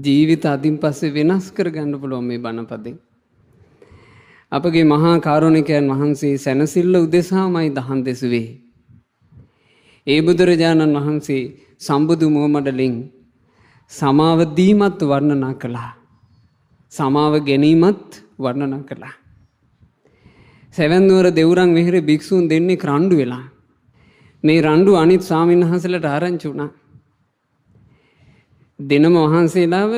ජීවිත අදින් පස්සේ වෙනස් කරගන්න පුළුවන් මේ බණපදෙන්. අපගේ මහා කාරුණිකයන් වහන්සේ සැනසෙල්ල උදෙසාමයි දහම් දෙසුවේ. ඒ බුදුරජාණන් වහන්සේ සම්බුදු මුවමඩලින් සමාව දීමත් වර්ණනා කළා. සමාව ගැනීමත් වර්ණනා කළා. සෙවන්නුවර දෙවුරන් වෙහෙරේ භික්ෂූන් දෙන්නෙක් රණ්ඩු වෙලා. මේ රණ්ඩු අනිත් ස්වාමීන් වහන්සේලාට ආරංචි වුණා. දෙනම වහන්සේලාව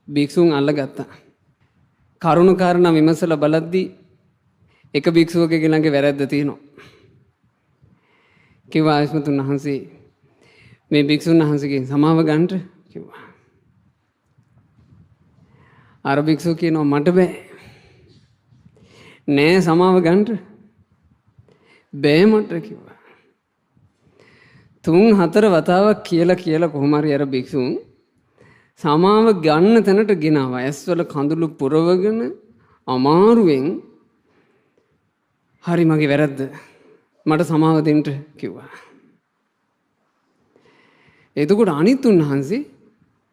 භික්ෂූන් අල්ලගත්තා. කරුණු කාරණා විමසලා බලද්දී එක භික්ෂුවකගේ ළඟ වැරද්ද තියෙනවා. කිව්වා ආයස්මතුන් වහන්සේ මේ භික්ෂුන් වහන්සේගෙන් සමාව ගන්නට කිව්වා. අර භික්ෂුව කියනවා මට බෑ. නෑ සමාව ගන්නට බෑ මට කිව්වා. 3-4 වතාවක් කියලා කොහොම හරි අර භික්ෂුන් සමාව ගන්න තැනට ගෙනාවා. ඇස්වල කඳුළු පුරවගෙන අමාරුවෙන් හරි මගේ වැරද්ද මට සමාව දෙන්න කිව්වා. එතකොට අනිත් උන්වහන්සේ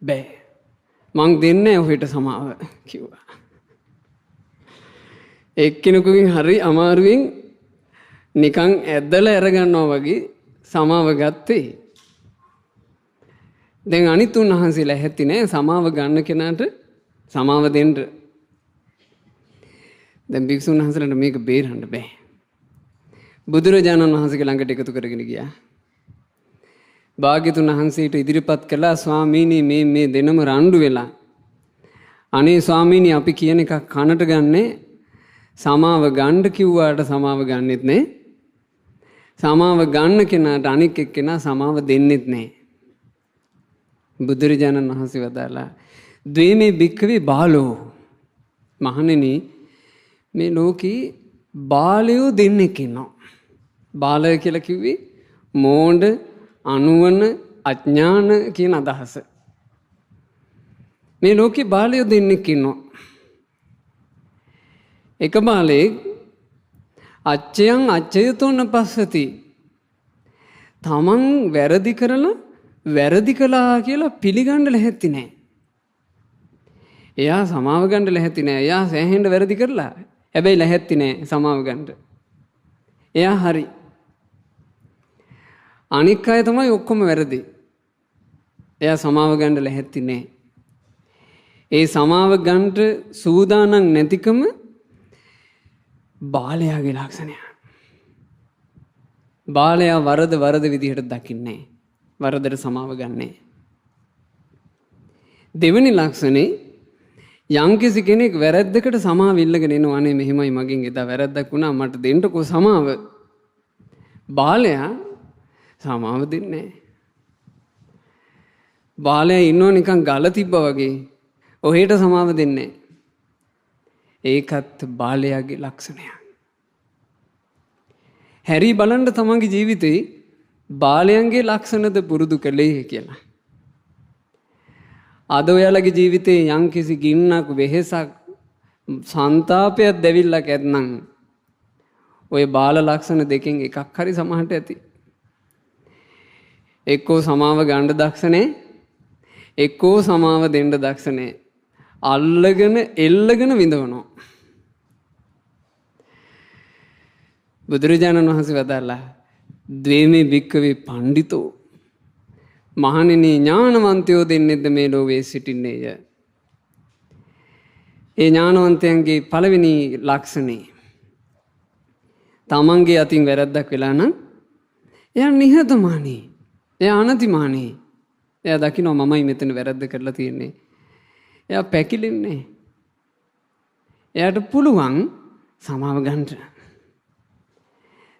බෑ මං දෙන්නේ ඔහෙට සමාව කිව්වා. එක්කෙනෙකුගෙන් හරි අමාරුවෙන් නිකන් ඇදලා අරගන්නවා වගේ සමාව ගත්තේ. දැන් අනිත් උන්වහන්සේලා හැති නෑ සමාව ගන්න කෙනාට සමාව දෙන්න. දැන් භික්ෂුන් වහන්සේලාට මේක බේරන්න බෑ. බුදුරජාණන් වහන්සේගේ ළඟට එකතු කරගෙන ගියා. භාග්‍යතුන් වහන්සේට ඉදිරිපත් කළා ස්වාමීනි මේ දෙනම රණ්ඩු වෙලා. අනේ ස්වාමීනි අපි කියන එකක් කනට ගන්නෑ. සමාව ගන්න කිව්වාට සමාව ගන්නෙත් නෑ. සමාව ගන්න කෙනාට අනික් එක්කෙනා සමාව දෙන්නෙත් නෑ. බුදුරජාණන් වහන්සේ වදාලා ද්වේමේ භික්ඛවේ බාලෝ. මහණෙනි මේ ලෝකේ බාලයෝ දෙන්නෙක් ඉන්නවා. බාලය කියලා කිව්වේ මෝඩ අනුවන අඥාන කියන අදහස. මේ ලෝකේ බාලයෝ දෙන්නෙක් ඉන්නවා. එක බාලයෙක් අච්චයන් අච්චයතෝන පස්සති. තමන් වැරදි කරලා වැරදි කළා කියලා පිළිගන්න ලැහැත්ති නෑ. එයා සමාව ගන්න ලැහැත්ති නෑ. එයා සෑහෙන්න වැරදි කරලා. හැබැයි ලැහැත්ති නෑ සමාව ගන්න. එයා හරි. අනික් අය තමයි ඔක්කොම වැරදි. එයා සමාව ගන්න ලැහැත්ති නෑ. ඒ සමාව ගන්නට සූදානම් නැතිකම බාලයාගේ ලක්ෂණය. බාලයා වරද විදිහට දකින්නේ. වරදට සමාව ගන්නේ. දෙවෙනි ලක්ෂණේ යම්කිසි කෙනෙක් වැරද්දකට සමාව ඉල්ලගෙන එනවා. අනේ මෙහෙමයි මගෙන් එදා වැරද්දක් වුණා මට දෙන්නකෝ සමාව. බාලයා සමාව දෙන්නේ නැහැ. බාලයා ඉන්නව නිකන් ගල තිබ්බා වගේ. ඔහෙට සමාව දෙන්නේ නැහැ. ඒකත් බාලයාගේ ලක්ෂණයක්. හැරි බලන්න තමන්ගේ ජීවිතේ බාලයන්ගේ ලක්ෂණද පුරුදු කළේ කියලා. අද ඔයාලගේ ජීවිතේ යම්කිසි ගින්නක් වෙහෙසක් සන්තාපයක් දැවිල්ලක් ඇත්නම් ඔය බාල ලක්ෂණ දෙකෙන් එකක් හරි සමහරට ඇති. එක්කෝ සමාව ගන්න දක්ෂනේ එක්කෝ සමාව දෙන්න දක්ෂනේ. අල්ලගෙන එල්ලගෙන විඳවනවා. බුදුරජාණන් වහන්සේ වදාළා ද්වේමේ භික්ඛවේ පණ්ඩිතෝ. මහණෙනි ඥානවන්තයෝ දෙන්නේද මේ ලෝකයේ සිටින්නේය. ඒ ඥානවන්තයන්ගේ පළවෙනි ලක්ෂණේ තමන්ගේ අතින් වැරද්දක් වෙලා නම් එයා නිහතමානී. එයා අනතිමානී. එයා දකිනවා මමයි මෙතන වැරද්ද කරලා තියෙන්නේ. එයා පැකිලෙන්නේ. එයාට පුළුවන් සමාව ගන්න.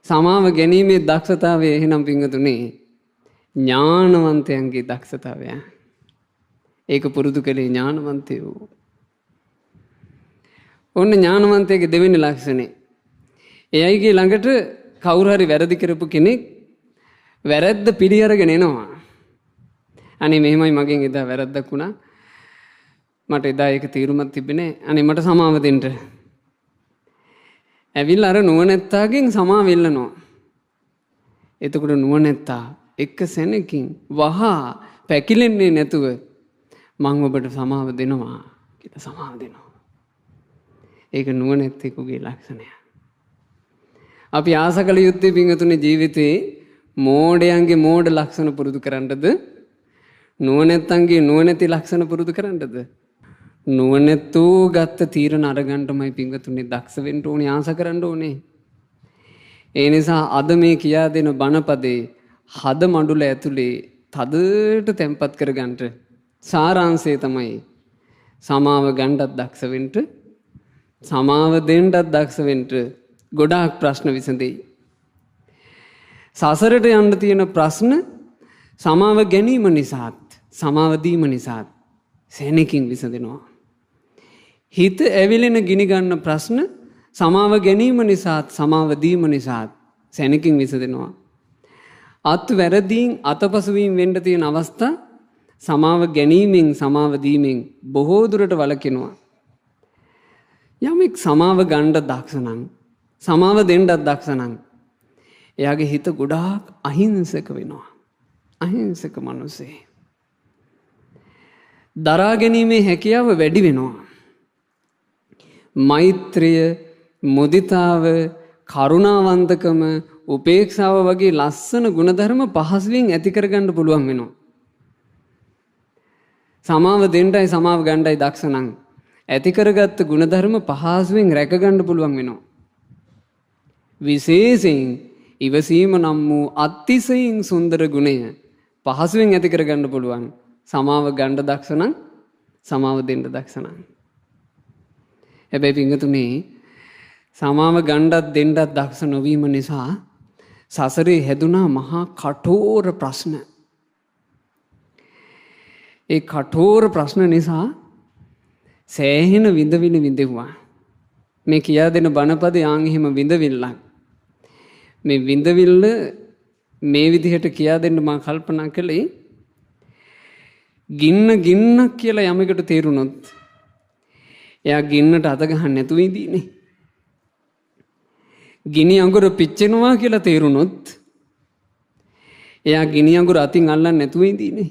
සමාව ගැනීමේ දක්ෂතාවය එහෙනම් පින්වතුනි ඥානවන්තයන්ගේ දක්ෂතාවය. ඒක පුරුදු කළේ ඥානවන්තයෝ. ඔන්න ඥානවන්තයාගේ දෙවෙනි ලක්ෂණේ. එයයිගේ ළඟට කවුරු හරි වැරදි කරපු කෙනෙක් වැරද්ද පිළි අරගෙන එනවා. අනේ මෙහෙමයි මගෙන් එදා වැරද්දක් වුණා. මට එදා ඒක තීරුමක් තිබෙන්නේ නැහැ. අනේ මට සමාව දෙන්න. ඇවිල්ලා අර නුවණැත්තාගෙන් සමාව ඉල්ලනවා. එතකොට නුවණැත්තා එක සැනකින් වහා පැකිලෙන්නේ නැතුව මම ඔබට සමාව දෙනවා කියලා සමාව දෙනවා. ඒක නුවණැත්තෙකුගේ ලක්ෂණය. අපි ආස කළ යුත්තේ පින්වතුනි ජීවිතේ මෝඩයන්ගේ මෝඩ ලක්ෂණ පුරුදු කරන්නද නුවණැත්තන්ගේ නුවණැති ලක්ෂණ පුරුදු කරන්නද? නුවණැත්තෝ ගත්ත තීරණ අරගන්නමයි පින්වතුනි දක්ෂ වෙන්න ඕනේ, ආස කරන්න ඕනේ. ඒ නිසා අද මේ කියා දෙන බණපදේ හද මඬුල ඇතුලේ තදට තැම්පත් කරගන්න සාරාංශය තමයි සමාව ගන්නත් දක්ෂ වෙන්න, සමාව දෙන්නත් දක්ෂ වෙන්න. ගොඩාක් ප්‍රශ්න විසඳෙයි. සසරට යන්න තියෙන ප්‍රශ්න සමාව ගැනීම නිසාත් සමාව දීම නිසාත් සෙනකින් විසඳෙනවා. හිත ඇවිලෙන ගිනි ගන්න ප්‍රශ්න සමාව ගැනීම නිසාත් සමාව දීම නිසාත් සෙනකින් විසඳෙනවා. අත් වැරදීන් අතපසුවීම වෙන්න තියෙන අවස්ථා සමාව ගැනීමෙන් සමාව දීමෙන් බොහෝ දුරට වළකිනවා. යමෙක් සමාව ගන්න දක්ෂ නම් සමාව දෙන්නත් දක්ෂ නම් එයාගේ හිත ගොඩාක් අහිංසක වෙනවා. අහිංසක මනුස්සේ. දරා ගැනීමේ හැකියාව වැඩි වෙනවා. මෛත්‍රිය, මුදිතාව, කරුණාවන්තකම, උපේක්ෂාව වගේ ලස්සන ගුණධර්ම පහසුවෙන් ඇති කරගන්න පුළුවන් වෙනවා. සමාව දෙන්නයි සමාව ගන්නයි දක්ෂ නම් ඇති කරගත්ත ගුණධර්ම පහසුවෙන් රැකගන්න පුළුවන් වෙනවා. විශේෂයෙන් ඉවසීම නම් වූ අතිශයින් සුන්දර ගුණය පහසුවෙන් ඇති කරගන්න පුළුවන්. සමාව ගන්න දක්ෂ නම් සමාව දෙන්න දක්ෂ නම්. හැබැයි පින්වතුනි සමාව ගන්නත් දෙන්නත් දක්ෂ නොවීම නිසා සසරේ හැදුනා මහා කටෝර ප්‍රශ්න. ඒ කටෝර ප්‍රශ්න නිසා සෑහෙන විඳවිලි විඳෙව්වා. මේ කියා දෙන බණපද යාන් එහෙම විඳවිල්ලක්. මේ විඳවිල්ල මේ විදිහට කියා දෙන්න මා කල්පනා කළේ ගින්නක් කියලා යමෙකුට තේරුණොත් එයා ගින්නට අත ගහන්න නැතුව ඉඳීනේ. ගිනි අඟුර පිච්චෙනවා කියලා තේරුණොත් එයා ගිනි අඟුර අතින් අල්ලන්න නැතුව ඉඳීනේ.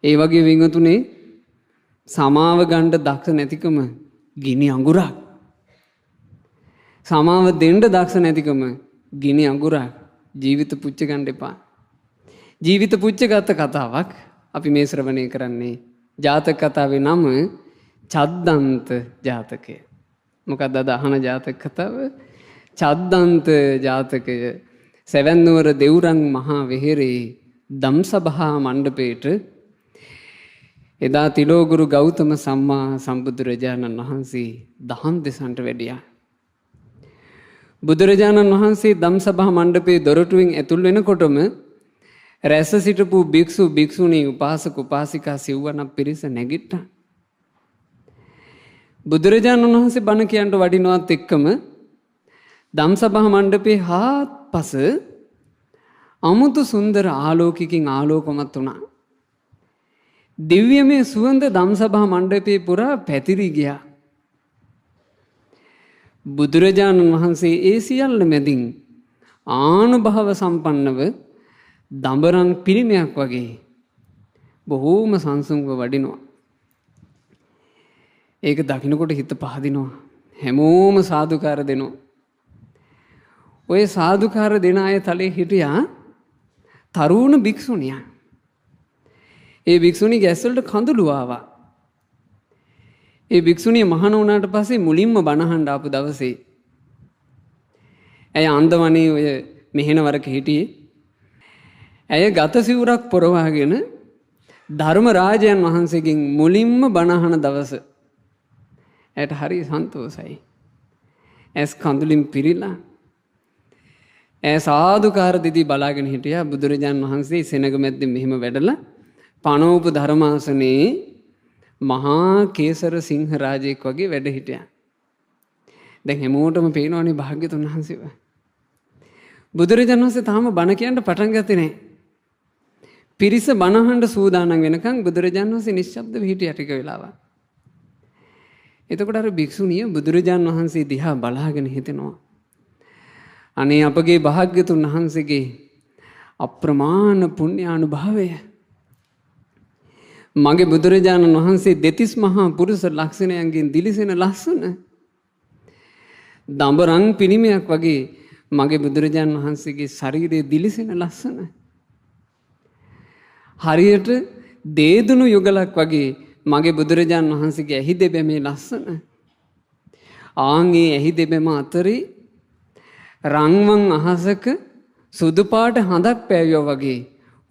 ඒ වගේ වින්තුනේ සමාව ගන්න දක්ෂ නැතිකම ගිනි අඟුරක්. සමාව දෙන්න දක්ෂ නැතිකම ගිනි අඟුරක්. ජීවිත පුච්ච ගන්න එපා. ජීවිත පුච්ච ගත කතාවක් අපි මේ ශ්‍රවණය කරන්නේ. ජාතක කතාවේ නම චද්දන්ත ජාතකය. මොකක්ද අද අහන ජාතක කතාව? චද්දන්ත ජාතකය. සෙවැන් නුවර දෙව්රම් මහා වෙහෙරේ ධම්සභා මණ්ඩපයේට එදා තිලෝගුරු ගෞතම සම්මා සම්බුදුරජාණන් වහන්සේ දහම් දෙසන්ට වැඩියා. බුදුරජාණන් වහන්සේ ධම්සභා මණ්ඩපයේ දොරටුවෙන් ඇතුල් වෙනකොටම රැස සිටපු භික්ෂු භික්ෂුණී උපාසක උපාසිකා සිව්වනක් පිරිස නැගිට්ටා. බුදුරජාණන් වහන්සේ බණ කියන්න වඩිනවත් එක්කම ධම්සභා මණ්ඩපයේ හාත්පස අමුතු සුන්දර ආලෝකකින් ආලෝකමත් වුණා. දිව්‍යමය සුවඳ ධම්සභා මණ්ඩපයේ පුරා පැතිරී ගියා. බුදුරජාණන් වහන්සේ ඒ සියල්ල මැදින් ආනුභාව සම්පන්නව දඹරන් පිරිමයක් වගේ බොහෝම සංසුන්ව වඩිනවා. ඒක දකින්නකොට හිත පහදිනවා. හැමෝම සාදුකාර දෙනවා. ඔය සාදුකාර දෙන අය තලේ හිටියා තරුණ භික්ෂුණියක්. ඒ භික්ෂුණියගේ ඇස්වලට කඳුළු ආවා. ඒ භික්ෂුණිය මහාන වුණාට පස්සේ මුලින්ම බණහඬ ආපු දවසේ ඇය අන්දවනේ ඔය මෙහෙණවරක හිටියේ. ඇය ගත සිවුරක් පොරවාගෙන ධර්ම රාජයන් වහන්සේගෙන් මුලින්ම බණහන දවස ඇයට හරි සන්තෝෂයි. ඇස් කඳුලින් පිරීලා ඇය සාදුකාර දෙදී බලාගෙන හිටියා. බුදුරජාණන් වහන්සේ සෙනග මැද්දේ මෙහෙම වැඩලා පනෝපු ධර්මාසනේ මහා කේසර සිංහ රාජෙක් වගේ වැඩ හිටියා. දැන් හැමෝටම පේනවනේ භාග්‍යතුන් වහන්සේව. බුදුරජාණන් වහන්සේ තාම බණ කියන්න පටන් ගත්තේ නැහැ. පිරිස බණහඬ සූදානම් වෙනකන් බුදුරජාණන් වහන්සේ නිශ්ශබ්දව හිටියා ටික වෙලාවක්. එතකොට අර භික්ෂුණිය බුදුරජාණන් වහන්සේ දිහා බලාගෙන හිතෙනවා. අනේ අපගේ භාග්‍යතුන් වහන්සේගේ අප්‍රමාණ පුණ්‍යානුභාවය මගේ බුදුරජාණන් වහන්සේ දෙතිස් මහා පුරුෂ ලක්ෂණයන්ගෙන් දිලිසෙන ලස්සන දඹරං පිළිමයක් වගේ මගේ බුදුරජාණන් වහන්සේගේ ශරීරයේ දිලිසෙන ලස්සන. හරියට දේදුණු යුගලක් වගේ මගේ බුදුරජාණන් වහන්සේගේ ඇහි දෙබැමේ ලස්සන. ආන්ගේ ඇහි දෙබැම අතරේ රන්වන් අහසක සුදු පාට හඳක් පෑවියෝ වගේ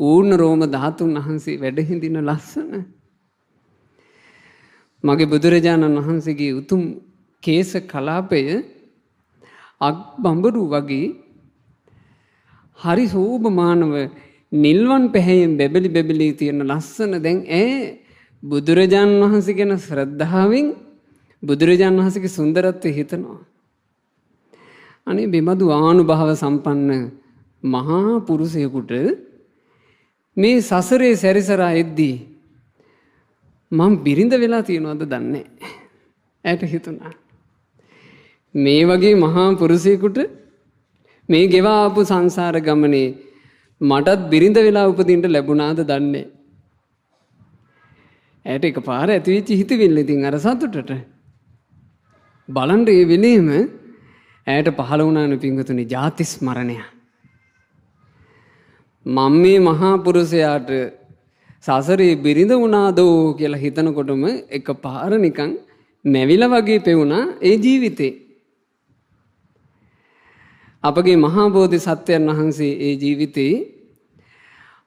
ඌර්ණ රෝම ධාතුන් වහන්සේ වැඩ හිඳින ලස්සන. මගේ බුදුරජාණන් වහන්සේගේ උතුම් කේස කලාපය අග් බඹරු වගේ හරි සෝභමානව නිල්වන් පැහැයෙන් බැබලි බැබලි තියෙන ලස්සන. දැන් බුදුරජාණන් වහන්සේ ගැන ශ්‍රද්ධාවෙන් බුදුරජාණන් වහන්සේගේ සුන්දරත්වය හිතනවා. අනේ බෙමදු ආනුභාව සම්පන්න මහා පුරුෂයෙකුට මේ සසරේ සැරිසරා එද්දී මම බිරිඳ වෙලා තියෙනවද දන්නේ නැහැ. ඇයට හිතුණා මේ වගේ මහා පුරුෂයෙකුට මේ ගෙවා ආපු සංසාර ගමනේ මටත් බිරිඳ වෙලා උපදින්න ලැබුණාද දන්නේ. ඇයට එකපාර ඇතිවෙච්ච හිතවිල්ල ඉතින් අර සතුටට බලන්න ඒ වෙලෙම ඇයට පහළ වුණානේ පින්වතුනි ජාති ස්මරණය. මම මේ මහා පුරුෂයාට සසරේ බිරිඳ වුණාදෝ කියලා හිතනකොටම එකපාර නිකන් මැවිලා වගේ පෙවුණා ඒ ජීවිතේ. අපගේ මහා බෝධිසත්වයන් වහන්සේ ඒ ජීවිතේ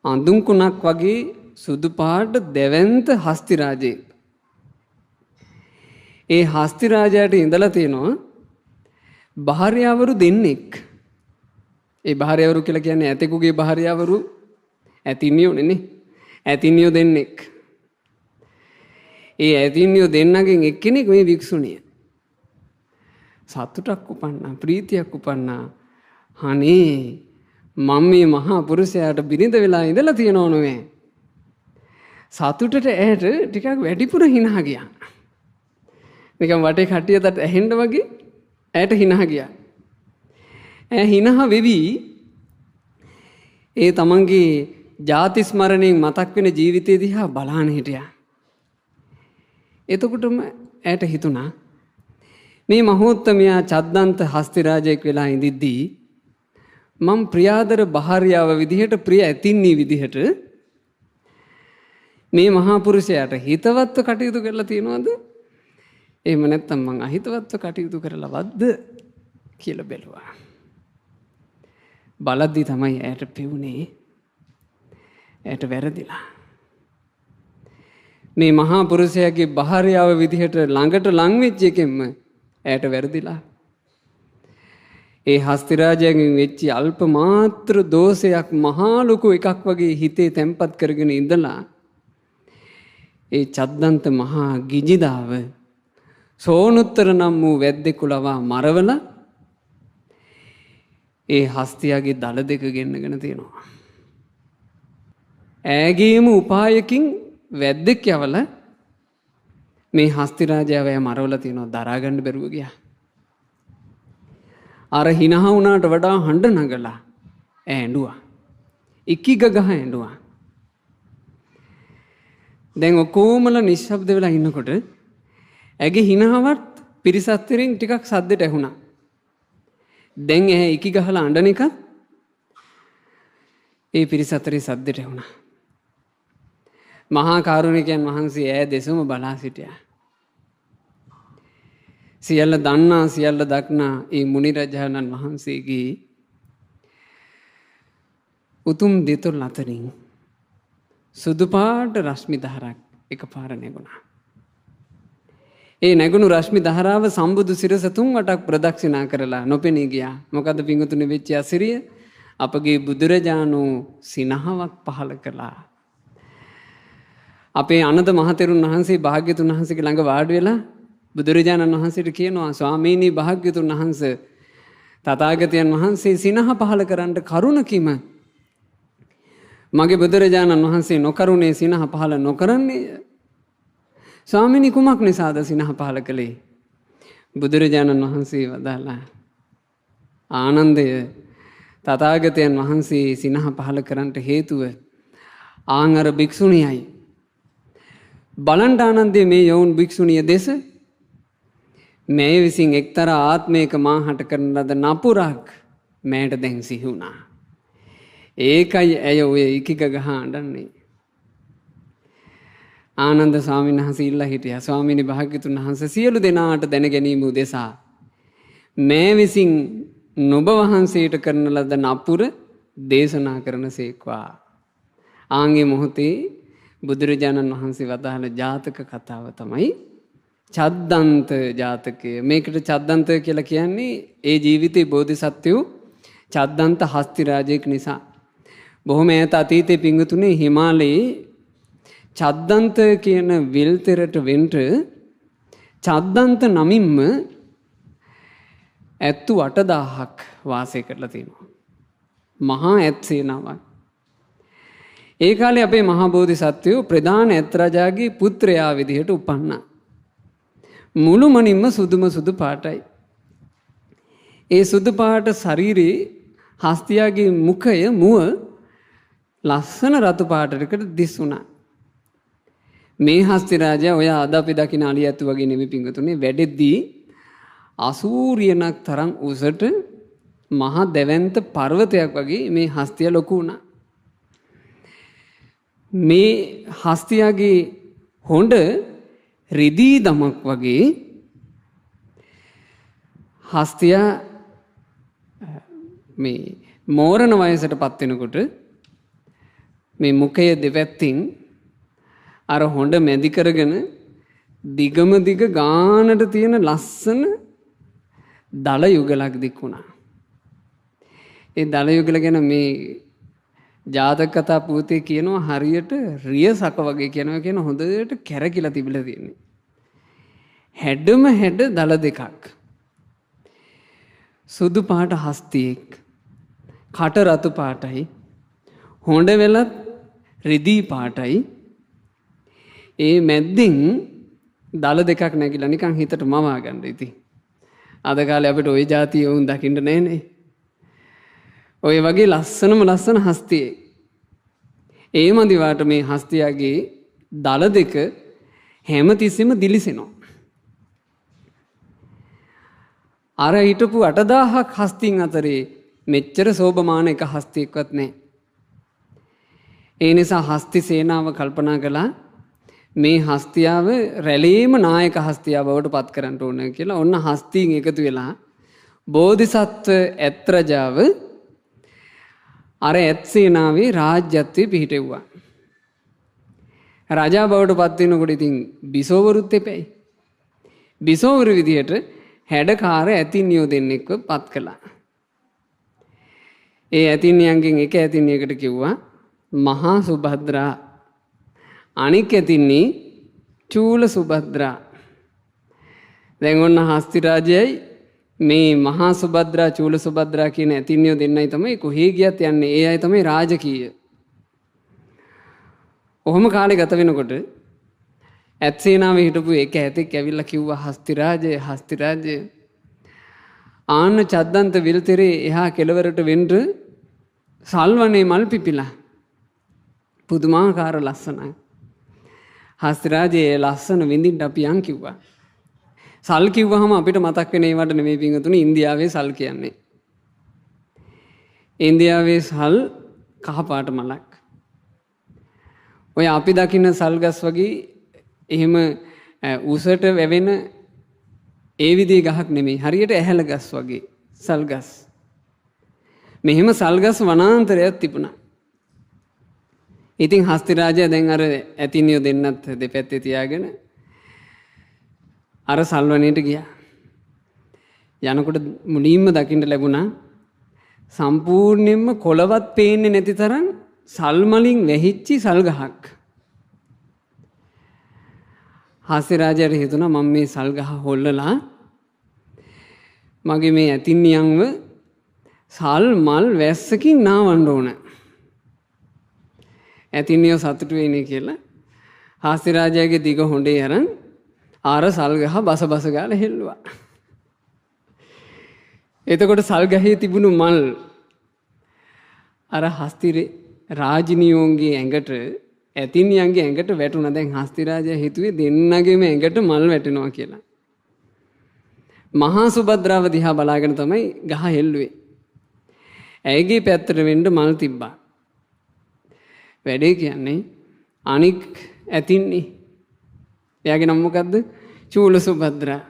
අඳුන් කුණක් වගේ සුදු පාට දෙවන්ත හස්ති රාජේ. ඒ හස්ති රාජයාට ඉඳලා තියෙනවා භාර්යාවරු දෙන්නෙක්. ඒ භාර්යාවරු කියලා කියන්නේ ඇතෙකුගේ භාර්යාවරු ඇතිනියෝනේ නේ. ඇතිනියෝ දෙන්නෙක්. ඒ ඇතිනියෝ දෙන්නගෙන් එක්කෙනෙක් මේ වික්ෂුණිය. සතුටක් උපන්නා, ප්‍රීතියක් උපන්නා. අනේ මම මේ මහා පුරුෂයාට බිරිඳ වෙලා ඉඳලා තියෙනව නෙවෙයි. සතුටට ඇයට ටිකක් වැඩිපුර hina ගියා. නිකන් වටේ කට්ටියට ඇහෙන්න වගේ ඇයට hina ගියා. ඈ hina වෙවි ඒ තමන්ගේ ජාති ස්මරණයෙන් මතක් වෙන ජීවිතය දිහා බලාන හිටියා. එතකොටම ඇයට හිතුණා මේ මහෝත්තමයා චද්දන්ත හස්ති රාජයෙක් වෙලා ඉඳිද්දී මම ප්‍රියාදර භාර්යාව විදිහට ප්‍රිය ඇතින්නී විදිහට මේ මහා පුරුෂයාට හිතවත්ව කටයුතු කරලා තියෙනවද? එහෙම නැත්නම් මං අහිතවත්ව කටයුතු කරලා වද්ද කියලා බැලුවා. බලද්දි තමයි ඇයට පෙවුනේ ඇයට වැරදිලා. මේ මහා පුරුෂයාගේ භාර්යාව විදිහට ළඟට ලං වෙච්ච එකෙන්ම ඇයට වැරදිලා. ඒ හස්ති රාජයාගෙන් වෙච්ච අල්ප මාත්‍ර දෝෂයක් මහා ලොකු එකක් වගේ හිතේ තැම්පත් කරගෙන ඉඳලා ඒ චද්දන්ත මහා ගිජිදාව සෝනුත්තර නම් වූ වැද්දෙකු ලවා මරවලා ඒ හස්තියාගේ දල දෙක ගෙන්නගෙන තියෙනවා. ඈගේම උපායකින් වැද්දෙක් යවල මේ හස්ති රාජයාව මරවලා තියෙනවා. දරා ගන්න බැරුව ගියා. අර hina වුණාට වඩා හඬ නගලා ඇඬුවා. ඉකිග ගහ ඇඬුවා. දැන් ඔක්කොමලා නිශ්ශබ්ද වෙලා ඉන්නකොට ඇගේ hinaවත් පිරිසත් අතරින් ටිකක් සද්දට ඇහුණා. දැන් ඇහැ ඉකි ගහලා අඬන එක ඒ පිරිස අතරේ සද්දට ඇහුණා. මහා කාරුණිකයන් වහන්සේ ඈ දෙසම බලා සිටියා. සියල්ල දන්නා සියල්ල දක්නා ඒ මුනි රජාණන් වහන්සේගේ උතුම් දෙතොල් අතරින් සුදු පාට රශ්මි ධාරාවක් එකපාර නැගුණා. ඒ නැගුණු රශ්මි ධාරාව සම්බුදු සිරස 3 වටක් ප්‍රදක්ෂිනා කරලා නොපෙනී ගියා. මොකද පිංගුතුනි වෙච්ච අසිරිය අපගේ බුදුරජාණෝ සිනහවක් පහල කළා. අපේ අනද මහතෙරුන් වහන්සේ භාග්‍යතුන් වහන්සේගේ ළඟ වාඩි වෙලා බුදුරජාණන් වහන්සේට කියනවා ස්වාමීනි භාග්‍යතුන් වහන්සේ තථාගතයන් වහන්සේ සිනහ පහල කරන්න කරුණකිම මගේ බුදුරජාණන් වහන්සේ නොකරුණේ සිනහ පහල නොකරන්නේ ස්වාමීනි කුමක් නිසාද සිනහ පහල කළේ? බුදුරජාණන් වහන්සේ වදාළා ආනන්දය තථාගතයන් වහන්සේ සිනහ පහල කරන්නට හේතුව ආන් අර භික්ෂුණියයි බලන්ට ආනන්දේ මේ යෝන් භික්ෂුණිය දෙස මේ විසින් එක්තරා ආත්මයක මාහට කරන ලද නපුරක් මෑට දැන් සිහි වුණා. ඒකයි ඇය ඔය ඉකික ගහ අඬන්නේ. ආනන්ද ස්වාමීන් වහන්සේ ඉල්ලා හිටියා. ස්වාමීනි භාග්‍යතුන් වහන්සේ සියලු දෙනාට දැන ගැනීම උදෙසා මේ විසින් නුඹ වහන්සේට කරන ලද නපුර දේශනා කරන සේක්වා. ආන්ගේ මොහොතේ බුදුරජාණන් වහන්සේ වදාළ ජාතක කතාව තමයි චද්දන්ත ජාතකය. මේකට චද්දන්ත කියලා කියන්නේ ඒ ජීවිතේ බෝධිසත්වයෝ චද්දන්ත හස්ති රාජයෙක් නිසා. බොහොම ඈත අතීතයේ පිංගුතුනේ හිමාලයේ චද්දන්ත කියන විල්තෙරට වෙන්ට චද්දන්ත නමින්ම ඇත්තු 8000ක් වාසය කරලා තියෙනවා. මහා ඇත් සේනාවක්. ඒ කාලේ අපේ මහා බෝධිසත්වයෝ ප්‍රධාන ඇත් රජාගේ පුත්‍රයා විදිහට උපන්නා. මුළුමනින්ම සුදුම සුදු පාටයි. ඒ සුදු පාට ශරීරේ හස්තියාගේ මුඛය මුව ලස්සන රතු පාටයකට දිස් වුණා. මේ හස්ති රාජයා ඔය අද අපි දකින අලියැත්තු වගේ නෙමෙයි පිංගුතුනේ වැඩෙද්දී අසූරියනක් තරම් උසට මහා දැවැන්ත පර්වතයක් වගේ මේ හස්තිය ලොකු වුණා. මේ හස්තියාගේ හොඬ රිදී දමක් වගේ හස්තියා මේ මෝරණ වයසට පත් වෙනකොට මේ මුඛය දෙපැත්තින් අර හොඬ මැදි කරගෙන දිගම දිග ගානට තියෙන ලස්සන දල යුගලක් දික් වුණා. ඒ දල යුගල ගැන මේ ජාතක කතා පුතේ කියනවා හරියට රියසක වගේ කියනවා කියන හොඳට කැරකිලා තිබිලා තියෙන්නේ. හැඩම හැඩ දල දෙකක්. සුදු පාට හස්තියෙක්. කට රතු පාටයි. හොඬ වෙලත් රිදී පාටයි. ඒ මැද්දෙන් දල දෙකක් නැගිලා නිකන් හිතට මවා ගන්න ඉතින්. අද කාලේ අපිට ওই જાතිය වුන් දකින්න නෑනේ. ඔය වගේ ලස්සනම ලස්සන හස්තියෙක්. ඒ මදිවාට මේ හස්තියාගේ දල දෙක හැමතිස්සෙම දිලිසෙනවා. අර හිටපු 8000ක් හස්තින් අතරේ මෙච්චර සෝභමාන එක හස්තියක්වත් නැහැ. ඒ නිසා හස්ති සේනාව කල්පනා කළා මේ හස්තියාව රැළේම නායක හස්තියාව බවට පත් කරන්න ඕන කියලා. ඔන්න හස්තීන් එකතු වෙලා බෝධිසත්ව ඇත් රජාව අර ඇත් සේනාවේ රාජ්‍යත්වයේ පිහිටෙව්වා. රජා බවට පත් වෙනකොට ඉතින් බිසෝවරුත් එපැයි. බිසෝවරු විදියට හැඩකාර ඇතින්නියෝ දෙන්නෙක්ව පත් කළා. ඒ ඇතින්නියන්ගෙන් එක ඇතින්නියකට කිව්වා මහා සුභද්‍රා. අනික් ඇතින්නේ චූල සුභද්‍රා. දැන් ඔන්න හස්ති රාජයයි මේ මහා සුභද්‍රා චූල සුභද්‍රා කියන ඇතින්නියෝ දෙන්නයි තමයි කොහේ ගියත් යන්නේ. ඒ අය තමයි රාජකීය. ඔහොම කාලේ ගත වෙනකොට ඇත් සේනාවේ හිටපු එක ඇතෙක් ඇවිල්ලා කිව්වා හස්ති රාජය ආන්න චද්දන්ත විල්තරේ එහා කෙළවරට වෙන්න සල්වනේ මල් පිපිලා පුදුමාකාර ලස්සනයි. හස්ති රාජයේ ලස්සන විඳින්න අපි යන් කිව්වා. සල් කිව්වහම අපිට මතක් වෙන ඒවට නෙමෙයි පිංගුතුනි ඉන්දියාවේ සල් කියන්නේ. ඉන්දියාවේ සල් කහ පාට මලක්. ඔය අපි දකින්න සල් ගස් වගේ එහෙම උසට වැවෙන ඒ විදිහේ ගහක් නෙමෙයි. හරියට ඇහැල ගස් වගේ සල් ගස්. මෙහෙම සල් ගස් වනාන්තරයක් තිබුණා. ඉතින් හස්ති රාජයා දැන් අර ඇතිනියෝ දෙන්නත් දෙපැත්තේ තියාගෙන අර සල්වනේට ගියා. යනකොට මුලින්ම දකින්න ලැබුණා සම්පූර්ණයෙන්ම කොළවත් පේන්නේ නැති තරම් සල් මලින් වැහිච්චි සල් ගහක්. හස්ති රාජයාට හිතුණා මම මේ සල් ගහ හොල්ලලා මගේ මේ ඇතින්නියන්ව සල් මල් වැස්සකින් නාවන්න ඕන. ඇතින්නියෝ සතුටු වෙන්නේ කියලා හස්ති රාජයාගේ දිග හොඬේ අරන් ආර සල් ගහ බස බස ගාලා හෙල්ලුවා. එතකොට සල් ගහේ තිබුණු මල් අර හස්ති රාජිනියෝන්ගේ ඇඟට ඇතිනියන්ගේ ඇඟට වැටුණා. දැන් හස්තිරාජයා හිතුවේ දෙන්නගේම ඇඟට මල් වැටෙනවා කියලා. මහා සුභද්‍රාව දිහා බලාගෙන තමයි ගහ හෙල්ලුවේ. ඇයගේ පැත්තට වෙන්න මල් තිබ්බා. වැඩේ කියන්නේ අනික් ඇතින්නේ. එයාගේ නම මොකද්ද? චූල සුභද්‍රා.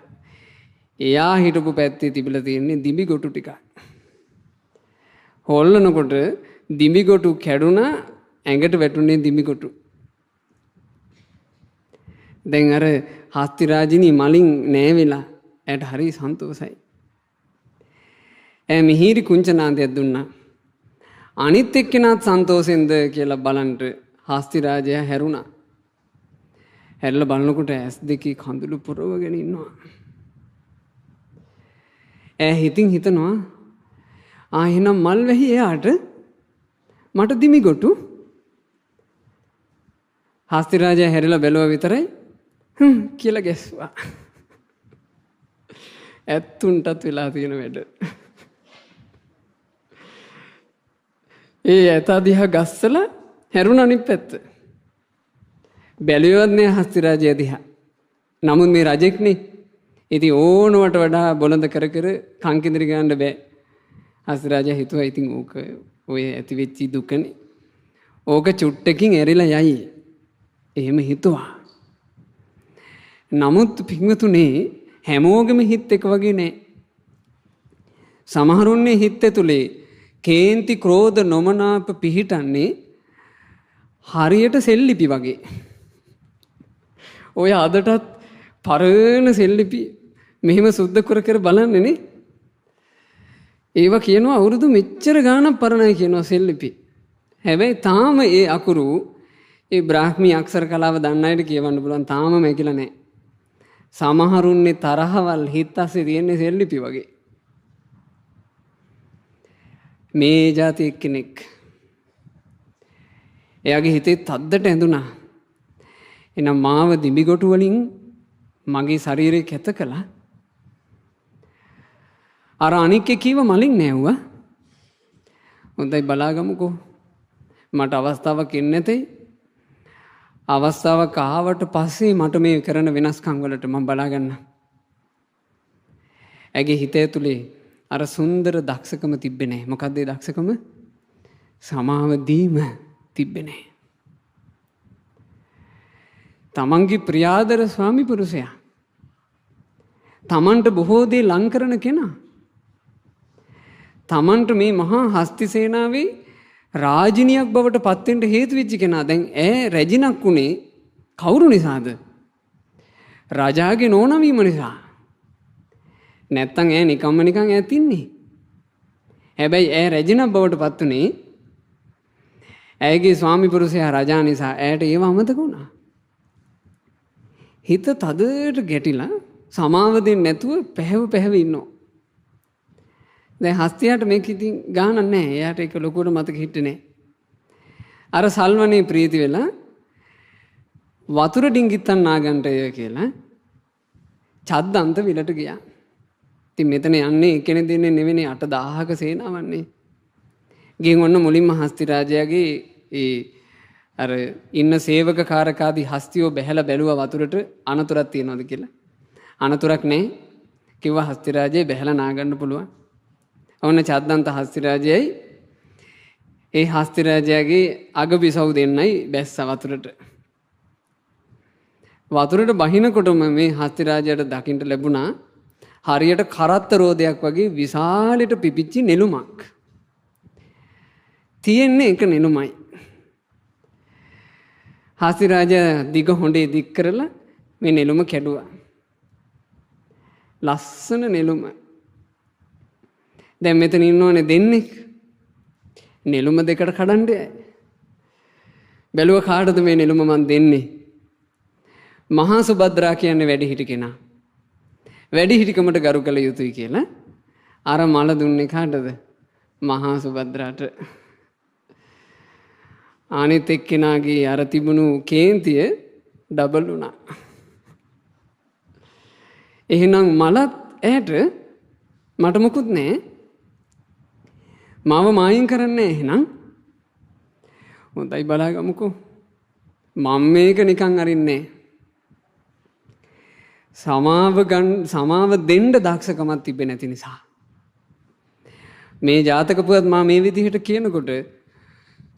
එයා හිටපු පැත්තේ තිබිලා තියෙන්නේ දිඹි ගොටු ටිකක්. හොල්ලනකොට දිඹි ගොටු කැඩුනා, ඇඟට වැටුනේ දිඹි ගොටු. දැන් අර හස්තිරාජිනී මලින් නෑවිලා ඇයට හරි සන්තෝසයි. ඇය මිහිරි කුංචනාදයක් දුන්නා. අනිත් එක්කෙනාත් සන්තෝෂෙන්ද කියලා බලන්න හස්තිරාජයා හැරුණා. හැරිලා බලනකොට ඇස් දෙකේ කඳුළු පුරවගෙන ඉන්නවා. ඇය හිතින් හිතනවා එහෙනම් මල් වැහි එයාට මට දිමි ගොටු. හස්තිරාජයා හැරිලා බැලුවා විතරයි කියලා ගැස්සුවා. ඇත්තුන්ටත් වෙලා තියෙන වැඩ. ඒ ඇතා දිහා ගස්සලා හැරුණ අනිත් පැත්ත. බැලුවවත් නෑ හස්තිරාජයා දිහා. නමුත් මේ රජෙක්නේ. ඉතින් ඕනවට වඩා බොළඳ කර කර කංකින්දරි ගන්න බෑ. හස්තිරාජයා හිතුවා ඉතින් ඕක ඔය ඇති වෙච්ච දුකනේ. ඕක චුට්ටකින් ඇරිලා යයි. එහෙම හිතුවා. නමුත් පින්වතුනේ හැමෝගෙම හිත එක වගේ නෑ. සමහරුන්නේ හිත ඇතුලේ කේන්ති ක්‍රෝධ නොමනාප පිහිටන්නේ හරියට සෙල්ලිපි වගේ. ඔය අදටත් පරණ සෙල්ලිපි මෙහෙම සුද්ධ කර කර බලන්නේ නේ. ඒවා කියනවා අවුරුදු මෙච්චර ගාණක් පරණයි කියනවා සෙල්ලිපි. හැබැයි තාම ඒ අකුරු ඒ බ්‍රාහ්මී අක්ෂර කලාව දන්න අයට කියවන්න පුළුවන්. තාම මැකිලා නැහැ. සමහරුන්නේ තරහවල් හිත ඇස්සේ තියෙන්නේ සෙල්ලිපි වගේ. මේ જાති එක්කෙනෙක් එයාගේ හිතේ තද්දට ඇඳුනා. එහෙනම් මාව දිඹිගොටු වලින් මගේ ශරීරය කැත කළා. අර අනික් කීව මලින් නෑවුවා. හොඳයි බලාගමුකෝ. මට අවස්ථාවක් එන්නේ නැතේ. අවස්ථාවක් ආවට පස්සේ මට මේ කරන වෙනස්කම් වලට මම බලාගන්න. ඇගේ හිත ඇතුලේ අර සුන්දර දක්ෂකම තිබ්බේ නැහැ. මොකද්ද ඒ දක්ෂකම? සමාව දීම තිබ්බේ නැහැ. තමන්ගේ ප්‍රියාදර ස්වාමි පුරුෂයා, තමන්ට බොහෝ දේ ලං කරන කෙනා, තමන්ට මේ මහා හස්ති සේනාවේ රාජිනියක් බවට පත් වෙන්න හේතු වෙච්ච කෙනා. දැන් ඈ රැජිනක් උනේ කවුරු නිසාද? රජාගේ නෝනා වීම නිසා. නැත්තම් ඈ නිකම්ම නිකන් ඈත් ඉන්නේ. හැබැයි ඈ රැජිනක් බවට පත් උනේ ඇයගේ ස්වාමි පුරුෂයා රජා නිසා. ඈට ඒව අමතක වුණා. හිත තදට ගැටිලා සමාව දෙන්නේ නැතුව පැහැව ඉන්නවා. දැන් හස්තියට මේක ඉතින් ගානක් නැහැ. එයාට ඒක ලොකුවට මතක හිටියේ නැහැ. අර සල්වනේ ප්‍රීති වෙලා වතුර ඩිංගිත්තන් නාගන්ටය කියලා චද්දන්ත විලට ගියා. ඉතින් මෙතන යන්නේ එක්කෙනෙක් දෙන්නේ නෙවෙයි 8000ක සේනාවන්නේ. ගෙන් ඔන්න මුලින්ම හස්ති රාජයාගේ ඒ අර ඉන්න සේවක කාරකාදී හස්තියෝ බැහැලා බැලුවා වතුරට අනතුරක් තියනවද කියලා. අනතුරක් නැහැ. කිව්වා හස්ති රාජේ බැහැලා නාගන්න පුළුවන්. ඔන්න චද්දන්ත හස්ති රාජයයි ඒ හස්ති රාජයාගේ අගබිසව් දෙන්නයි බැස්ස වතුරට. වතුරට බහිනකොටම මේ හස්ති රාජයාට දකින්න ලැබුණා හරියට කරත්ත රෝදයක් වගේ විශාලට පිපිච්චි නෙළුමක්. තියෙන්නේ එක නෙළුමයි. හස්ති රාජයා දිග හොඬේ දික් කරලා මේ නෙළුම කැඩුවා. ලස්සන නෙළුම. දැන් මෙතන ඉන්නෝනේ දෙන්නෙක්. නෙළුම දෙකට කඩන්නේ. බැලුව කාටද මේ නෙළුම මන් දෙන්නේ? මහා සුභද්‍රා කියන්නේ වැඩිහිටි කෙනා. වැඩිහිටිකමට ගරු කළ යුතුයි කියලා අර මල දුන්නේ කාටද? මහා සුභද්‍රාට. අනිත් එක්කෙනාගේ අර තිබුණු කේන්තිය ඩබල් වුණා. එහෙනම් මලත් ඇයට මට මොකුත් නැහැ. මාව මායින් කරන්නේ එහෙනම්. හොඳයි බලාගමුකෝ. මම මේක නිකන් අරින්නේ. සමාව දෙන්න දක්ෂකමක් තිබෙන්නේ නැති නිසා. මේ ජාතක පුවත් මා මේ විදිහට කියනකොට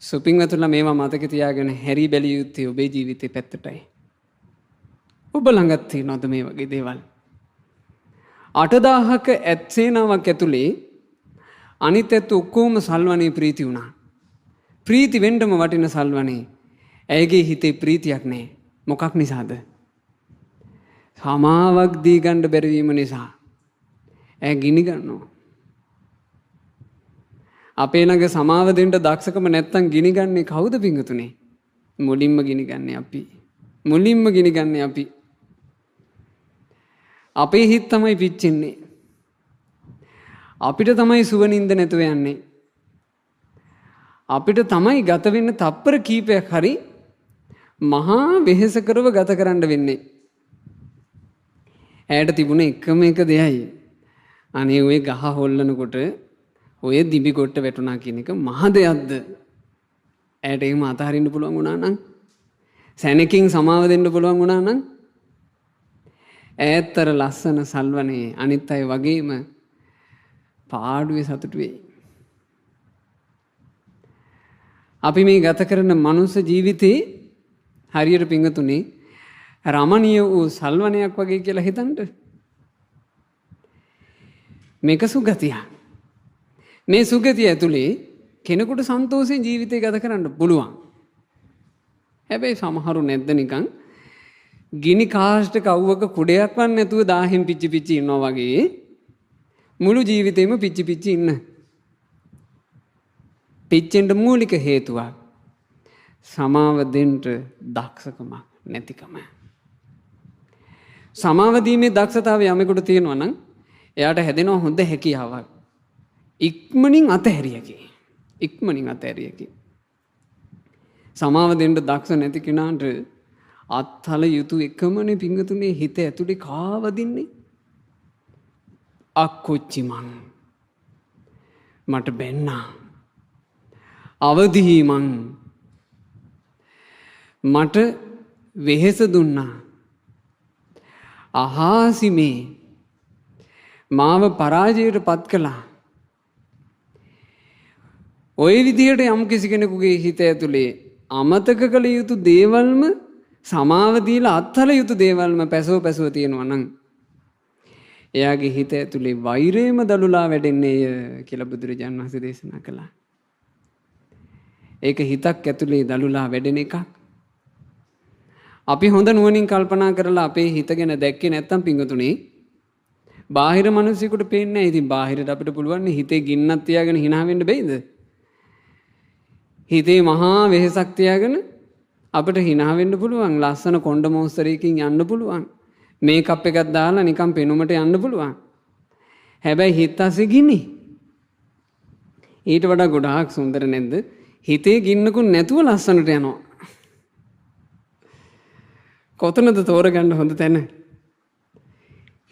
සුපින්වතුන්ලා මේවා මතක තියාගෙන හැරි බැලිය යුත්තේ ඔබේ ජීවිතේ පැත්තටයි. ඔබ ළඟත් තියෙනවද මේ වගේ දේවල්? 8000ක ඇත්සේනාවක් ඇතුලේ අනිත් ඇත්ත ඔක්කොම සල්වනේ ප්‍රීති වුණා. ප්‍රීති වෙන්නම වටින සල්වනේ. ඇයගේ හිතේ ප්‍රීතියක් නැහැ. මොකක් නිසාද? සමාවක් දී ගන්න බැරි වීම නිසා. ඇය ගිනි ගන්නවා. අපේ ළඟ සමාව දෙන්න දක්ෂකම නැත්තම් ගිනි ගන්නේ කවුද පිංගුතුනේ? මුලින්ම ගිනි ගන්නේ අපි. මුලින්ම ගිනි ගන්නේ අපි. අපේ හිත තමයි පිච්චෙන්නේ. අපිට තමයි සුවනින්ද නැතුව යන්නේ. අපිට තමයි ගත වෙන්න තප්පර කීපයක් හරි මහා වෙහෙස කරව ගත කරන්න වෙන්නේ. ඇයට තිබුණ එකම එක දෙයයි. අනේ ඔය ගහ හොල්ලනකොට ඔය දිබි කොට වැටුණා කියන එක මහ දෙයක්ද? ඇයට එහෙම අතහරින්න පුළුවන් වුණා නම්, සැනකින් සමාව දෙන්න පුළුවන් වුණා නම්, ඈතර ලස්සන සල්වනේ අනිත් අය වගේම පාඩුවේ සතුටු වෙයි. අපි මේ ගත කරන මනුස්ස ජීවිතේ හරියට පිංගතුනේ රමණීය වූ සල්වනයක් වගේ කියලා හිතන්න. මේක සුගතිය. මේ සුගතිය ඇතුලේ කෙනෙකුට සන්තෝෂයෙන් ජීවිතය ගත කරන්න පුළුවන්. හැබැයි සමහරු නැද්ද නිකන් ගිනි කාස්ට් කවුවක කුඩයක් වන් නැතුව දාහෙන් පිච්චි පිච්චි ඉන්නවා වගේ මුළු ජීවිතේම පිච්චි පිච්චි ඉන්න. පිච්චෙන්න මූලික හේතුවක් සමාව දෙන්න දක්ෂකමක් නැතිකම. සමාව දීමේ දක්ෂතාවය යමෙකුට තියෙනවා නම් එයාට හැදෙනවා හොඳ හැකියාවක්. ඉක්මනින් අතහැරියකි. ඉක්මනින් අතහැරියකි. සමාව දෙන්න දක්ෂ නැති කෙනාට අත්හල යුතු එකමනේ පිංගතුනේ හිත ඇතුලේ කාවදින්නේ. අක්කොච්චි මං මට බැන්නා. අවදි මං මට වෙහෙස දුන්නා. අහාසි මේ මාව පරාජයට පත් කළා. ඔය විදිහට යම් කිසි කෙනෙකුගේ හිත ඇතුලේ අමතක කළ යුතු දේවල්ම සමාව දීලා අත්හල යුතු දේවල්ම පැසව තියෙනවා නම් එයාගේ හිත ඇතුලේ වෛරයම දළුලා වැඩෙන්නේය කියලා බුදුරජාණන් වහන්සේ දේශනා කළා. ඒක හිතක් ඇතුලේ දළුලා වැඩෙන එකක්. අපි හොඳ නුවණින් කල්පනා කරලා අපේ හිත ගැන දැක්කේ නැත්තම් පිංගුතුනේ බාහිර මිනිස්සුෙකුට පේන්නේ නැහැ. ඉතින් බාහිරට අපිට පුළුවන් හිතේ ගින්නක් තියාගෙන hina වෙන්න බැයිද? හිතේ මහා වෙහසක් තියාගෙන අපිට hina වෙන්න පුළුවන්. ලස්සන කොණ්ඩ මොස්තරයකින් යන්න පුළුවන්. මේකප් එකක් දාලා නිකන් පෙනුමට යන්න පුළුවන්. හැබැයි හිත අසිගිනි. ඊට වඩා ගොඩාක් සුන්දර නැද්ද? හිතේ ගින්නකුත් නැතුව ලස්සනට යනවා. කොතනද තෝරගන්න හොඳ තැන?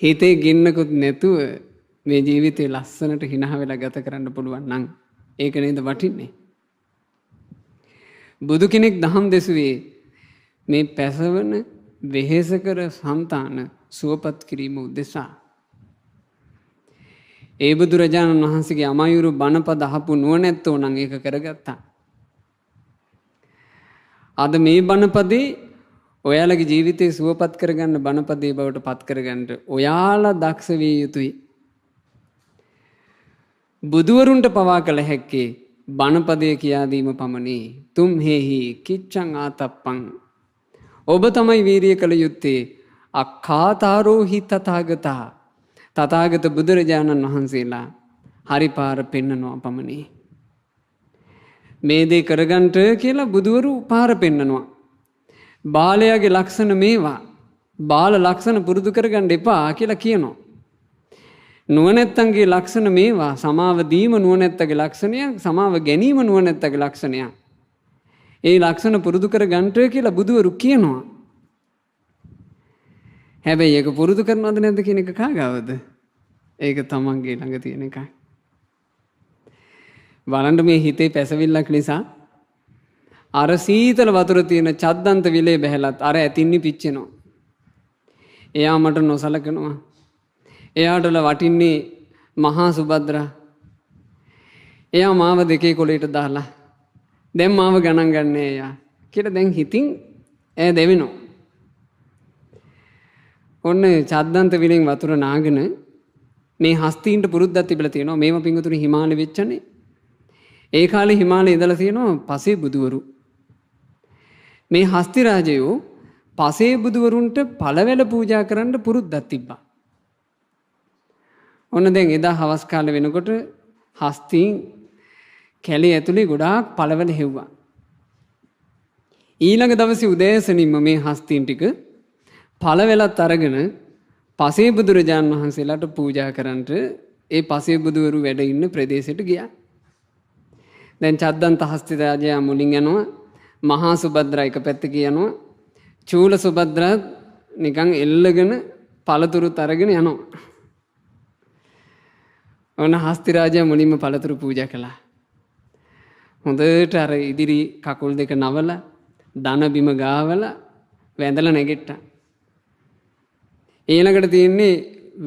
හිතේ ගින්නකුත් නැතුව මේ ජීවිතේ ලස්සනට hina වෙලා ගත කරන්න පුළුවන් නම් ඒක නේද වටින්නේ? බුදු කෙනෙක් දහම් දෙසුවේ මේ පැසවන වෙහෙසකර సంతාන සුවපත් කිරීම උදෙසා. ඒ බුදුරජාණන් වහන්සේගේ අමායුරු බණපද අහපු නුවණැත්තෝ නම් ඒක කරගත්තා. අද මේ බණපදේ ඔයාලගේ ජීවිතේ සුවපත් කරගන්න බණපදේ බවට පත් කරගන්න ඔයාලා දක්ෂ විය යුතුයි. බුදුවරුන්ට පවා කළ හැක්කේ බණපදේ කියා දීම පමණි. තුම් හේහි කිච්ඡං ආතප්පං. ඔබ තමයි වීරිය කළ යුත්තේ. අක්ඛාතාරෝහි තථාගතා. තථාගත බුදුරජාණන් වහන්සේලා හරි පාර පෙන්නනවා පමණි. මේ දේ කරගන්නට කියලා බුදුවරු පාර පෙන්නනවා. බාලයාගේ ලක්ෂණ මේවා. බාල ලක්ෂණ පුරුදු කරගන්න එපා කියලා කියනවා. නුවණැත්තන්ගේ ලක්ෂණ මේවා. සමාව දීම නුවණැත්තගේ ලක්ෂණයක්, සමාව ගැනීම නුවණැත්තගේ ලක්ෂණයක්. ඒ ලක්ෂණ පුරුදු කරගන්නට කියලා බුදුවරු කියනවා. හැබැයි ඒක පුරුදු කරනවද නැද්ද කියන එක කාගාවද? ඒක තමන්ගේ ළඟ තියෙන එකයි. බලන්න මේ හිතේ පැසවිල්ලක් නිසා අර සීතල වතුර තියෙන චද්දන්ත විලේ බැහැලත් අර ඇතින්නි පිච්චෙනවා. එයා මට නොසලකනවා. එයාටල වටින්නේ මහා සුබද්‍රා. එයා මාව දෙකේ කොලේට දාලා දැන් මාව ගණන් ගන්නෑ එයා කියලා දැන් හිතින් ඈ දෙවෙනවා. ඔන්න චද්දන්ත විලෙන් වතුර නාගෙන මේ හස්තීන්ට පුරුද්දක් තිබිලා තියෙනවා. මේව පිංගුතුනි හිමාලය වෙච්චනේ. ඒ කාලේ හිමාලයේ ඉඳලා තියෙනවා පසේ බුදුවරු. මේ හස්ති රාජයෝ පසේ බුදුවරුන්ට පළවැල පූජා කරන්න පුරුද්දක් තිබ්බා. ඔන්න දැන් එදා හවස් කාලේ වෙනකොට හස්තීන් කැලේ ඇතුලේ ගොඩාක් පළවැල හෙව්වා. ඊළඟ දවසේ උදෑසනින්ම මේ හස්තීන් ටික පළවැලත් අරගෙන පසේ බුදුරජාණන් වහන්සේලාට පූජා කරන්නට ඒ පසේ බුදුවරු වැඩ ඉන්න ප්‍රදේශයට ගියා. දැන් චද්දන්ත හස්ති රාජයා මුලින් යනවා. මහා සුබද්‍රා එක පැත්තක යනවා. චූල සුබද්‍රා නිකන් එල්ලගෙන පළතුරුත් අරගෙන යනවා. ඔන්න හස්ති රාජයා මුලින්ම පළතුරු පූජා කළා. හොඳට අර ඉදිරි කකුල් දෙක නවලා දන බිම ගාවලා වැඳලා නැගිට්ටා. ඊළඟට තියෙන්නේ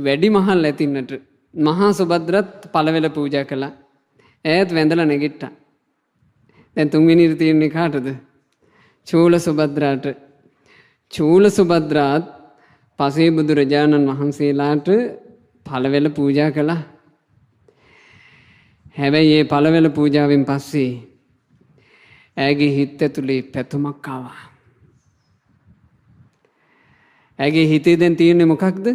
වැඩි මහල් ඇතින්නට මහා සුබද්‍රත් පළවෙල පූජා කළා. ඈත් වැඳලා නැගිට්ටා. දැන් තුන්වෙනිට තියෙන්නේ කාටද? චූල සුබද්‍රාට. චූල සුබද්‍රාත් පසේ බුදුරජාණන් වහන්සේලාට පළවෙල පූජා කළා. හැබැයි මේ පළවෙල පූජාවෙන් පස්සේ ඇගේ හිත ඇතුලේ පැතුමක් ආවා. ඇගේ හිතේ දැන් තියෙන්නේ මොකක්ද?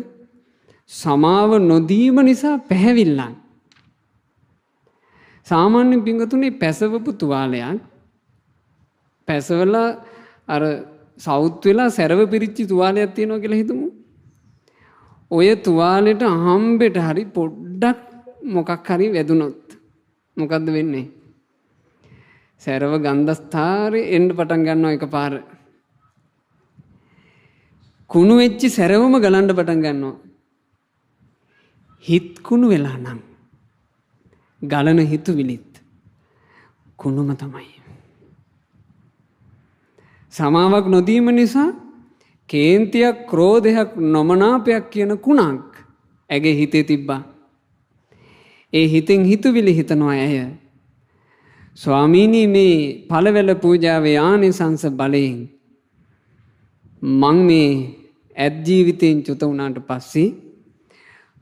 සමාව නොදීම නිසා පැහැවිල්ලක්. සාමාන්‍ය පිංගුතුනේ පැසවපු තුවාලයක් පැසවලා අර සවුත් වෙලා සැරව පිරිච්ච තුවාලයක් තියෙනවා කියලා හිතමු. ඔය තුවාලෙට අහම්බෙට හරි පොඩ්ඩක් මොකක් හරි වැදුනොත් මොකද්ද වෙන්නේ? සැරව ගන්ධස්ථාරේ එන්න පටන් ගන්නවා එකපාර. කුණු වෙච්ච සැරවම ගලන්න පටන් ගන්නවා. හිත් කුණු වෙලා නම් ගලන හිතුවිලිත් කුණුම තමයි. සමාවක් නොදීම නිසා කේන්තියක්, ක්‍රෝධයක්, නොමනාපයක් කියන කුණක් ඇගේ හිතේ තිබ්බා. ඒ හිතෙන් හිතුවිලි හිතනවා ඇය. ස්වාමීනි මේ පළවෙල පූජාවේ ආනිසංස බලයෙන් මං මේ ඇත් ජීවිතයෙන් චුත වුණාට පස්සේ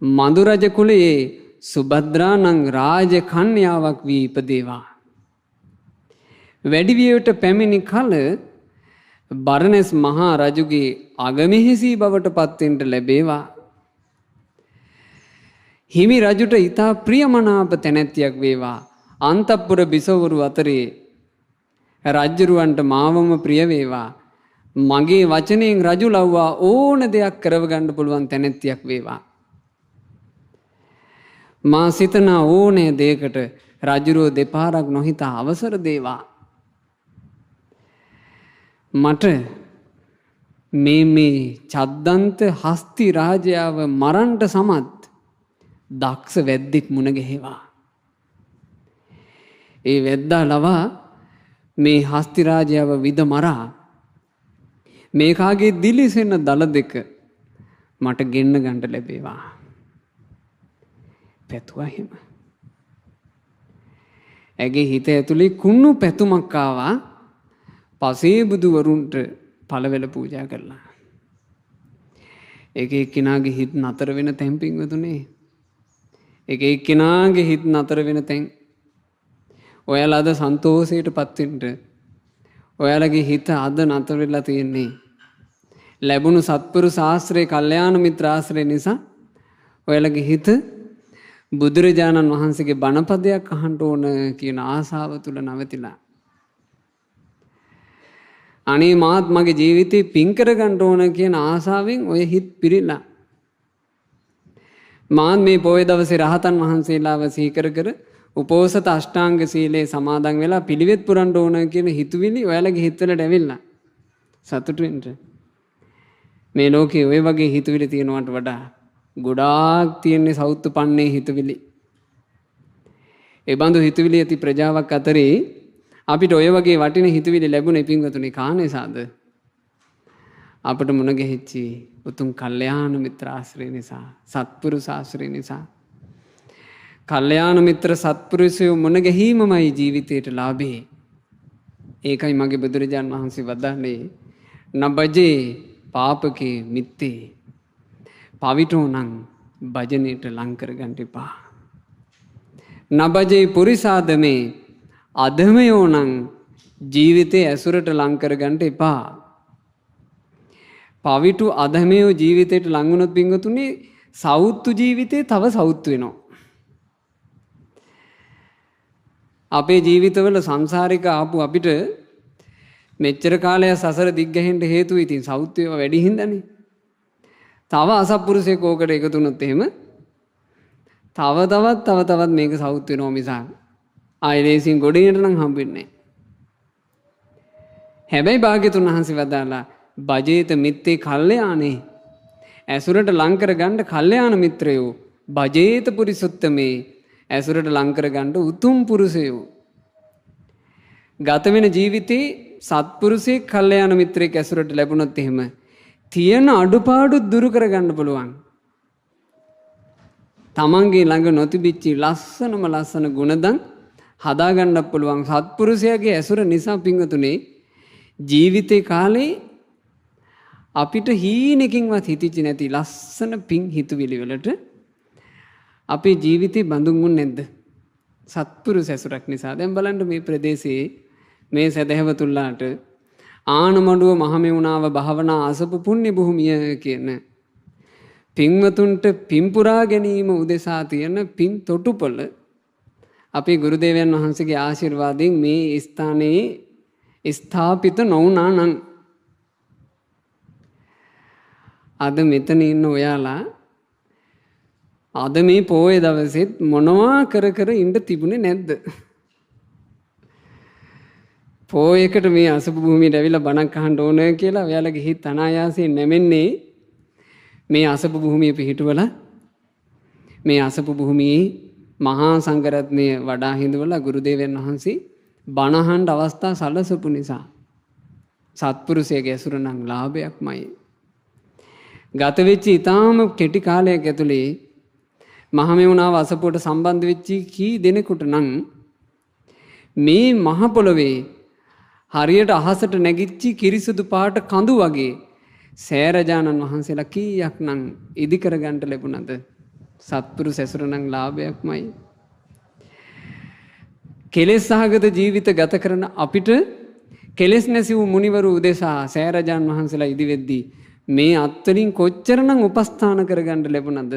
මඳු රජ කුලයේ සුබද්‍රානං රාජ කන්‍යාවක් වී ඉපදේවා. වැඩිවියට පැමිණි කල බරණැස් මහා රජුගේ අගමෙහිසී බවට පත්වෙන්න ලැබේවා. හිමි රජුට ඊතා ප්‍රියමනාප තැනැත්තියක් වේවා. අන්තපුර බිසවරු අතරේ රජුරවන්ට මාවම ප්‍රිය වේවා. මගේ වචනයෙන් රජු ලව්වා ඕන දෙයක් කරවගන්න පුළුවන් තැනැත්තියක් වේවා. මා සිතන ඕනෑ දෙයකට රජුරෝ දෙපාරක් නොහිතා අවසර දේවා. මට මේ චද්දන්ත හස්ති රාජයාව මරන්ට සමත් දක්ෂ වැද්දෙක් මුණ ගැහෙවා. ඒ වැද්දා ලවා මේ හස්ති රාජයාව විද මරා මේකාගේ දිලිසෙන දල දෙක මට ගෙන්න ගන්න ලැබේවා. පැතුවා හිම. ඇගේ හිත ඇතුලේ කුණු පැතුමක් ආවා. පසේ බුදුවරුන්ට පළවෙල පූජා කළා. එක එක්කෙනාගේ හිත නතර වෙන තැන් පින්වතුනේ. එක එක්කෙනාගේ හිත නතර වෙන තැන්. ඔයාලා අද සන්තෝෂයට පත් වෙන්න. ඔයාලගේ හිත අද නතර වෙලා තියෙන්නේ ලැබුණු සත්පුරු ශාස්ත්‍රයේ කල්යාණ මිත්‍ර ආශ්‍රය නිසා. ඔයාලගේ හිත බුදුරජාණන් වහන්සේගේ බණපදයක් අහන්න ඕන කියන ආසාව තුල නවතිලා. අනේ මාත් මගේ ජීවිතේ පින් කරගන්න ඕන කියන ආසාවෙන් ඔය හිත පිරීලා. මාත් මේ පොය දවසේ රහතන් වහන්සේලාව සීකර කර උපෝසත අෂ්ටාංග සීලේ සමාදන් වෙලා පිළිවෙත් පුරන්න ඕන කියන හිතුවිලි ඔයාලගේ හිතවලට ඇවිල්ලා. සතුටු වෙන්න. මේ ලෝකේ ඔය වගේ හිතුවිලි තියෙනවට වඩා ගොඩාක් තියෙන්නේ සෞත්තු පන්නේ හිතුවිලි. ඒ බඳු හිතුවිලි ඇති ප්‍රජාවක් අතරේ අපිට ඔය වගේ වටින හිතවිලි ලැබුණේ පින්වතුනි කානිසාද? අපට මුණ ගැහිච්චි උතුම් කල්යාණ මිත්‍ර ආශ්‍රය නිසා, සත්පුරුෂ ආශ්‍රය නිසා. කල්යාණ මිත්‍ර සත්පුරුෂයෝ මුණ ගැහිමමයි ජීවිතයට ලාභේ. ඒකයි මගේ බුදුරජාන් වහන්සේ වදාළේ නබජේ පාපකේ මිත්තේ. පවිටෝ නම් භජනයට ලං කරගන්න එපා. නබජේ පුරිසාදමේ අධමයෝ නම් ජීවිතේ ඇසුරට ලං කරගන්න එපා. පවිටු අධමයෝ ජීවිතයට ලං වුණොත් පින්වතුනි සෞත්තු ජීවිතේ තව සෞත්තු වෙනවා. අපේ ජීවිතවල සංසාරික ආපු අපිට මෙච්චර කාලයක් සසර දිග්ගහෙන්න හේතුව ඉතින් සෞත්තු ඒවා වැඩි හින්දානේ. තව අසත්පුරුෂයෙක් ඕකට එකතු වුණොත් එහෙම තව තවත් මේක සෞත්තු වෙනවා මිසක් ආයෙලේසින් ගොඩේට නම් හම්බෙන්නේ නැහැ. හැබැයි භාග්‍යතුන් වහන්සේ වදාලා බජේත මිත්තේ කල්යාණේ ඇසුරට ලං කරගන්න කල්යාණ මිත්‍රයෝ බජේත පුරිසුත්තමේ ඇසුරට ලං කරගන්න උතුම් පුරුෂයෝ. ගත වෙන ජීවිතේ සත්පුරුෂයෙක් කල්යාණ මිත්‍රයෙක් ඇසුරට ලැබුණොත් එහෙම තියෙන අඩුපාඩු දුරු කරගන්න පුළුවන්. තමන්ගේ ළඟ නොතිබිච්ච ලස්සන ගුණදන් හදාගන්න පුළුවන්. සත්පුරුෂයාගේ ඇසුර නිසා පින්වතුනේ ජීවිතේ කාලේ අපිට හීනකින්වත් හිතිච්ච නැති ලස්සන පිං හිතුවිලි වලට අපේ ජීවිතේ බඳුන් නැද්ද? සත්පුරුෂ ඇසුරක් නිසා. දැන් බලන්න මේ ප්‍රදේශයේ මේ සදහැවතුල්ලාට ආනමඩුව මහමෙවුනාව භාවනා අසපු පුණ්‍ය භූමිය කියන පින්වතුන්ට පින්පුරා ගැනීම උදෙසා තියෙන පින් තොටුපොළ අපේ ගුරුදේවයන් වහන්සේගේ ආශිර්වාදයෙන් මේ ස්ථානයේ ස්ථාපිත නොවුණා නම් අද මෙතන ඉන්න ඔයාලා අද මේ පොයේ දවසෙත් මොනවා කර ඉන්න තිබුණේ නැද්ද? පොයකට මේ අසපු භූමියට ඇවිල්ලා බණක් අහන්න ඕන කියලා ඔයාලගේ හිත අනායාසයෙන් නැමෙන්නේ මේ අසපු භූමිය පිහිටුවලා මේ අසපු භූමියේ මහා සංඝරත්නය වඩා හිඳවලා ගුරුදේවයන් වහන්සේ බණ අහන්න අවස්ථා සලසපු නිසා සත්පුරුෂයෙක්ගේ ඇසුර නම් ලාභයක්මයි. ගත වෙච්ච ඊටාම කෙටි කාලයක් ඇතුලේ මහමෙවුනාව අසපුවට සම්බන්ධ වෙච්ච කී දෙනෙකුට නම් මේ මහ පොළවේ හරියට අහසට නැගිච්චි කිරිසුදු පාට කඳු වගේ සෑරජානන් වහන්සේලා කීයක් නම් ඉදි කරගන්න ලැබුණද? සත්පුරුෂ ඇසුර නම් ලාභයක්මයි. කෙලෙස් සහගත ජීවිත ගත කරන අපිට කෙලෙස් නැති වූ මුනිවරු උදෙසා සෑරජාන් වහන්සේලා ඉදි වෙද්දී මේ අත්වලින් කොච්චරනම් උපස්ථාන කරගන්න ලැබුණද?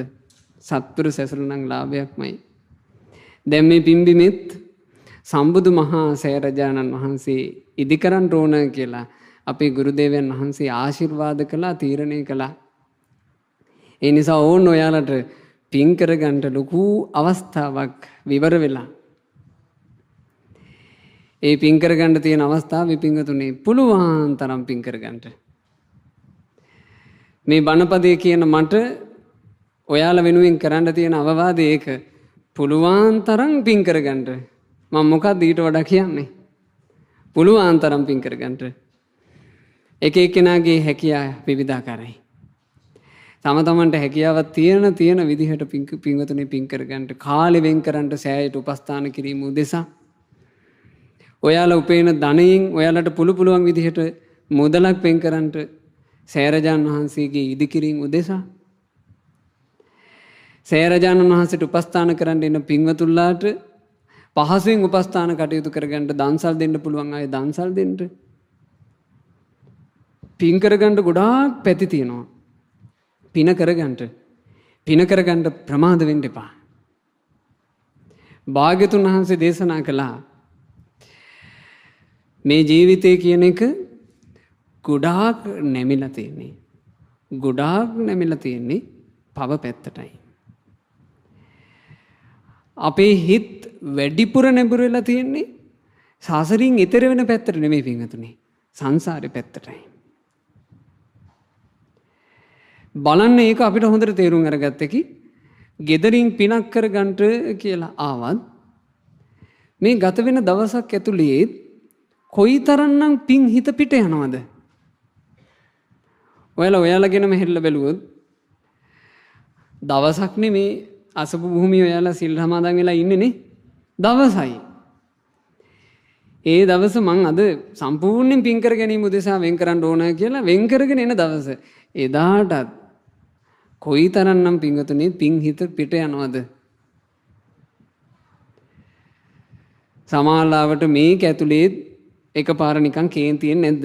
සත්පුරුෂ ඇසුර නම් ලාභයක්මයි. දැන් මේ පිම්බිමෙත් සම්බුදු මහා සෑරජානන් වහන්සේ ඉදි කරන්න ඕන කියලා අපේ ගුරුදේවයන් වහන්සේ ආශිර්වාද කළා, තීරණය කළා. ඒ නිසා ඕන ඔයාලට පින් කරගන්න ලොකු අවස්ථාවක් විවර වෙලා. ඒ පින් කරගන්න තියෙන අවස්ථාව විපින්ගතුනේ පුළුවන් තරම් පින් කරගන්න. මේ බණපදයේ කියන මට ඔයාලා වෙනුවෙන් කරන්න තියෙන අවවාදය ඒක. පුළුවන් තරම් පින් කරගන්න. මම මොකක්ද ඊට වඩා කියන්නේ? පුළුවන් තරම් පින් කරගන්න. එක එක්කෙනාගේ හැකියාව විවිධාකාරයි. තම තමන්ට හැකියාවක් තියෙන විදිහට පින්වතුනි පින් කරගන්න. කාලෙ වෙන් කරන්න සෑයට උපස්ථාන කිරීම උදෙසා ඔයාලා උපේන ධනයෙන් ඔයාලට පුළුවන් විදිහට මුදලක් වෙන් කරන්න සෑරජාන් වහන්සේගේ ඉදිකිරීම උදෙසා සෑරජානන් වහන්සේට උපස්ථාන කරන්න එන පින්වතුන්ලාට පහසුවෙන් උපස්ථාන කටයුතු කරගන්න දන්සල් දෙන්න පුළුවන් අය දන්සල් දෙන්න. පින් කරගන්න ගොඩාක් පැති තියෙනවා. පින කරගන්න ප්‍රමාද වෙන්න එපා. භාග්‍යතුන් වහන්සේ දේශනා කළා මේ ජීවිතය කියන එක ගොඩාක් නැමිලා තියෙන්නේ පව පැත්තටයි. අපේ හිත් වැඩිපුර නැඹුරු වෙලා තියෙන්නේ සසරින් ඈතර වෙන පැත්තට නෙමෙයි පින්වතුනි, සංසාරේ පැත්තටයි. බලන්න ඒක අපිට හොඳට තේරුම් අරගත්තකි. ගෙදරින් පිනක් කරගන්න කියලා ආවත් මේ ගත වෙන දවසක් ඇතුලේ කොයිතරම්නම් පිං හිත පිට යනවද? ඔයාලගෙනම හෙල්ල බැලුවොත් දවසක් නෙමේ අසපු භූමිය ඔයාලා සිල් සමාදන් වෙලා ඉන්නේ නේ. දවසයි. ඒ දවස මං අද සම්පූර්ණයෙන් පින් කර ගැනීම උදෙසා වෙන් කරන්න ඕන කියලා වෙන් කරගෙන එන දවස. එදාටත් කොයිතරම්නම් පින්වතුනි පින් හිත පිට යනවද? සමාලාවට මේක ඇතුලේ එකපාර නිකන් කේන්තියෙන් නැද්ද?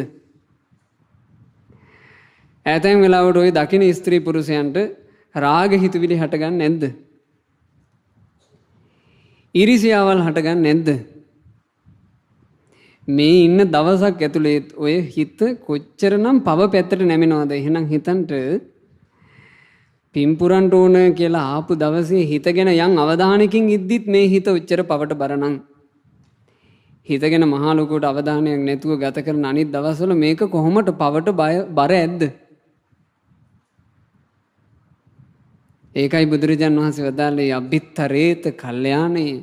ඇතැම් වෙලාවට ওই දකින ස්ත්‍රී පුරුෂයන්ට රාග හිතුවිලි හටගන්නේ නැද්ද? ඊර්ෂ්‍යාවල් හටගන්නේ නැද්ද? මේ ඉන්න දවසක් ඇතුලේ ඔය හිත කොච්චරනම් පව පැත්තට නැමෙනවද? එහෙනම් හිතන්ට පින්පුරන්ට ඕන කියලා ආපු දවසේ හිත ගැන යම් අවධානයකින් ඉද්දිත් මේ හිත උච්චර පවට බරනම් හිතගෙන මහා ලොකුවට අවධානයක් නැතුව ගත කරන අනිත් දවස්වල මේක කොහොමද පවට බර ඇද්ද? ඒකයි බුදුරජාන් වහන්සේ වදාළේ අභිත්තරේත කල්යාණේ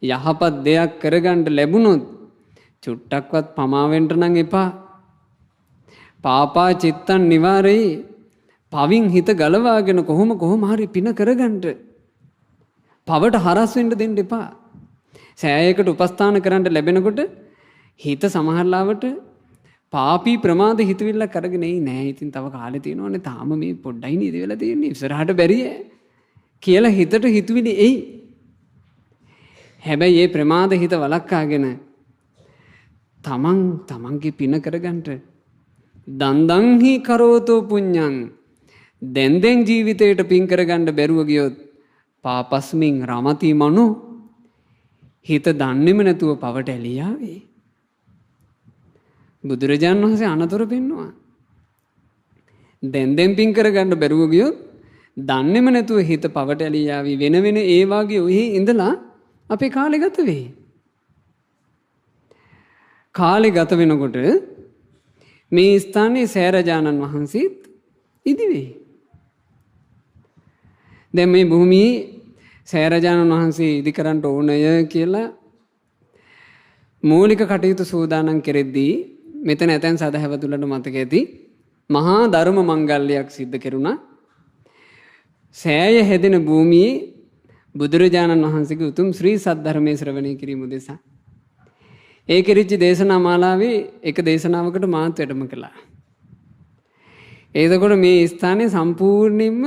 යහපත් දෙයක් කරගන්න ලැබුණොත් චුට්ටක්වත් පමා වෙන්න නම් එපා. පාපා චිත්තං නිවාරේ පවින් හිත ගලවාගෙන කොහොම හරි පින කරගන්න. පවට හරස් වෙන්න දෙන්න එපා. සෑයකට උපස්ථාන කරන්න ලැබෙනකොට හිත සමහරලාවට පාපී ප්‍රමාද හිතවිල්ල කරගෙන නෑ. ඉතින් තව කාලේ තියෙනවනේ තාම මේ පොඩ්ඩයි නේද වෙලා තියෙන්නේ. ඉස්සරහට බැරිය කියලා හිතට හිතවිලි එයි. හැබැයි මේ ප්‍රමාද හිත වළක්වාගෙන තමන්ගේ පින කරගන්නට දන්දන්හි කරෝතෝ පුඤ්ඤං දැන් ජීවිතේට පින් කරගන්න බැරුව ගියොත් පාපස්මින් රමති මනෝ හිත දන්නේම නැතුව පවට ඇලියාවේ. බුදුරජාණන් වහන්සේ අනතුරු පෙන්නවා. දැන් පින් කරගන්න බැරුව ගියොත් දන්නේම නැතුව හිත පවට ඇලියාවි. වෙන ඒ වාගේ ඔහි ඉඳලා අපේ කාලේ ගත වෙයි. කාලේ ගත වෙනකොට මේ ස්ථානයේ සෑරජානන් වහන්සේත් ඉදිවේ. දැන් මේ භූමියේ සෑරජානන් වහන්සේ ඉදි කරන්න ඕනය කියලා මූලික කටයුතු සූදානම් කෙරෙද්දී මෙතන ඇතැන් සදහැවතුලට මතක ඇති මහා ධර්ම මංගල්‍යයක් සිද්ධ කෙරුණා. සෑය හැදෙන භූමියේ බුදුරජාණන් වහන්සේගේ උතුම් ශ්‍රී සද්ධර්මයේ ශ්‍රවණය කිරීම උදෙසා ඒ කෙරිච්ච දේශනා මාලාවේ එක දේශනාවකට මාත් වැඩම කළා. එතකොට මේ ස්ථානයේ සම්පූර්ණයෙන්ම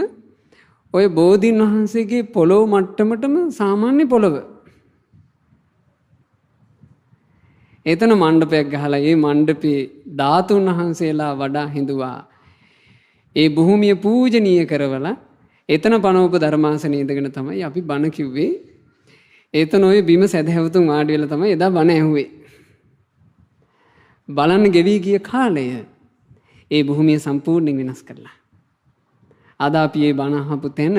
ඔය බෝධීන් වහන්සේගේ පොළොව මට්ටමටම සාමාන්‍ය පොළොව. එතන මණ්ඩපයක් ගහලා ඒ මණ්ඩපේ ධාතුන් වහන්සේලා වඩා හිඳුවා. ඒ භූමිය පූජනීය කරවලා එතන පනෝප ධර්මාසනේ ඉඳගෙන තමයි අපි බණ කිව්වේ. එතන ඔය බිම සැදැහැවතුන් වාඩි වෙලා තමයි එදා බණ ඇහුවේ. බලන්න ගෙවි ගිය කාලය ඒ භූමිය සම්පූර්ණයෙන් වෙනස් කළා. අද අපි මේ බණ අහපු තැන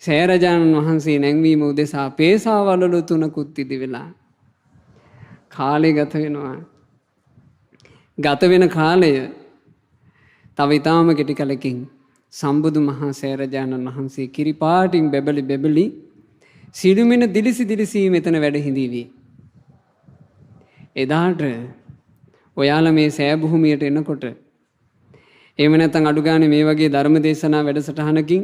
සෑරජානන් වහන්සේ නැංවීම උදෙසා පේසාවලලු තුනකුත් ඉදි වෙලා කාලේ ගත වෙනවා. ගත වෙන කාලය තව ඊටාම කෙටි කලකින් සම්බුදු මහා සෑරජානන් වහන්සේ කිරිපාටින් බැබලි සිළුමිණ දිලිසි මෙතන වැඩ හිඳීවි. එදාට ඔයාලා මේ සෑ භූමියට එනකොට එහෙම නැත්නම් අඩු ගානේ මේ වගේ ධර්ම දේශනා වැඩසටහනකින්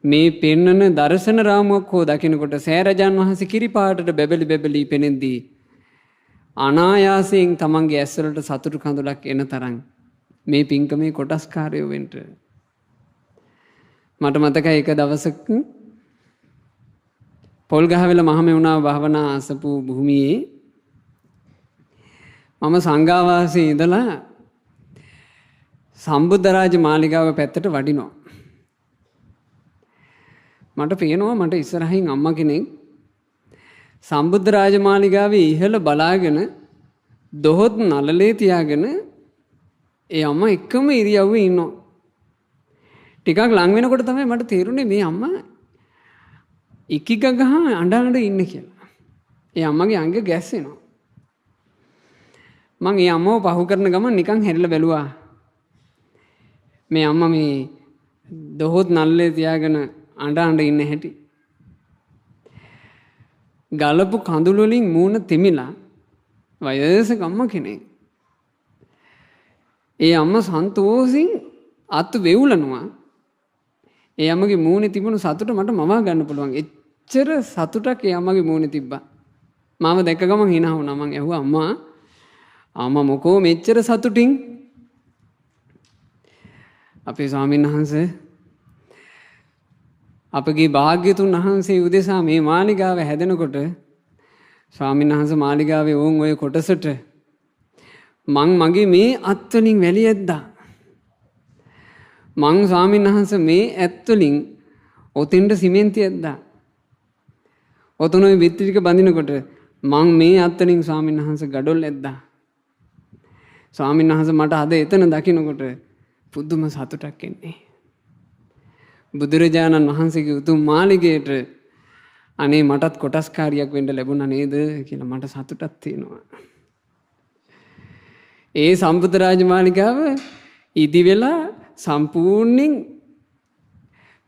මේ පෙන්නන දර්ශන රාමුවක් හෝ දකිනකොට සෑරජාන් වහන්සේ කිරිපාටට බැබලි පෙනෙද්දී අනායාසයෙන් තමන්ගේ ඇස්වලට සතුටු කඳුලක් එන තරම් මේ පින්කමේ කොටස්කාරයෝ වෙන්න. මට මතකයි එක දවසක පොල්ගහවෙල මහමෙවුනාව භාවනා අසපු භූමියේ මම සංඝාවාසයේ ඉඳලා සම්බුද්ධරාජ මාලිගාව පැත්තට වඩිනවා. මට පේනවා මට ඉස්සරහින් අම්මා කෙනෙක් සම්බුද්ධරාජ මාලිගාවේ ඉහළ බලාගෙන දොහොත් නළලේ තියාගෙන ඒ අම්මා එකම ඉරියව්වේ ඉන්නවා. ටිකක් ලං වෙනකොට තමයි මට තේරුනේ මේ අම්මා ඉකික ගහ අඬ ඉන්නේ කියලා. ඒ අම්මගේ අංග ගැස්සෙනවා. මං ඒ අම්මව පහු කරන ගමන් නිකන් හැරිලා බැලුවා. මේ අම්මා මේ දොහොත් නල්ලේ තියාගෙන අඬ ඉන්න හැටි. ගලපු කඳුළු වලින් මූණ තෙමිලා වයසක අම්ම කෙනෙක්. ඒ අම්ම සන්තෝෂින් අත් වෙවුලනවා. ඒ අම්මගේ මූණේ තිබුණු සතුට මට මවා ගන්න පුළුවන්. එච්චර සතුටක් ඒ අම්මගේ මූණේ තිබ්බා. මාව දැක්ක ගමන් hina වුණා. මං ඇහුවා අම්මා මොකෝ මෙච්චර සතුටින්? අපේ ස්වාමීන් වහන්සේ අපගේ භාග්‍යතුන් වහන්සේ උදෙසා මේ මාලිගාව හැදෙනකොට ස්වාමීන් වහන්සේ මාලිගාවේ වුන් ඔය කොටසට මං මගේ මේ අත්වලින් වැලියද්දා. මං ස්වාමීන් වහන්සේ මේ ඇත්වලින් ඔතෙන්ට සිමෙන්ති ඇද්දා. ඔතන ඔය බිත්ති ටික බඳිනකොට මං මේ අත්වලින් ස්වාමීන් වහන්සේ ගඩොල් ඇද්දා. ස්වාමීන් වහන්සේ මට අද එතන දකින්නකොට පුදුම සතුටක් එන්නේ. බුදුරජාණන් වහන්සේගේ උතුම් මාලිගයට අනේ මටත් කොටස්කාරියක් වෙන්න ලැබුණා නේද කියලා මට සතුටක් තියෙනවා. ඒ සම්බුද්ධ රාජ මාලිගාව ඉදි වෙලා සම්පූර්ණයෙන්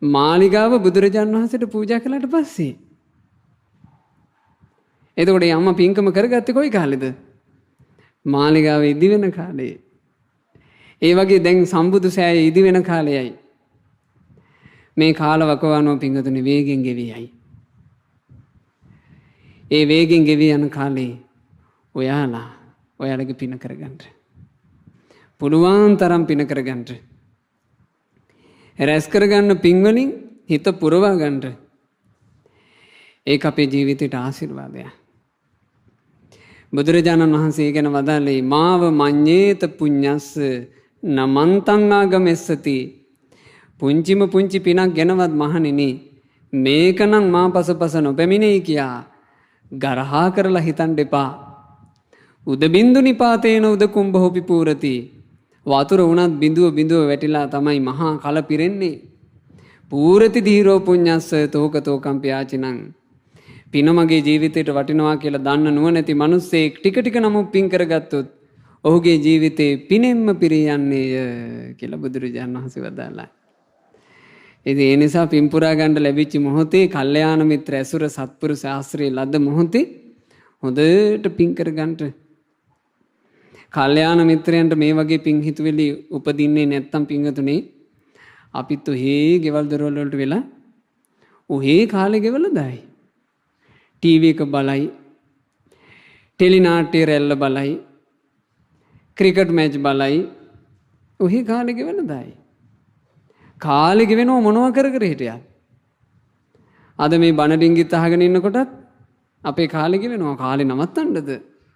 මාලිගාව බුදුරජාණන් වහන්සේට පූජා කළාට පස්සේ එතකොට අම්මා පින්කම කරගත්තේ කොයි කාලෙද? මාලිගාව ඉදි වෙන කාලේ. ඒ වගේ දැන් සම්බුදු සෑය ඉදි වෙන කාලයයි. මේ කාල වකවානුව පිංගතුනේ වේගෙන් ගෙවි යයි. ඒ වේගෙන් ගෙවි යන කාලේ ඔයාලගේ පින කරගන්න. පුළුවන් තරම් පින කරගන්න. රැස් කරගන්න පින් වලින් හිත පුරවා ගන්න. ඒක අපේ ජීවිතයට ආශිර්වාදයක්. බුදුරජාණන් වහන්සේ ගැන වදාළේ මාව මඤ්ඤේත පුඤ්ඤස්ස නමන්තං ආගමෙස්සති. පුංචිම පුංචි පිනක් ගැනවත් මහණෙනි මේකනම් මා පසපස නොපැමිණෙයි කියා ගරහා කරලා හිතන් දෙපා. උද බින්දු නිපාතේන උද කුම්භෝපි පූරති. වතුර උනත් බිඳුව වැටිලා තමයි මහා කල පිරෙන්නේ. පූරති ධීරෝ පුඤ්ඤස්ස තෝකතෝ කම්පයාචිනං. පින මගේ ජීවිතයට වටිනවා කියලා දන්න නුවණැති මිනිස්සෙක් ටික ටික නමුත් පින් කරගත්තොත් ඔහුගේ ජීවිතේ පිනෙන්ම පිරී යන්නේය කියලා බුදුරජාණන් වහන්සේ වදාළා. ඉතින් ඒ නිසා පින් පුරා ගන්න ලැබිච්ච මොහොතේ කල්යාණ මිත්‍ර ඇසුර සත්පුරුෂ ආශ්‍රය ලද්ද මොහොතේ හොඳට පින් කරගන්න. කල්යාණ මිත්‍රයන්ට මේ වගේ පින් හිතුවෙලි උපදින්නේ නැත්තම් පින්වතුනේ අපිත් ඔහේ ගෙවල් දොරවල් වලට වෙලා ඔහේ කාලේ ගෙවලා දායි. ටීවී එක බලයි, ටෙලි නාට්‍ය රැල්ල බලයි, ක්‍රිකට් මැච් බලයි, ඔහේ කාලේ ගෙවලා දායි. කාලේ ගෙවෙනව මොනවා කර හිටියත්. අද මේ බණ ඩිංගිත් අහගෙන ඉන්නකොටත් අපේ කාලේ ගෙවෙනවා. කාලේ නවත්තන්නද?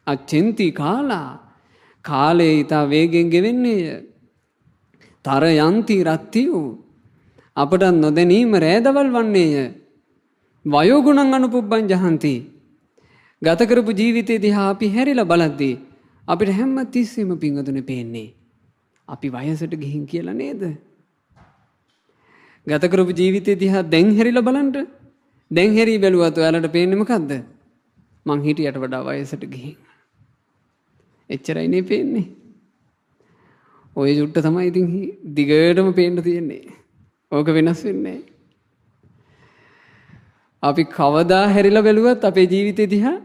අචෙන්ති කාලා. කාලේ ඊට වේගෙන් ගෙවෙන්නේ. තර යන්ති රත්තියෝ. අපට නොදැනීම රෑදවල් වන්නේය. වයෝගුණං අනුපුබ්බං ජහන්ති. ගත කරපු ජීවිතේ දිහා අපි හැරිලා බලද්දී අපිට හැම තිස්සෙම පිංගුතුනේ පේන්නේ අපි වයසට ගිහින් කියලා නේද? ගත කරපු ජීවිතේ දිහා දැන් හැරිලා බලන්න. දැන් හැරි බැලුවත් ඔයාලට පේන්නේ මොකද්ද? මං හිටියට වඩා වයසට ගිහින්. එච්චරයි නේ පේන්නේ. ඔය ජුට්ට තමයි ඉතින් දිගටම පේන්න තියෙන්නේ. ඕක වෙනස් වෙන්නේ නැහැ. අපි කවදා හැරිලා බැලුවත් අපේ ජීවිතේ දිහා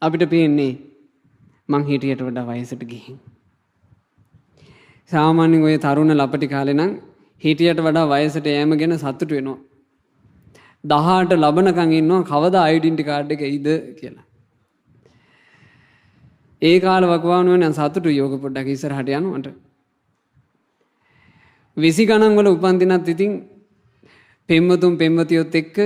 අපිට පේන්නේ මං හිටියට වඩා වයසට ගිහින්. සාමාන්‍යයෙන් ඔය තරුණ ලපටි කාලේ නම් හිටියට වඩා වයසට යෑම ගැන සතුටු වෙනවා. 18 ලබනකන් ඉන්නවා කවදා ඩෙන්ටිටි කාඩ් එක එයිද කියලා. ඒ කාල වකවානුව නම් සතුටු යෝග පොඩ්ඩක් ඉස්සරහට යනවට. 20 ගණන් වල උපන්දිනත් ඉතින් පෙම්වතුන් පෙම්වතියොත් එක්ක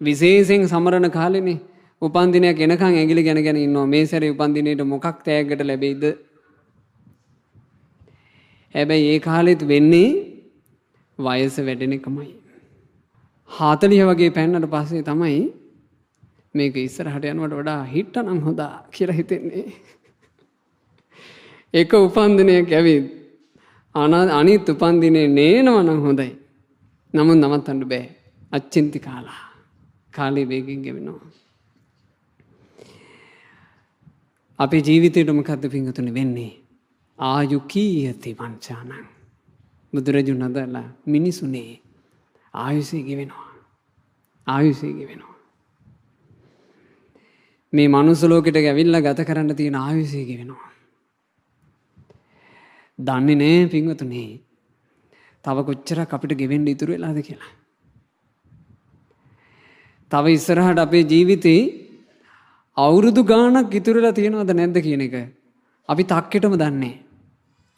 විශේෂයෙන් සමරන කාලෙනේ. උපන්දිනයක් එනකන් ඇඟිලි ගැන ඉන්නවා. මේ සැරේ උපන්දිනේට මොකක් තෑග්ගට ලැබෙයිද? හැබැයි ඒ කාලෙත් වෙන්නේ වයස වැඩෙන එකමයි. 40 වගේ පෑන්නට පස්සේ තමයි මේක ඉස්සරහට යනවට වඩා හිටනම් හොදා කියලා හිතෙන්නේ. එක උපන්දිනයක් ඇවිත් අනිත් උපන්දිනේ නේනවා නම් හොඳයි. නමුත් නවත්තන්න බෑ. අච්චින්ති කාලා. කාලේ වේගෙන් ගෙවෙනවා. අපේ ජීවිතේට මොකද්ද පින්වතුනි වෙන්නේ? ආයු කීයති වංචානං. බුදුරජුන් අදලා මිනිසුනේ ආයුෂය ගෙවෙනවා. ආයුෂය ගෙවෙනවා. මේ මනුස්ස ලෝකෙට ඇවිල්ලා ගත කරන්න තියෙන ආයුෂය ගෙවෙනවා. දන්නේ නෑ පින්වතුනි. තව කොච්චරක් අපිට ගෙවෙන්න ඉතුරු වෙලාද කියලා. තව ඉස්සරහට අපේ ජීවිතේ අවුරුදු ගාණක් ඉතුරු වෙලා තියෙනවද නැද්ද කියන එක අපි තාක්කෙටම දන්නේ.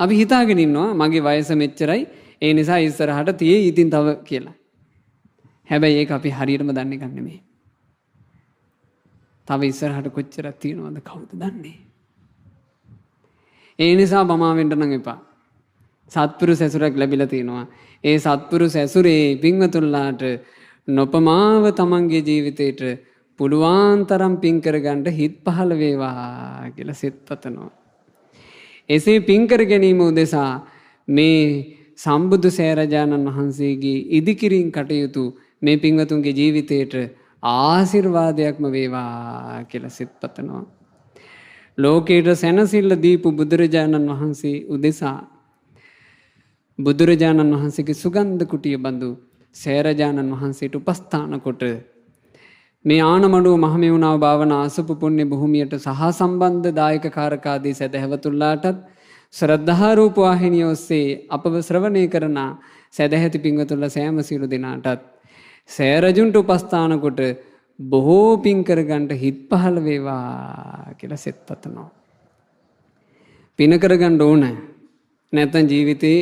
අපි හිතාගෙන ඉන්නවා මගේ වයස මෙච්චරයි ඒ නිසා ඉස්සරහට තියෙයි ඉතින් තව කියලා. හැබැයි ඒක අපි හරියටම දන්නේ නැහැ නෙමෙයි. තව ඉස්සරහට කොච්චරක් තියෙනවද කවුද දන්නේ? ඒ නිසා බමා වෙන්න නම් එපා. සත්පුරුෂ ඇසුරක් ලැබිලා තියෙනවා. ඒ සත්පුරුෂ ඇසුරේ පින්වතුන්ලාට නොපමාව තමන්ගේ ජීවිතේට පුළුවන් තරම් පින් කරගන්න හිත් පහළ වේවා කියලා සෙත් පතනවා. එසේ පින් කර ගැනීම උදෙසා මේ සම්බුදු සෑරජානන් වහන්සේගේ ඉදිකිරීම කටයුතු මේ පින්වතුන්ගේ ජීවිතේට ආශිර්වාදයක්ම වේවා කියලා සෙත් පතනවා. ලෝකයට සැනසෙල්ල දීපු බුදුරජාණන් වහන්සේ උදෙසා බුදුරජාණන් වහන්සේගේ සුගන්ධ කුටිය බඳු සෑරජානන් වහන්සේට උපස්ථාන කොට මේ ආනමඩුව මහමෙවුනාව භාවනා අසුප පුණ්‍ය භූමියට සහ සම්බන්ධ දායක කාරකාදී සදහැවතුල්ලාටත් ශ්‍රද්ධා රූප වාහිනිය ඔස්සේ අපව ශ්‍රවණය කරන සදැහැති පින්වතුන්ලා සෑම සියලු දෙනාටත් සෑරජුන්ට උපස්ථාන කොට බොහෝ පින් කරගන්න හිත් පහළ වේවා කියලා සෙත් පතනවා. පින කරගන්න ඕන. නැත්නම් ජීවිතේ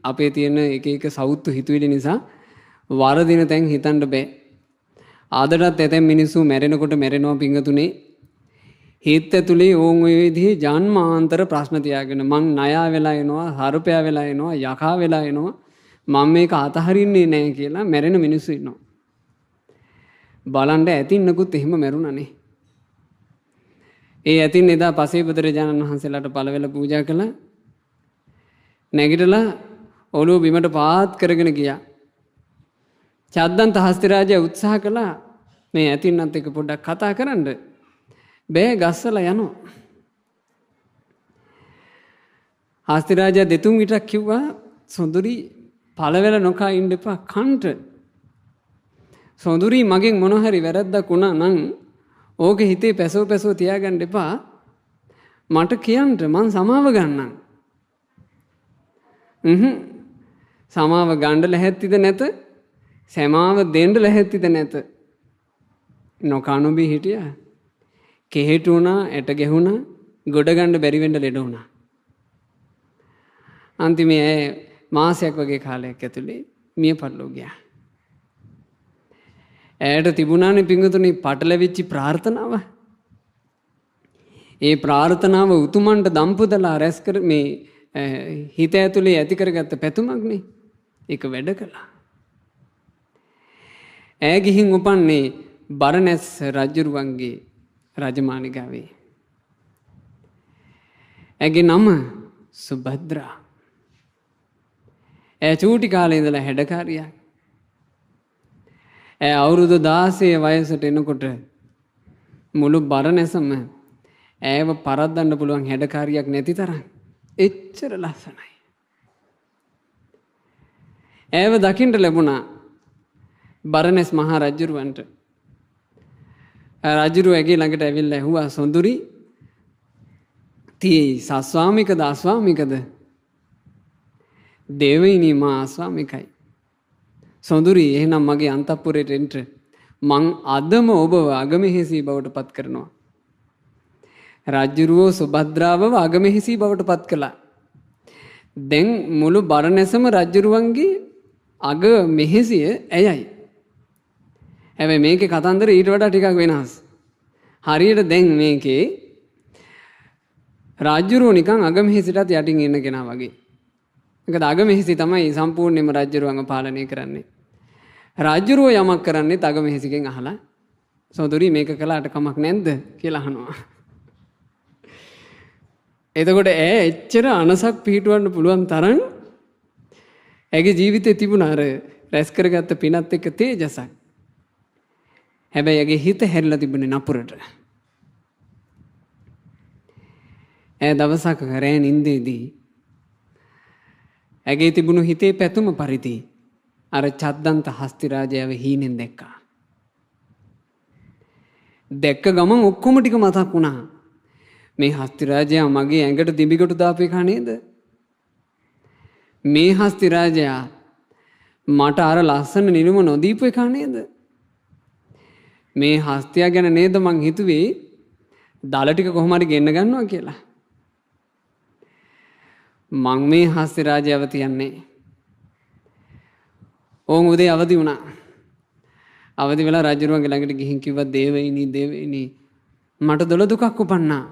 අපේ තියෙන එක එක සෞතු හිතුවිලි නිසා වරදින තැන් හිතන්න බෑ. ආදරත් ඇතැම් මිනිස්සු මැරෙනකොට මැරෙනවා පිංගතුනේ. හිත ඇතුලේ ඕන් ඔය විදිහේ ජන්මාන්තර ප්‍රශ්න තියාගෙන මං ණයා වෙලා එනවා, හරුපයා වෙලා එනවා, යකා වෙලා එනවා. මම මේක අතහරින්නේ නැහැ කියලා මැරෙන මිනිස්සු ඉන්නවා. බලන්න ඇතින්නකුත් එහෙම මැරුණානේ. ඒ ඇතින් එදා පසේ බුදුරජාණන් වහන්සේලාට පළවෙල පූජා කළා. නැගිටලා ඔළුව බිමට පාත් කරගෙන ගියා. චද්දන්ත හස්තිරාජයා උත්සාහ කළා මේ ඇතින්නත් එක්ක පොඩ්ඩක් කතා කරන්න. බෑ ගස්සලා යනවා. හස්තිරාජයා දෙතුන් විටක් කිව්වා සොඳුරි පළවෙල නොකා ඉන්න එපා කන්ට. සොඳුරි මගෙන් මොන හරි වැරද්දක් වුණා නම් ඕක හිතේ පැසව තියාගන්න එපා. මට කියන්න මං සමාව ගන්නම්. සමාව ගන්න ලැහැත්තිද නැත? සමාව දෙන්න ලැහැත්තිද නැත? නොකනුබී හිටියා. කෙහෙට වුණා, ඇට ගැහුණා, ගොඩ ගන්න බැරි වෙන්න ලෙඩ වුණා. අන්තිමේ මාසයක් වගේ කාලයක් ඇතුලේ මිය පරලෝ ගියා. ඇයට තිබුණානේ පිංගුතුනි පටලවිච්චි ප්‍රාර්ථනාව. ඒ ප්‍රාර්ථනාව උතුමන්ට දම්පුදලා රැස් කර මේ හිත ඇතුලේ ඇති කරගත්ත පැතුමක්නේ. ඒක වැඩ කළා. ඈ ගිහින් උපන්නේ බරණැස් රජුරුවන්ගේ රජමාලිගාවේ. ඇගේ නම සුභද්‍රා. ඈ චූටි කාලේ ඉඳලා හැඩකාරියක්. ඈ අවුරුදු 16 වයසට එනකොට මුළු බරණැසම ඈව පරද්දන්න පුළුවන් හැඩකාරියක් නැති තරම් එච්චර ලස්සනයි. ඈව දකින්න ලැබුණා බරණැස් මහා රජුරවන්ට. රජුරු ඇගේ ළඟට ඇවිල්ලා ඇහුවා සොඳුරි තී සස්වාමිකද අස්වාමිකද? දෙවෙනි මා අස්වාමිකයි. සොඳුරි එහෙනම් මගේ අන්තපුරයට එන්න මං අදම ඔබව අගමෙහිසී බවට පත් කරනවා. රජුරුවෝ සුභද්‍රාවව අගමෙහිසී බවට පත් කළා. දැන් මුළු බරණැසම රජුරුවන්ගේ අග මෙහෙසිය ඇයයි. හැබැයි මේකේ කතන්දර ඊට වඩා ටිකක් වෙනස්. හරියට දැන් මේකේ රජුරුවෝ නිකන් අග මෙහෙසිටත් යටින් ඉන්න කෙනා වගේ. මොකද අග මෙහෙසි තමයි සම්පූර්ණයෙන්ම රජුරුවන්ව පාලනය කරන්නේ. රජුරුවෝ යමක් කරන්නේ අග මෙහෙසිගෙන් අහලා සොඳුරි මේක කළාට කමක් නැද්ද කියලා අහනවා. එතකොට ඈ එච්චර අනසක් පිහිටවන්න පුළුවන් තරම් ඇගේ ජීවිතේ තිබුණ අර රැස් කරගත්ත පිනත් එක්ක තේජසක්. හැබැයි ඇගේ හිත හැරිලා තිබුණේ නපුරට. ඈ දවසක් රෑ නින්දේදී ඇගේ තිබුණු හිතේ පැතුම පරිදි අර චද්දන්ත හස්තිරාජයව හීනෙන් දැක්කා. දැක්ක ගමන් ඔක්කොම ටික මතක් වුණා. මේ හස්තිරාජයා මගේ ඇඟට දිඹිකොටු දාපු එක නේද? මේ හස්තිරාජයා මට අර ලස්සන නිරුම නොදීපු එක නේද? මේ හස්තියා ගැන නේද මං හිතුවේ දල ටික කොහොම හරි ගෙන්න ගන්නවා කියලා. මං මේ හස්තිරාජයව තියන්නේ. ඕන් උදේ අවදි වුණා. අවදි වෙලා රජුරුවන්ගේ ළඟට ගිහින් කිව්වා දේවයිනි මට දොළ දුකක් උපන්නා.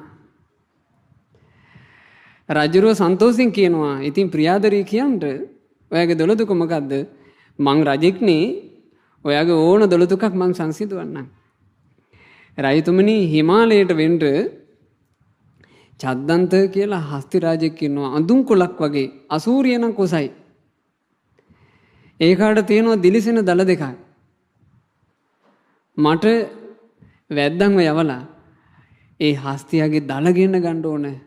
රජුරුව සන්තෝෂෙන් කියනවා ඉතින් ප්‍රියාදරී කියන්ට ඔයාගේ දොළ දුක මොකද්ද? මං රජෙක්නේ ඔයාගේ ඕන දොළ දුකක් මං සංසිඳවන්නම්. රජතුමනි හිමාලයට වෙන්න චද්දන්ත කියලා හස්ති රාජෙක් ඉන්නවා අඳුන් කොලක් වගේ අසූරිය නම් කොසයි. ඒකට තියෙනවා දිලිසෙන දල දෙකක්. මට වැද්දන්ව යවලා ඒ හස්තියාගේ දල ගෙන්න ගන්න ඕනේ.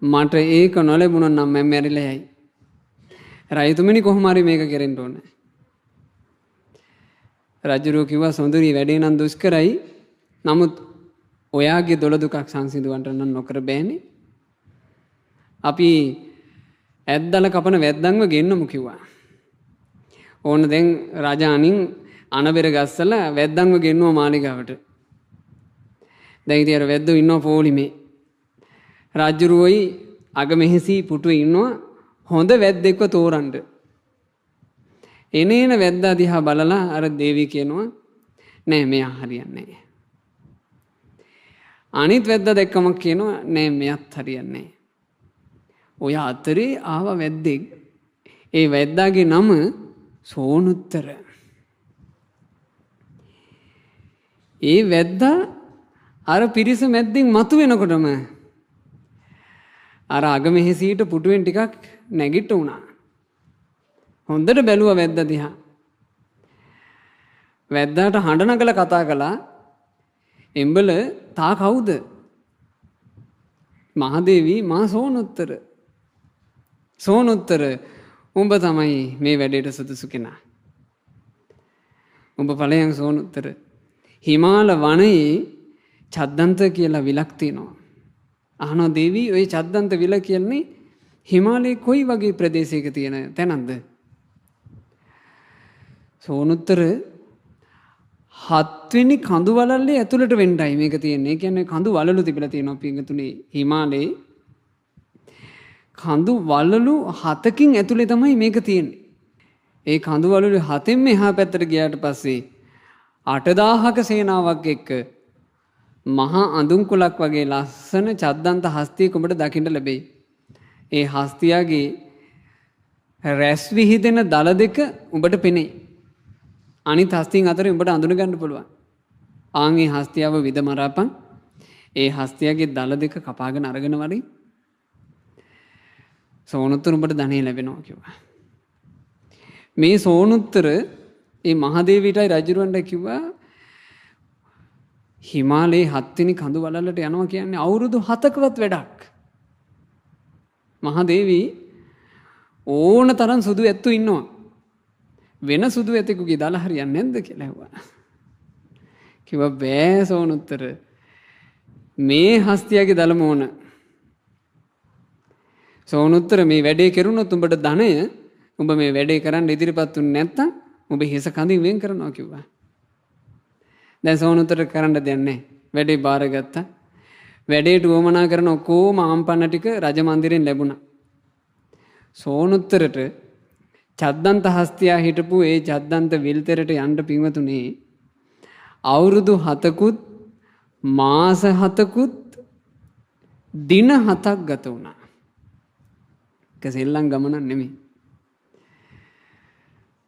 මට ඒක නොලැබුණොත් නම් මම මැරිලා යයි. රජතුමනි කොහොම හරි මේක කෙරෙන්න ඕනේ. රජුරෝ කිව්වා සොඳුරි වැඩේ නම් දුෂ්කරයි. නමුත් ඔයාගේ දොළ දුකක් සංසිඳවන්න නම් නොකර බෑනේ. අපි ඇද්දල කපන වැද්දන්ව ගෙන්නමු කිව්වා. ඕන දැන් රජාණන් අනබෙර ගස්සලා වැද්දන්ව ගෙන්නුවා මාලිගාවට. දැන් ඉතින් අර වැද්දෝ ඉන්නවා පොලිමේ. රජුරුවයි අගමෙහිසි පුටුවේ ඉන්නවා හොඳ වැද්දෙක්ව තෝරන්න. එනේන වැද්දා දිහා බලලා අර දේවී කියනවා නෑ මෙයා හරියන්නේ නෑ. අනිත් වැද්දා දැක්කම කියනවා නෑ මෙයත් හරියන්නේ නෑ. ඔය අතරේ ආව වැද්දෙක්. ඒ වැද්දාගේ නම සෝනුත්තර. ඒ වැද්දා අර පිරිස මැද්දෙන් මතු වෙනකොටම අර අගමෙහෙසීට පුටුවෙන් ටිකක් නැගිට වුණා. හොඳට බැලුවා වැද්දා දිහා. වැද්දාට හඬ නගලා කතා කළා එම්බල තා කවුද? මහදේවී මා සෝනුත්තර. සෝනුත්තර උඹ තමයි මේ වැඩේට සුදුසු කෙනා. උඹ ඵලයන් සෝනුත්තර. හිමාල වනයේ චද්දන්ත කියලා විලක් තියෙනවා. අහනවා දේවී ඔය චද්දන්ත විල කියන්නේ හිමාලයේ කොයි වගේ ප්‍රදේශයක තියෙන තැනක්ද? සෝනුත්තර 7 වෙනි කඳු වලල්ලේ ඇතුළට වෙන්නයි මේක තියෙන්නේ. ඒ කියන්නේ කඳු වලලු තිබිලා තියෙනවා පිංගතුනේ හිමාලයේ. කඳු වලලු 7කින් ඇතුලේ තමයි මේක තියෙන්නේ. ඒ කඳු වලලු 7න් මෙහා පැත්තට ගියාට පස්සේ 8000ක සේනාවක් එක්ක මහා අඳුන් කුලක් වගේ ලස්සන චද්දන්ත හස්තියක උඹට දකින්න ලැබෙයි. ඒ හස්තියාගේ රැස් විහිදෙන දල දෙක උඹට පෙනෙයි. අනිත් හස්තියන් අතරින් උඹට අඳුන ගන්න පුළුවන්. ආන්ගේ හස්තියව විද මරාපන්. ඒ හස්තියාගේ දල දෙක කපාගෙන අරගෙන වරින් සෝනුත්තර උඹට ධනෙ ලැබෙනවා කිව්වා. මේ සෝනුත්තර ඒ මහදේවීටයි රජුරවන්ට කිව්වා හිමාලයේ 7 වෙනි කඳු වලල්ලට යනවා කියන්නේ අවුරුදු 7කවත් වැඩක්. මහදේවී ඕන තරම් සුදු ඇත්තු ඉන්නවා. වෙන සුදු ඇතෙකුගේ දල හරියන්නේ නැද්ද කියලා ඇහුවා. කිව්වා බෑ සෝනුත්තර. මේ හස්තියාගේ දලම ඕන. සෝනුත්තර මේ වැඩේ කරුණොත් උඹට ධනය උඹ මේ වැඩේ කරන්න ඉදිරිපත් වුනේ නැත්තම් උඹ හිස කඳින් වෙන් කරනවා කිව්වා. දැන් සෝනුත්තර කරන්න දෙයක් නැහැ. වැඩේ බාරගත්තා. වැඩේට උවමනා කරන ඔක්කොම ආම්පන්න ටික රජ මන්දිරෙන් ලැබුණා. සෝනුත්තරට චද්දන්ත හස්තියා හිටපු ඒ චද්දන්ත විල්තරට යන්න පින්වතුනේ අවුරුදු 7කුත් මාස 7කුත් දින 7ක් ගත වුණා. ඒක සෙල්ලම් ගමනක් නෙමෙයි.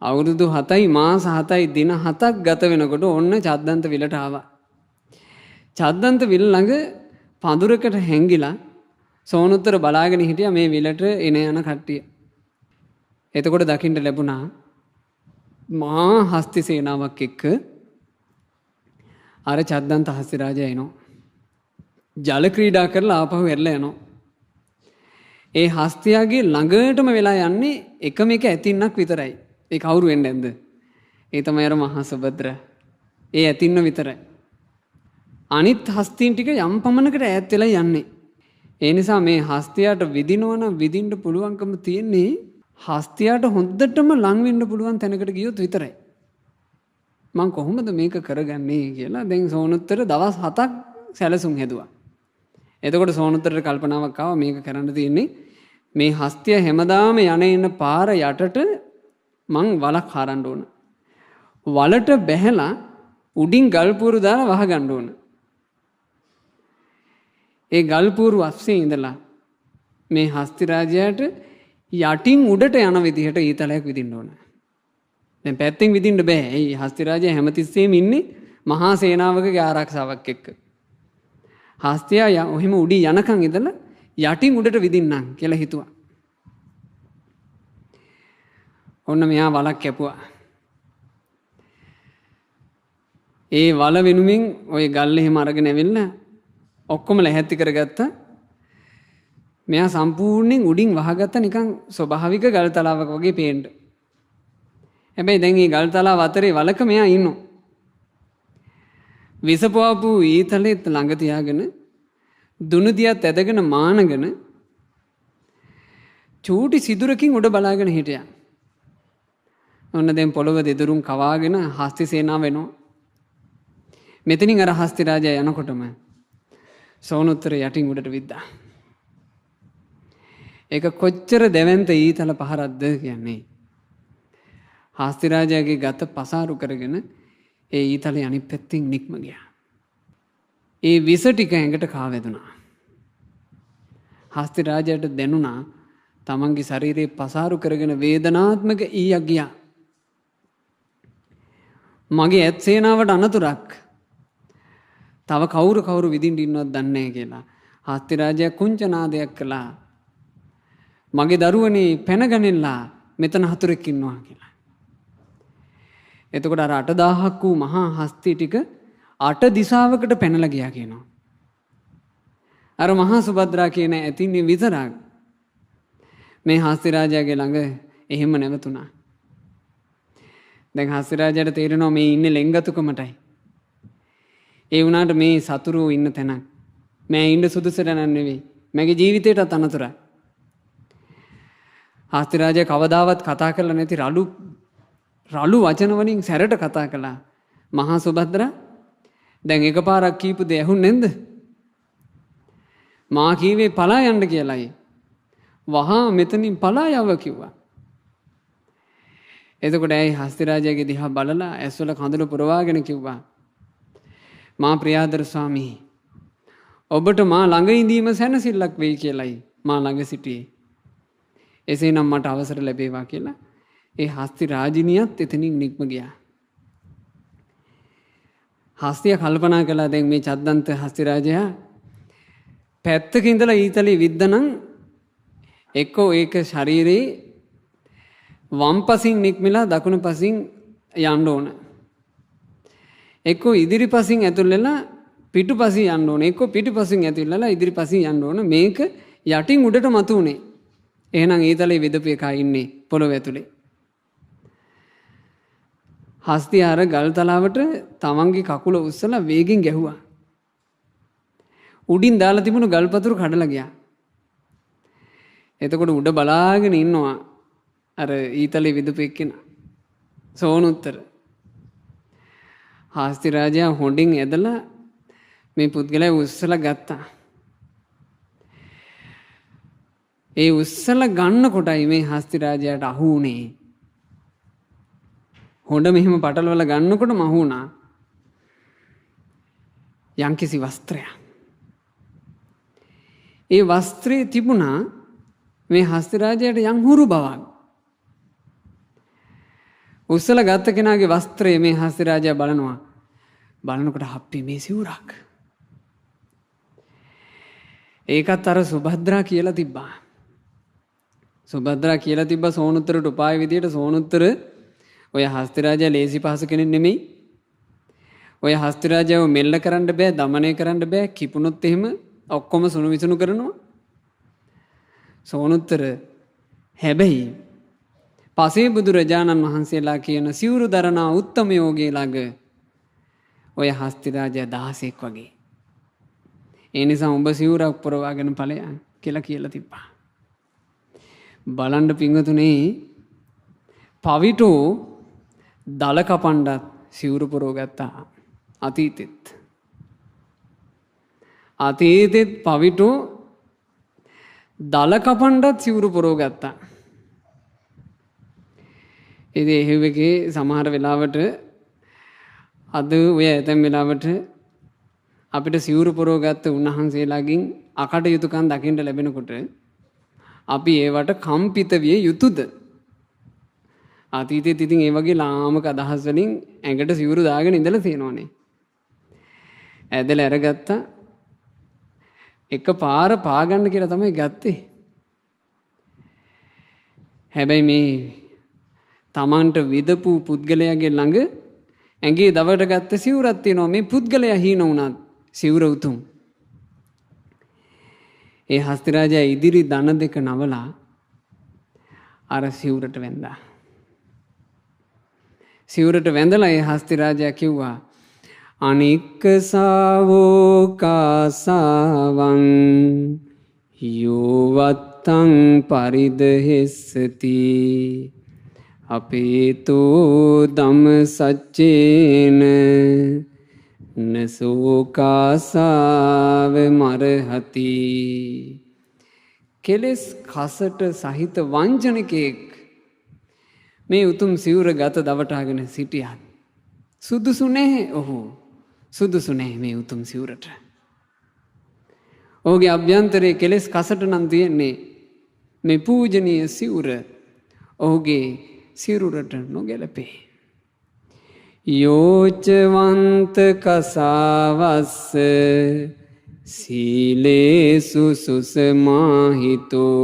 අවුරුදු 7යි මාස 7යි දින 7ක් ගත වෙනකොට ඔන්න චද්දන්ත විලට ආවා. චද්දන්ත විල ළඟ පඳුරකට හැංගිලා සෝනුත්තර බලාගෙන හිටියා මේ විලට එන යන කට්ටිය. එතකොට දකින්න ලැබුණා මහා හස්ති සේනාවක් එක්ක අර චද්දන්ත හස්ති රාජයා එනවා. ජල ක්‍රීඩා කරලා ආපහු එරලා යනවා. ඒ හස්තියාගේ ළඟටම වෙලා යන්නේ එකම එක ඇතින්නක් විතරයි. ඒ කවුරු වෙන්නේ නැද්ද? ඒ තමයි අර මහා සුබද්‍ර. ඒ ඇතින්න විතරයි. අනිත් හස්තීන් ටික යම් පමණකට ඈත් වෙලා යන්නේ. ඒ නිසා මේ හස්තියට විදිනවනම් විදින්න පුළුවන්කම තියෙන්නේ හස්තියට හොඳටම ලං වෙන්න පුළුවන් තැනකට ගියොත් විතරයි. මං කොහොමද මේක කරගන්නේ කියලා දැන් සෝනුත්තර දවස් 7ක් සැලසුම් හැදුවා. එතකොට සෝනුත්තරට කල්පනාවක් ආවා මේක කරන්න තියෙන්නේ මේ හස්තිය හැමදාම යන පාර යටට මං වලක් හරන්න ඕන. වලට බැහැලා උඩින් ගල්පුරු දාලා වහගන්න ඕන. ඒ ගල්පුරු අස්සේ ඉඳලා මේ හස්ති රාජයාට යටින් උඩට යන විදිහට ඊතලයක් විදින්න ඕන. දැන් පැත්තෙන් විදින්න බෑ. ඒ හස්ති රාජයා හැමතිස්සෙම ඉන්නේ මහා සේනාවකගේ ආරක්ෂාවක් එක්ක. හස්තියා ඔහෙම උඩින් යනකන් ඉඳලා යටින් උඩට විදින්නම් කියලා හිතුවා. ඔන්න මෙයා වලක් කැපුවා. ඒ වල වෙනුමින් ওই ගල් එහෙම අරගෙන ඇවිල්ලා ඔක්කොම ලැහැත්ති කරගත්තා. මෙයා සම්පූර්ණයෙන් උඩින් වහගත්ත නිකන් ස්වභාවික ගල් තලාවක වගේ පේන්න. හැබැයි දැන් මේ ගල් තලාව අතරේ වලක මෙයා ඉන්නවා. විසපුවාපු ඊතලෙත් ළඟ තියාගෙන දුනුදියත් ඇදගෙන මානගෙන චූටි සිදුරකින් උඩ බලාගෙන හිටියා. ඔන්න දැන් පොළව දෙදුරුම් කවාගෙන හස්ති සේනාව වෙනවා. මෙතනින් අර හස්ති රාජයා යනකොටම සෝනුත්තර යටින් උඩට විද්දා. ඒක කොච්චර දැවැන්ත ඊතල පහරක්ද කියන්නේ. හස්ති රාජයාගේ ගත පසාරු කරගෙන ඒ ඊතලේ අනිත් පැත්තෙන් නික්ම ගියා. ඒ විස ටික ඇඟට කාවැදුනා. හස්ති රාජයාට දැනුණා තමන්ගේ ශරීරේ පසාරු කරගෙන වේදනාත්මක ඊයක් ගියා. මගේ ඇත් සේනාවට අනතුරක්. තව කවුරු විදින්න ඉන්නවද දන්නේ නැහැ කියලා. හස්ති රාජයා කුංචනාදයක් කළා. මගේ දරුවනේ පැනගනින්නලා මෙතන හතුරෙක් ඉන්නවා කියලා. එතකොට අර 8000ක් වූ මහා හස්ති ටික 8 දිශාවකට පැනලා ගියා කියනවා. අර මහා සුභද්‍රා කියන ඇතින්නේ විතරක් මේ හස්ති රාජයාගේ ළඟ එහෙම නැවතුණා. දැන් හස්ති රාජයාට තේරෙනවා මේ ඉන්නේ ලෙන්ගතුකමටයි. ඒ වුණාට මේ සතුරු ඉන්න තැනක්. මම ඉන්න සුදුසුද නෙවෙයි. මගේ ජීවිතේටත් අනතුරයි. හස්ති රාජයා කවදාවත් කතා කරලා නැති රළු වචන වලින් සැරට කතා කළා. මහා සුභද්‍රා දැන් එකපාරක් කීපු දෙය ඇහුන්නේ නැන්ද? මා කීවේ පලා යන්න කියලායි. වහා මෙතනින් පලා යව කිව්වා. එතකොට ඇයි හස්ති රාජයාගේ දිහා බලලා ඇස්වල කඳුළු පුරවාගෙන කිව්වා මා ප්‍රියාදර ස්වාමී ඔබට මා ළඟ ඉඳීම සැනසෙල්ලක් වෙයි කියලායි මා ළඟ සිටියේ. එසේනම් මට අවසර ලැබේවා කියලා ඒ හස්ති රාජිනියත් එතනින් නික්ම ගියා. හස්තිය කල්පනා කළා දැන් මේ චද්දන්ත හස්ති රාජයා පැත්තක ඉඳලා ඊතලේ විද්දනම් එක්කෝ ඒක ශරීරේ වම් පසින් නික්මලා දකුණු පසින් යන්න ඕන. එක්කෝ ඉදිරිපසින් ඇතුල් වෙලා පිටුපසින් යන්න ඕන. එක්කෝ පිටුපසින් ඇතුල් වෙලා ඉදිරිපසින් යන්න ඕන. මේක යටින් උඩට මතු උනේ. එහෙනම් ඊතලේ විදපු එකා ඉන්නේ පොළොව ඇතුලේ. හස්තිය අර ගල් තලාවට තමන්ගේ කකුල උස්සලා වේගෙන් ගැහුවා. උඩින් දාලා තිබුණු ගල් පතුරු කඩලා ගියා. එතකොට උඩ බලාගෙන ඉන්නවා අර ඊතලේ විදපු එක්කෙනා. සෝනුත්තර. හස්ති රාජයා හොඬින් ඇදලා මේ පුද්ගලයා උස්සලා ගත්තා. ඒ උස්සලා ගන්නකොටයි මේ හස්ති රාජයාට අහු වුණේ. හොඬ මෙහෙම පටලවලා ගන්නකොටම අහු වුණා යම්කිසි වස්ත්‍රයක්. ඒ වස්ත්‍රයේ තිබුණා මේ හස්ති රාජයාට යම් හුරු බවක්. උස්සලා ගත්ත කෙනාගේ වස්ත්‍රය මේ හස්ති රාජයා බලනවා. බලනකොට හප්පි මේ සිවුරක්. ඒකත් අර සුභද්‍රා කියලා තිබ්බා. සුභද්‍රා කියලා තිබ්බ සෝනුත්තරට උපාය විදියට සෝනුත්තර ඔය හස්ති රාජයා ලේසි පහසු කෙනෙක් නෙමෙයි. ඔය හස්ති රාජයාව මෙල්ල කරන්න බෑ, দমনය කරන්න බෑ. කිපුණොත් එහෙම ඔක්කොම සුණු විසුණු කරනවා. සෝනුත්තර හැබැයි පසේ බුදුරජාණන් වහන්සේලා කියන සිවුරු දරනා උත්තමයෝගේ ළඟ ඔය හස්ති රාජයා 16ක් වගේ ඒ නිසා උඹ සිවුරක් පුරවාගෙන ඵලයන් කියලා කියලා තිබ්බා. බලන්න පිංගතුනේ පවිටෝ දල කපණ්ඩත් සිවුරු පුරව ගත්තා අතීතෙත්. අතීතෙත් පවිටෝ දල කපණ්ඩත් සිවුරු පුරව ගත්තා. ඉතින් එහෙවගේ සමහර වෙලාවට අද ඔය ඇතැම් වෙලාවට අපිට සිවුරු පුරව ගත්ත උන්වහන්සේලාගෙන් අකටයුතුකම් දකින්න ලැබෙනකොට අපි ඒවට කම්පිත විය යුතුද? අතීතෙත් ඉතින් ඒ වගේ ලාමක අදහස් වලින් ඇඟට සිවුරු දාගෙන ඉඳලා තියෙනවනේ. ඇදලා අරගත්තා. එක පාර පාගන්න කියලා තමයි ගත්තේ. හැබැයි මේ තමන්ට විදපු පුද්ගලයාගේ ළඟ ඇඟේ දවට ගත්ත සිවුරක් තියෙනවා. මේ පුද්ගලයා හීන වුණත් සිවුර උතුම්. ඒ හස්තිරාජයා ඉදිරි දන දෙක නවලා අර සිවුරට වැඳා. සිවුරට වැඳලා ඒ හස්තිරාජයා කිව්වා අනික්කසාවෝ කාසාවං යෝවත්තං පරිදහෙස්සති අපේතෝ ධම්ම සච්චේන නසෝකාසාව මරහති. කෙලෙස් කසට සහිත වංචනිකයෙක් මේ උතුම් සිවුර ගත දවටාගෙන සිටියත් සුදුසු නැහැ. ඔහු සුදුසු නැහැ මේ උතුම් සිවුරට. ඔහුගේ අභ්‍යන්තරයේ කෙලෙස් කසට නම් තියෙන්නේ මේ පූජනීය සිවුර ඔහුගේ සිරුරට නොගැලපේ. යෝචවන්ත කසාවස්ස සීලේසු සුසමාහිතෝ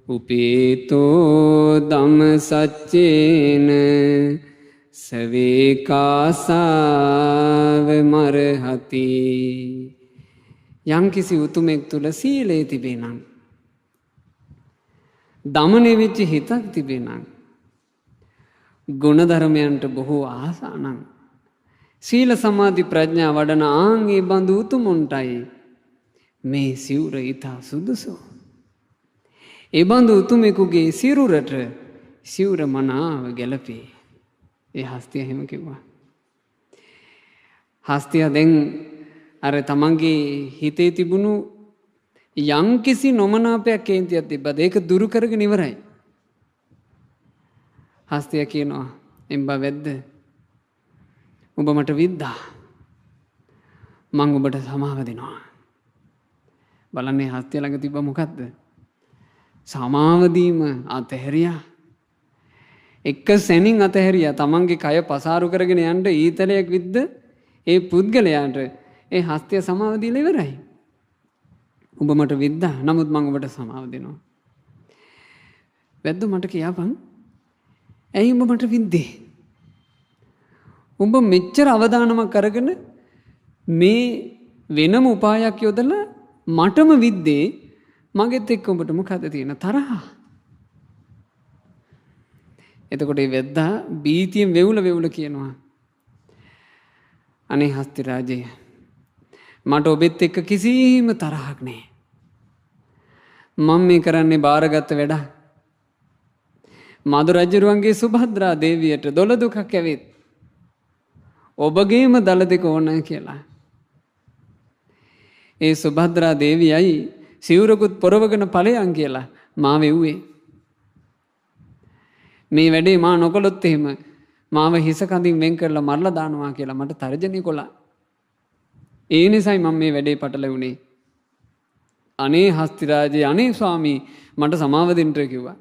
උපේතෝ ධම්ම සච්චේන සවේකාසාව මරහති. යම්කිසි උතුමෙක් තුළ සීලේ තිබේ නම්, දමනය වෙච්ච හිතක් තිබේ නම්, ගුණධර්මයන්ට බොහෝ ආසා නම්, සීල සමාධි ප්‍රඥා වඩන ආන්ගේ බඳු උතුමුන්ටයි මේ සිවුර ඉතා සුදුසු. ඒ බඳු උතුමෙකුගේ සිරුරට සිවුර මනාව ගැලපේ. ඒ හස්තිය එහෙම කිව්වා. හස්තිය දැන් අර තමන්ගේ හිතේ තිබුණු යම්කිසි නොමනාපයක් කේන්තියක් තිබ්බද ඒක දුරු කරගෙන ඉවරයි. හස්තිය කියනවා එම්බා වැද්ද ඔබ මට විද්දා මං ඔබට සමාව දෙනවා. බලන්නේ හස්තිය ළඟ තිබ්බ මොකද්ද? සමාව දීම අතහැරියා. එක සැනින් අතහැරියා. තමන්ගේ කය පසාරු කරගෙන යන්න ඊතලයක් විද්ද ඒ පුද්ගලයාට ඒ හස්තිය සමාව දීලා ඉවරයි. ඔබ මට විද්දා නමුත් මං ඔබට සමාව දෙනවා. වැද්ද මට කියපන් ඇයි උඹ මට විද්දේ? උඹ මෙච්චර අවදානමක් අරගෙන මේ වෙනම උපායක් යොදලා මටම විද්දේ මගෙත් එක්ක උඹට මොකද තියෙන තරහ? එතකොට මේ වැද්දා බීතියෙන් වෙවුල කියනවා අනේ හස්ති රාජය මට ඔබෙත් එක්ක කිසිම තරහක් නැහැ. මම මේ කරන්නේ බාරගත්ත වැඩක්. මදු රජුරුවන්ගේ සුභද්‍රා දේවියට දොළ දුකක් ඇවිත් ඔබගේම දල දෙක ඕන කියලා. ඒ සුභද්‍රා දේවියයි සිවුරකුත් පොරවගෙන ඵලයන් කියලා මා වෙව්වේ. මේ වැඩේ මා නොකළොත් එහෙම මාව හිස කඳින් වෙන් කරලා මරලා දානවා කියලා මට තර්ජනය කළා. ඒ නිසායි මම මේ වැඩේ පටලැවුනේ. අනේ හස්තිරාජේ අනේ ස්වාමී මට සමාව දෙන්න කිව්වා.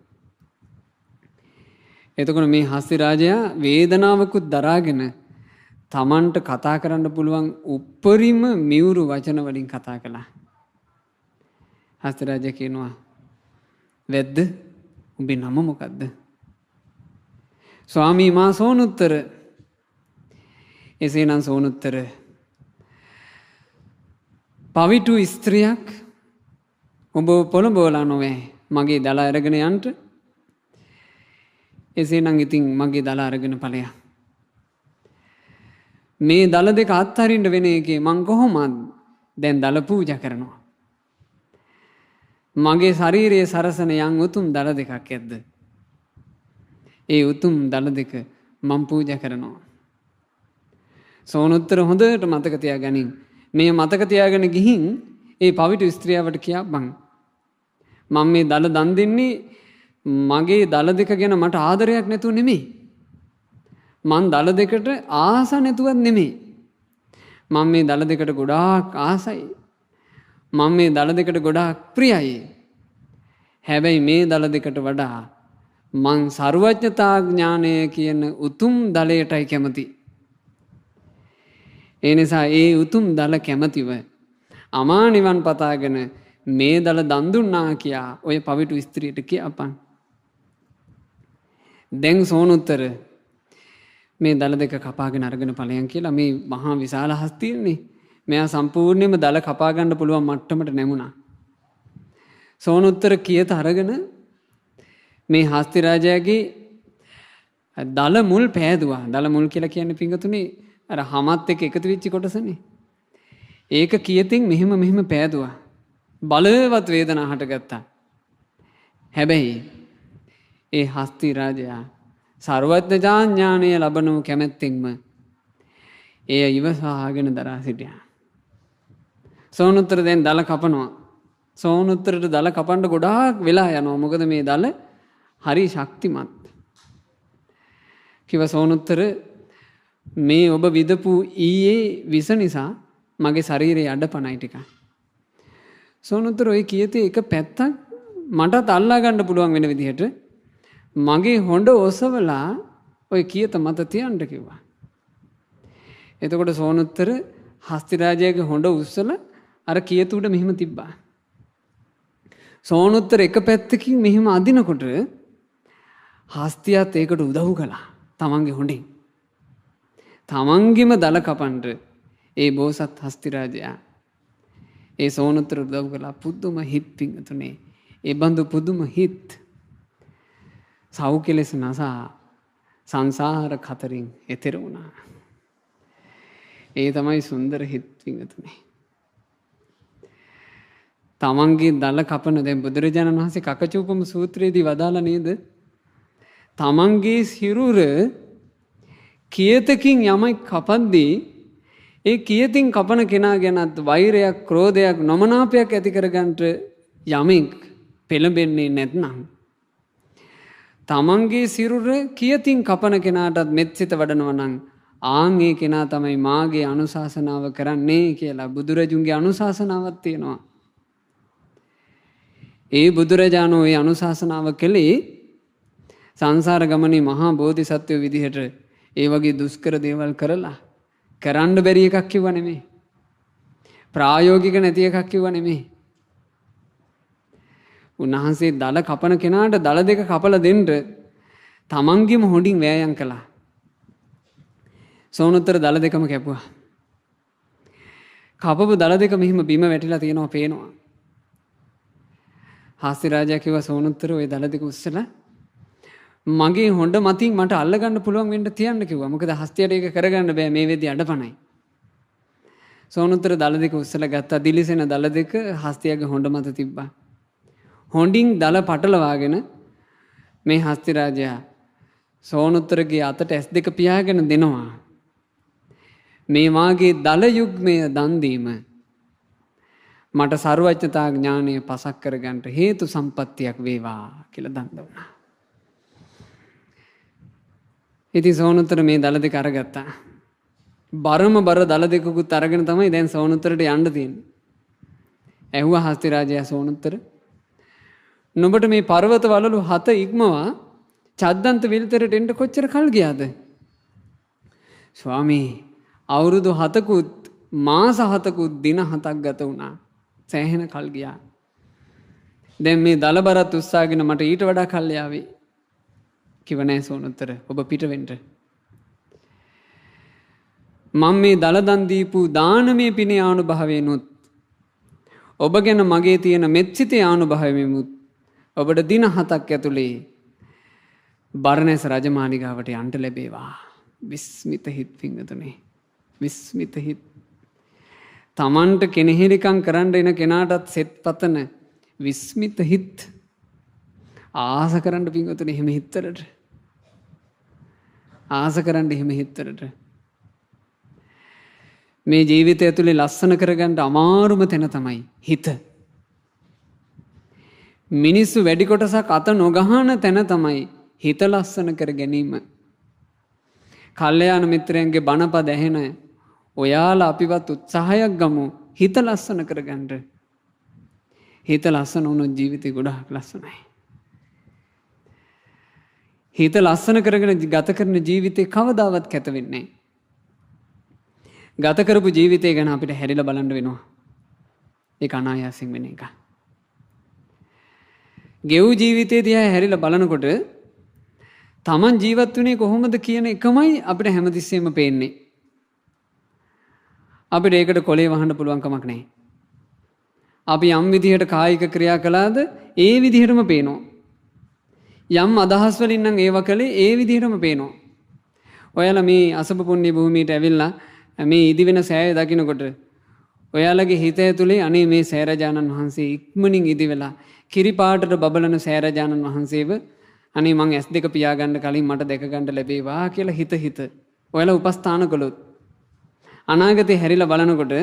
එතකොට මේ හස්තිරාජයා වේදනාවකුත් දරාගෙන තමන්ට කතා කරන්න පුළුවන් උප්පරිම මියුරු වචන වලින් කතා කළා. හස්තිරාජයා කියනවා වැද්ද උඹේ නම මොකද්ද? ස්වාමී මා සෝනුත්තර. එසේනම් සෝනුත්තර පවිටු ස්ත්‍රියක් ඔබ පොළඹවලා නොවේ මගේ දල අරගෙන යන්න. එසේනම් ඉතින් මගේ දල අරගෙන ඵලයක්. මේ දල දෙක අත්හරින්න වෙන එකේ මං කොහොමද දැන් දල පූජා කරනවා. මගේ ශරීරයේ සරසන යම් උතුම් දල දෙකක් ඇද්ද? ඒ උතුම් දල දෙක මම පූජා කරනවා. සෝනුත්තර හොඳට මතක තියාගනින්. මේ මතක තියාගෙන ගිහින් ඒ පවිතු ස්ත්‍රියවට කියපන්. මම මේ දල දන් දෙන්නේ මගේ දල දෙක ගැන මට ආදරයක් නැතුව නෙමෙයි. මං දල දෙකට ආස නැතුවත් නෙමෙයි. මම මේ දල දෙකට ගොඩාක් ආසයි. මම මේ දල දෙකට ගොඩාක් ප්‍රියයි. හැබැයි මේ දල දෙකට වඩා මං සර්වඥතා ඥානය කියන උතුම් දලයටයි කැමති. ඒ නිසා ඒ උතුම් දල කැමතිව අමා නිවන් පතාගෙන මේ දල දන් දුන්නා කියා ඔය පවිතු ස්ත්‍රියට කියපන්. දැන් සෝනුත්තර මේ දල දෙක කපාගෙන අරගෙන ඵලයන් කියලා මේ මහා විශාල හස්තියනේ. මෙයා සම්පූර්ණයෙන්ම දල කපා ගන්න පුළුවන් මට්ටමට නැමුණා. සෝනුත්තර කියත අරගෙන මේ හස්ති රාජයාගේ දල මුල් පෑදුවා. දල මුල් කියලා කියන්නේ පිංගතුනේ අර හමත් එක්ක එකතු වෙච්ච කොටසනේ. ඒක කියතින් මෙහෙම පෑදුවා. බලවත් වේදනා හටගත්තා. හැබැයි ඒ හස්ති රාජයා සර්වඥතා ඥානය ලබනු කැමැත්තෙන්ම එය ඉවසාගෙන දරා සිටියා. සෝනුත්තර දැන් දල කපනවා. සෝනුත්තරට දල කපන්න ගොඩාක් වෙලා යනවා. මොකද මේ දල හරි ශක්තිමත්. කිව්ව සෝනුත්තර මේ ඔබ විදපු ඊයේ විස නිසා මගේ ශරීරයේ අඩපණයි ටික. සෝනුත්තර ඔය කියතේ එක පැත්තක් මටත් අල්ලා ගන්න පුළුවන් වෙන විදිහට මගේ හොඬ ඔසවලා ඔය කියත මත තියන්න කිව්වා. එතකොට සෝනුත්තර හස්ති රාජයාගේ හොඬ උස්සලා අර කියත උඩ මෙහෙම තිබ්බා. සෝනුත්තර එක පැත්තකින් මෙහෙම අදිනකොට හස්තියත් ඒකට උදව් කළා. තමන්ගේ හොඬෙන්. තමන්ගෙම දල කපන්න ඒ බෝසත් හස්ති රාජයා ඒ සෝනුත්තර උදව් කළා. පුදුම හිත් පිංගතුනේ. ඒ බඳු පුදුම හිත් සෞඛ්‍යලෙස නසා සංසාර කතරින් එතෙර වුණා. ඒ තමයි සුන්දර හිත් පිංගතුනේ. තමන්ගේ දල කපන දැන් බුදුරජාණන් වහන්සේ කකචූපම සූත්‍රයේදී වදාලා නේද? තමන්ගේ සිරුර කියතකින් යමයි කපද්දී ඒ කියතින් කපන කෙනා ගැනත් වෛරයක්, ක්‍රෝධයක්, නොමනාපයක් ඇති කරගන්නට යමෙක් පෙළඹෙන්නේ නැත්නම් තමන්ගේ සිරුර කියතින් කපන කෙනාටත් මෙත්සිත වඩනවා නම් ආන් ඒ කෙනා තමයි මාගේ අනුශාසනාව කරන්නේ කියලා බුදුරජුන්ගේ අනුශාසනාවක් තියෙනවා. ඒ බුදුරජාණෝ ඒ අනුශාසනාව කළේ සංසාර ගමනේ මහා බෝධිසත්වය විදිහට ඒ වගේ දුෂ්කර දේවල් කරලා කරන්න බැරි එකක් කිව්ව නෙමෙයි. ප්‍රායෝගික නැති එකක් කිව්ව නෙමෙයි. උන්වහන්සේ දල කපන කෙනාට දල දෙක කපලා දෙන්න තමන්ගේම හොඬින් වෑයම් කළා. සෝනුත්තර දල දෙකම කැපුවා. කපපු දල දෙක මෙහිම බිම වැටිලා තියෙනවා පේනවා. හස්ති රාජයා කිව්වා සෝනුත්තර ওই දල දෙක උස්සලා මගේ හොඬ මතින් මට අල්ලගන්න පුළුවන් වෙන්න තියන්න කිව්වා. මොකද හස්තියට ඒක කරගන්න බෑ මේ වෙද්දි අඩපණයි. සෝනුත්තර දල දෙක උස්සලා ගත්තා. දිලිසෙන දල දෙක හස්තියගේ හොඬ මත තිබ්බා. හොඬින් දල පටලවාගෙන මේ හස්ති රාජයා සෝනුත්තරගේ අතට ඇස් දෙක පියාගෙන දෙනවා. මේ වාගේ දල යුග්මය දන් දීම මට සර්වඥතා ඥානය පසක් කරගන්නට හේතු සම්පත්තියක් වේවා කියලා දන් දුන්නා. ඉතින් සෝනුත්තර මේ දල දෙක අරගත්තා. බරම බර දල දෙකකුත් අරගෙන තමයි දැන් සෝනුත්තරට යන්න තියෙන්නේ. ඇහුවා හස්ති රාජයා සෝනුත්තර නුඹට මේ පර්වත වලලු 7 ඉක්මවා චද්දන්ත විල්තරට එන්න කොච්චර කල් ගියාද? ස්වාමී අවුරුදු 7කුත් මාස 7කුත් දින 7ක් ගත වුණා. සෑහෙන කල් ගියා. දැන් මේ දලබරත් උස්සාගෙන මට ඊට වඩා කල් යාවේ. කිව නෑ සෝනුත්තර ඔබ පිට වෙන්න. මම මේ දල දන් දීපු දානමය පිනේ ආනුභාවයෙන්ුත් ඔබ ගැන මගේ තියෙන මෙත්සිතේ ආනුභාවයෙන්ුත් ඔබට දින 7ක් ඇතුලේ බරණැස් රජමාලිගාවට යන්න ලැබේවා. විස්මිත හිත් පිංගතුනේ. විස්මිත හිත්. තමන්ට කෙනෙහිලිකම් කරන්න එන කෙනාටත් සෙත් පතන විස්මිත හිත් ආස කරන්න පින්වතුනි එහෙම හිත්තරට. ආස කරන්න එහෙම හිත්තරට. මේ ජීවිතය ඇතුලේ ලස්සන කරගන්න අමාරුම තැන තමයි හිත. මිනිස්සු වැඩි කොටසක් අත නොගහන තැන තමයි හිත ලස්සන කර ගැනීම. කල්යාණ මිත්‍රයන්ගේ බණපද ඇහෙන ඔයාලා අපිවත් උත්සාහයක් ගමු හිත ලස්සන කරගන්න. හිත ලස්සන වුණොත් ජීවිතේ ගොඩාක් ලස්සනයි. හිත ලස්සන කරගෙන ගත කරන ජීවිතේ කවදාවත් කැත වෙන්නේ නැහැ. ගත කරපු ජීවිතය ගැන අපිට හැරිලා බලන්න වෙනවා. ඒක අනායාසයෙන් වෙන එක. ගෙව් ජීවිතේ දිහා හැරිලා බලනකොට තමන් ජීවත් වුණේ කොහොමද කියන එකමයි අපිට හැමතිස්සෙම පේන්නේ. අපිට ඒකට කොලේ වහන්න පුළුවන් කමක් නැහැ. අපි යම් විදිහට කායික ක්‍රියා කළාද ඒ විදිහටම පේනවා. යම් අදහස් වලින් නම් ඒව කළේ ඒ විදිහටම පේනවා. ඔයාලා මේ අසබ පුණ්‍ය භූමියට ඇවිල්ලා මේ ඉදි වෙන සෑය දකින්නකොට ඔයාලගේ හිත ඇතුලේ අනේ මේ සෑරජානන් වහන්සේ ඉක්මනින් ඉදි වෙලා කිරිපාටට බබලන සෑරජානන් වහන්සේව අනේ මං S2 පියාගන්න කලින් මට දැක ගන්න ලැබේවා කියලා හිත ඔයාලා උපස්ථාන කළොත් අනාගතේ හැරිලා බලනකොට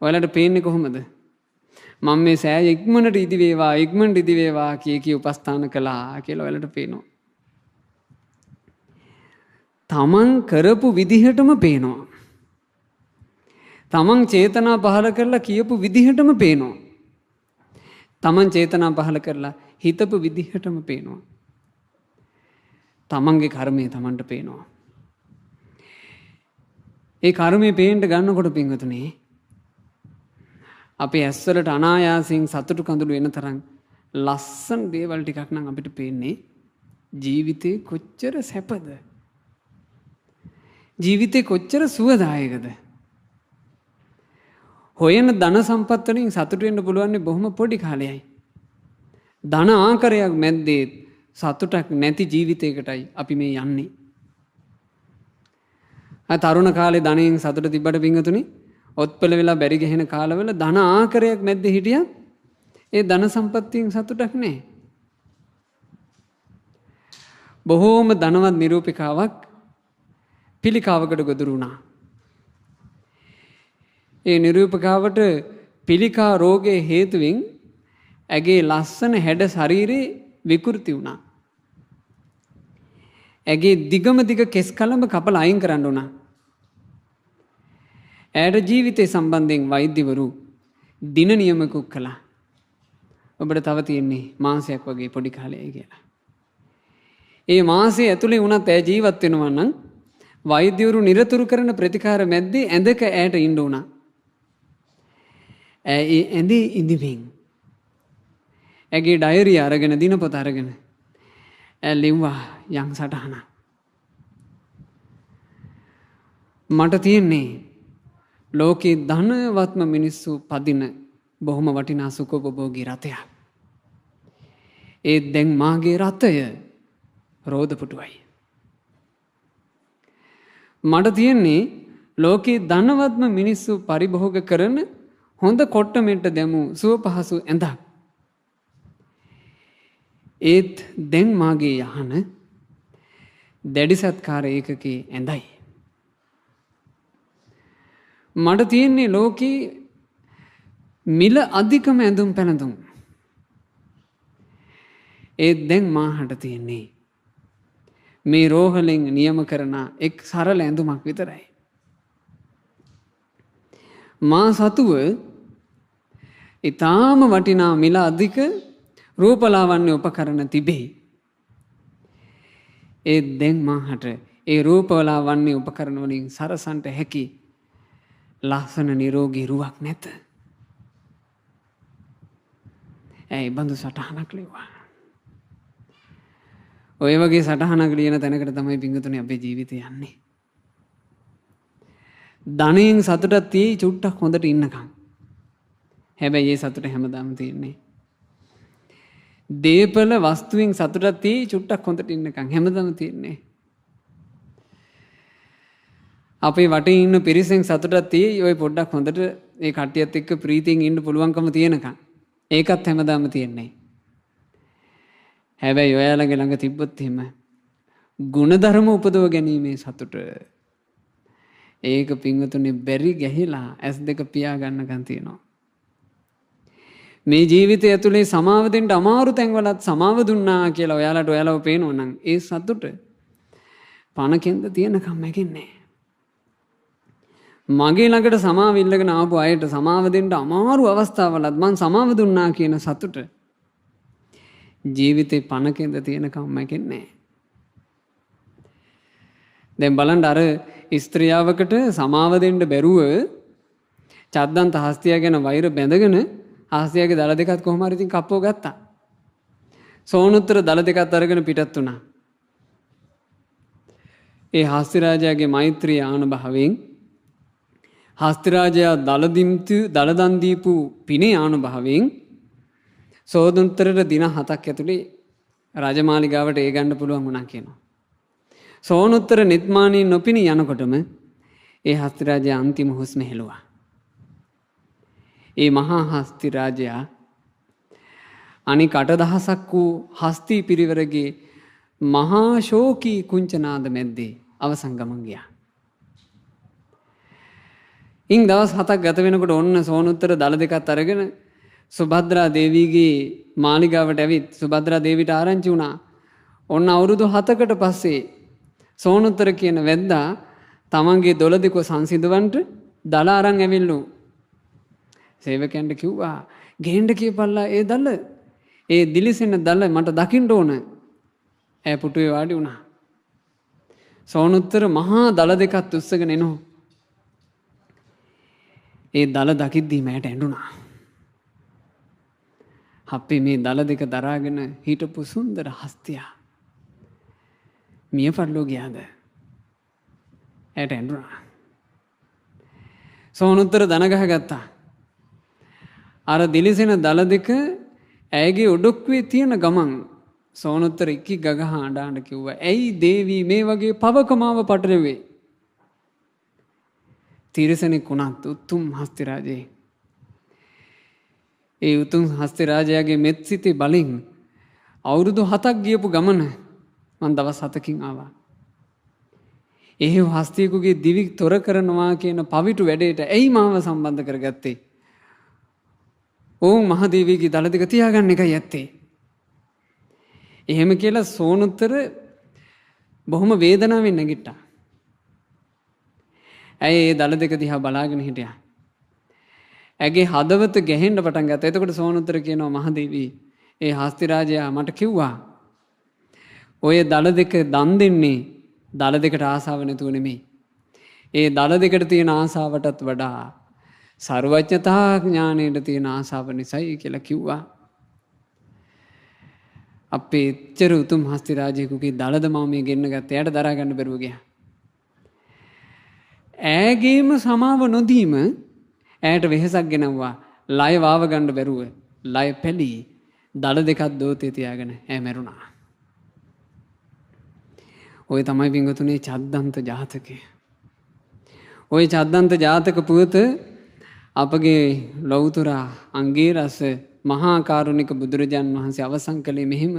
ඔයාලට පේන්නේ කොහොමද? මම මේ සෑය ඉක්මනට ඉදි වේවා කී උපස්ථාන කළා කියලා ඔයාලට පේනවා. තමන් කරපු විදිහටම පේනවා. තමන් චේතනා පහල කරලා කියපු විදිහටම පේනවා. තමන් චේතනා පහල කරලා හිතපු විදිහටම පේනවා. තමන්ගේ කර්මය තමන්ට පේනවා. ඒ කර්මය පේන්න ගන්නකොට පින්වතුනි අපේ ඇස්වලට අනායාසයෙන් සතුටු කඳුළු එන තරම් ලස්සන දේවල් ටිකක් නම් අපිට පේන්නේ ජීවිතේ කොච්චර සැපද? ජීවිතේ කොච්චර සුවදායකද? හොයන ධන සම්පත් වලින් සතුටු වෙන්න පුළුවන් බොහොම පොඩි කාලයයි. ධන ආකාරයක් මැද්දේ සතුටක් නැති ජීවිතයකටයි අපි මේ යන්නේ. තරුණ කාලේ ධනයෙන් සතුට තිබ්බට පින්වතුනි ඔත්පල වෙලා බැරි ගහන කාලවල ධන ආකාරයක් මැද්දේ හිටියත් ඒ ධන සම්පත්තියෙන් සතුටක් නැහැ. බොහෝම ධනවත් නිරූපිකාවක් පිළිකාවකට ගොදුරු වුණා. ඒ නිරූපිකාවට පිළිකා රෝගයේ හේතුවෙන් ඇගේ ලස්සන හැඩ ශරීරේ විකෘති වුණා. ඇගේ දිගම දිග කෙස් කලඹ කපලා අයින් කරන්න උනා. ඇයට ජීවිතේ සම්බන්ධයෙන් වෛද්‍යවරු දින නියමකුත් කළා. ඔබට තව තියෙන්නේ මාසයක් වගේ පොඩි කාලයයි කියලා. ඒ මාසය ඇතුලේ වුණත් ඇය ජීවත් වෙනවා නම් වෛද්‍යවරු නිරතුරු කරන ප්‍රතිකාර මැද්දේ ඇඳක ඇයට ඉන්න උනා. ඇය ඇඳේ ඉඳිමින් ඇගේ ඩයරි අරගෙන දිනපොත අරගෙන ඇය ලිව්වා යම් සටහනක්. මට තියෙන්නේ ලෝකේ ධනවත්ම මිනිස්සු පදින බොහොම වටිනා සුඛෝපභෝගී රථයක්. ඒ දැන් මාගේ රථය රෝදපුටුවයි. මට තියෙන්නේ ලෝකේ ධනවත්ම මිනිස්සු පරිභෝග කරන හොඳ කොට්ටමෙන්ට දැමු සුව පහසු ඇඳක්. ඒත් දැන් මාගේ යහන දැඩි සත්කාර ඒකකේ ඇඳයි. මට තියෙන්නේ ලෝකේ මිල අධිකම ඇඳුම් පැළඳුම්. ඒත් දැන් මාහට තියෙන්නේ මේ රෝහලෙන් නියම කරන එක් සරල ඇඳුමක් විතරයි. මා සතුව ඊටාම වටිනා මිල අධික රූපලාවන්‍ය උපකරණ තිබේ. ඒත් දැන් මාහට ඒ රූපලාවන්‍ය උපකරණ වලින් සරසන්ට හැකි ලස්සන නිරෝගී රුවක් නැත. ඇයි බඳු සටහනක් ලිව්වා. ඔය වගේ සටහනක් ලියන තැනකට තමයි පිංගුතුනේ අපේ ජීවිතය යන්නේ. ධනයෙන් සතුටක් තියෙයි චුට්ටක් හොඳට ඉන්නකම්. හැබැයි ඒ සතුට හැමදාම තියෙන්නේ. දේපල වස්තුවෙන් සතුටක් තියෙයි චුට්ටක් හොඳට ඉන්නකම් හැමදාම තියෙන්නේ. අපේ වටේ ඉන්න පිරිසෙන් සතුටක් තියෙයි ඔය පොඩ්ඩක් හොඳට ඒ කට්ටියත් එක්ක ප්‍රීතියෙන් ඉන්න පුළුවන්කම තියෙනකන්. ඒකත් හැමදාම තියෙන්නේ. හැබැයි ඔයාලගේ ළඟ තිබ්බොත් එහෙම ගුණධර්ම උපදව ගැනීමේ සතුට ඒක පින්වතුනි බැරි ගැහිලා ඇස් දෙක පියා ගන්නකන් තියෙනවා. මේ ජීවිතය ඇතුලේ සමාව දෙන්න අමාරු තැන්වලත් සමාව දුන්නා කියලා ඔයාලට ඔයාලව පේනවා නම් ඒ සතුට පණකෙන්ද තියෙනකම් මැකෙන්නේ. මගේ ළඟට සමාව ඉල්ලගෙන ආපු අයට සමාව දෙන්න අමාරු අවස්ථාවලත් මං සමාව දුන්නා කියන සතුට ජීවිතේ පණකෙන්ද තියෙනකම් මැකෙන්නේ. දැන් බලන්න අර ස්ත්‍රියාවකට සමාව දෙන්න බැරුව චද්දන්ත හස්තියා ගැන වෛර බැඳගෙන හස්තියාගේ දල දෙකත් කොහොම හරි ඉතින් කප්පෝ ගත්තා. සෝනුත්තර දල දෙකත් අරගෙන පිටත් වුණා. ඒ හස්ති රාජයාගේ මෛත්‍රී ආනුභාවයෙන් හස්තිරාජයා දලදන් දීපු පිනේ ආනුභාවයෙන් සෝනුත්තරට දින 7ක් ඇතුලේ රාජමාලිගාවට ඒ ගන්න පුළුවන් වුණා කියනවා. සෝනුත්තර නිත්මානී නොපිනී යනකොටම ඒ හස්තිරාජයා අන්තිම හුස්ම හෙළුවා. ඒ මහා හස්තිරාජයා අනික 8000ක් වූ හස්ති පිරිවරගේ මහා ශෝකී කුංචනාද මැද්දේ අවසන් ගමන් ගියා. ඉන් දවස් 7ක් ගත වෙනකොට ඔන්න සෝනුත්තර දල දෙකත් අරගෙන සුභද්‍රා දේවීගේ මාලිගාවට ඇවිත් සුභද්‍රා දේවිට ආරංචි වුණා. ඔන්න අවුරුදු 7කට පස්සේ සෝනුත්තර කියන වැද්දා තමන්ගේ දොළ දෙක සංසිඳවන්ට දල අරන් ඇවිල්ලු. සේවකයන්ට කිව්වා ගේන්න කියපල්ලා ඒ දල. ඒ දිලිසෙන දල මට දකින්න ඕන. ඈ පුටුවේ වාඩි වුණා. සෝනුත්තර මහා දල දෙකත් උස්සගෙන එනවා. ඒ දල දකිද්දී මෑට ඇඬුණා. අපි මේ දල දෙක දරාගෙන හිටපු සුන්දර හස්තියා මිය පරලෝ ගියාද? ඇයට ඇඬුණා. සෝනුත්තර දන ගහගත්තා. අර දිලිසෙන දල දෙක ඇයගේ ඔඩොක්කුවේ තියෙන ගමන් සෝනුත්තර ඉක්කි ගගහ අඬාඬ කිව්වා ඇයි දේවී මේ වගේ පවකමාව පටලෙවේ? තිරිසනෙක් වුණත් උතුම් හස්තිරාජේ. ඒ උතුම් හස්තිරාජයාගේ මෙත් සිතේ බලෙන් අවුරුදු 7ක් ගියපු ගමන මං දවස් 7කින් ආවා. එහෙව් හස්තියෙකුගේ දිවි තොර කරනවා කියන පවිටු වැඩේට ඇයි මාව සම්බන්ධ කරගත්තේ? ඕන් මහදේවීගේ දල දෙක තියාගන්න එකයි ඇත්තේ. එහෙම කියලා සෝනුත්තර බොහොම වේදනාවෙන් නැගිට්ටා. ඇයි ඒ දල දෙක දිහා බලාගෙන හිටියා. ඇගේ හදවත ගැහෙන්න පටන් ගත්තා. එතකොට සෝනුත්තර කියනවා මහදේවී ඒ හස්තිරාජයා මට කිව්වා ඔය දල දෙක දන් දෙන්නේ දල දෙකට ආසාව නැතුව නෙමෙයි. ඒ දල දෙකට තියෙන ආසාවටත් වඩා සර්වඥතා ඥාණයට තියෙන ආසාව නිසායි කියලා කිව්වා. අපේ එච්චර උතුම් හස්තිරාජයෙකුගේ දලද මම මේ ගෙන්න ගත්තා. එයාට දරා ගන්න බැරුව ගියා. ඈගේම සමාව නොදීම ඈට වෙහසක් ගෙනවුවා. ලය වාව ගන්න බැරුව ලය පැලි දල දෙකක් දෝතේ තියාගෙන ඈ මැරුණා. ඔය තමයි පින්වතුනි චද්දන්ත ජාතකය. ඔය චද්දන්ත ජාතක පුවත අපගේ ලෞතර අංගීරස මහා කාරුණික බුදුරජාන් වහන්සේ අවසන් කළේ මෙහිම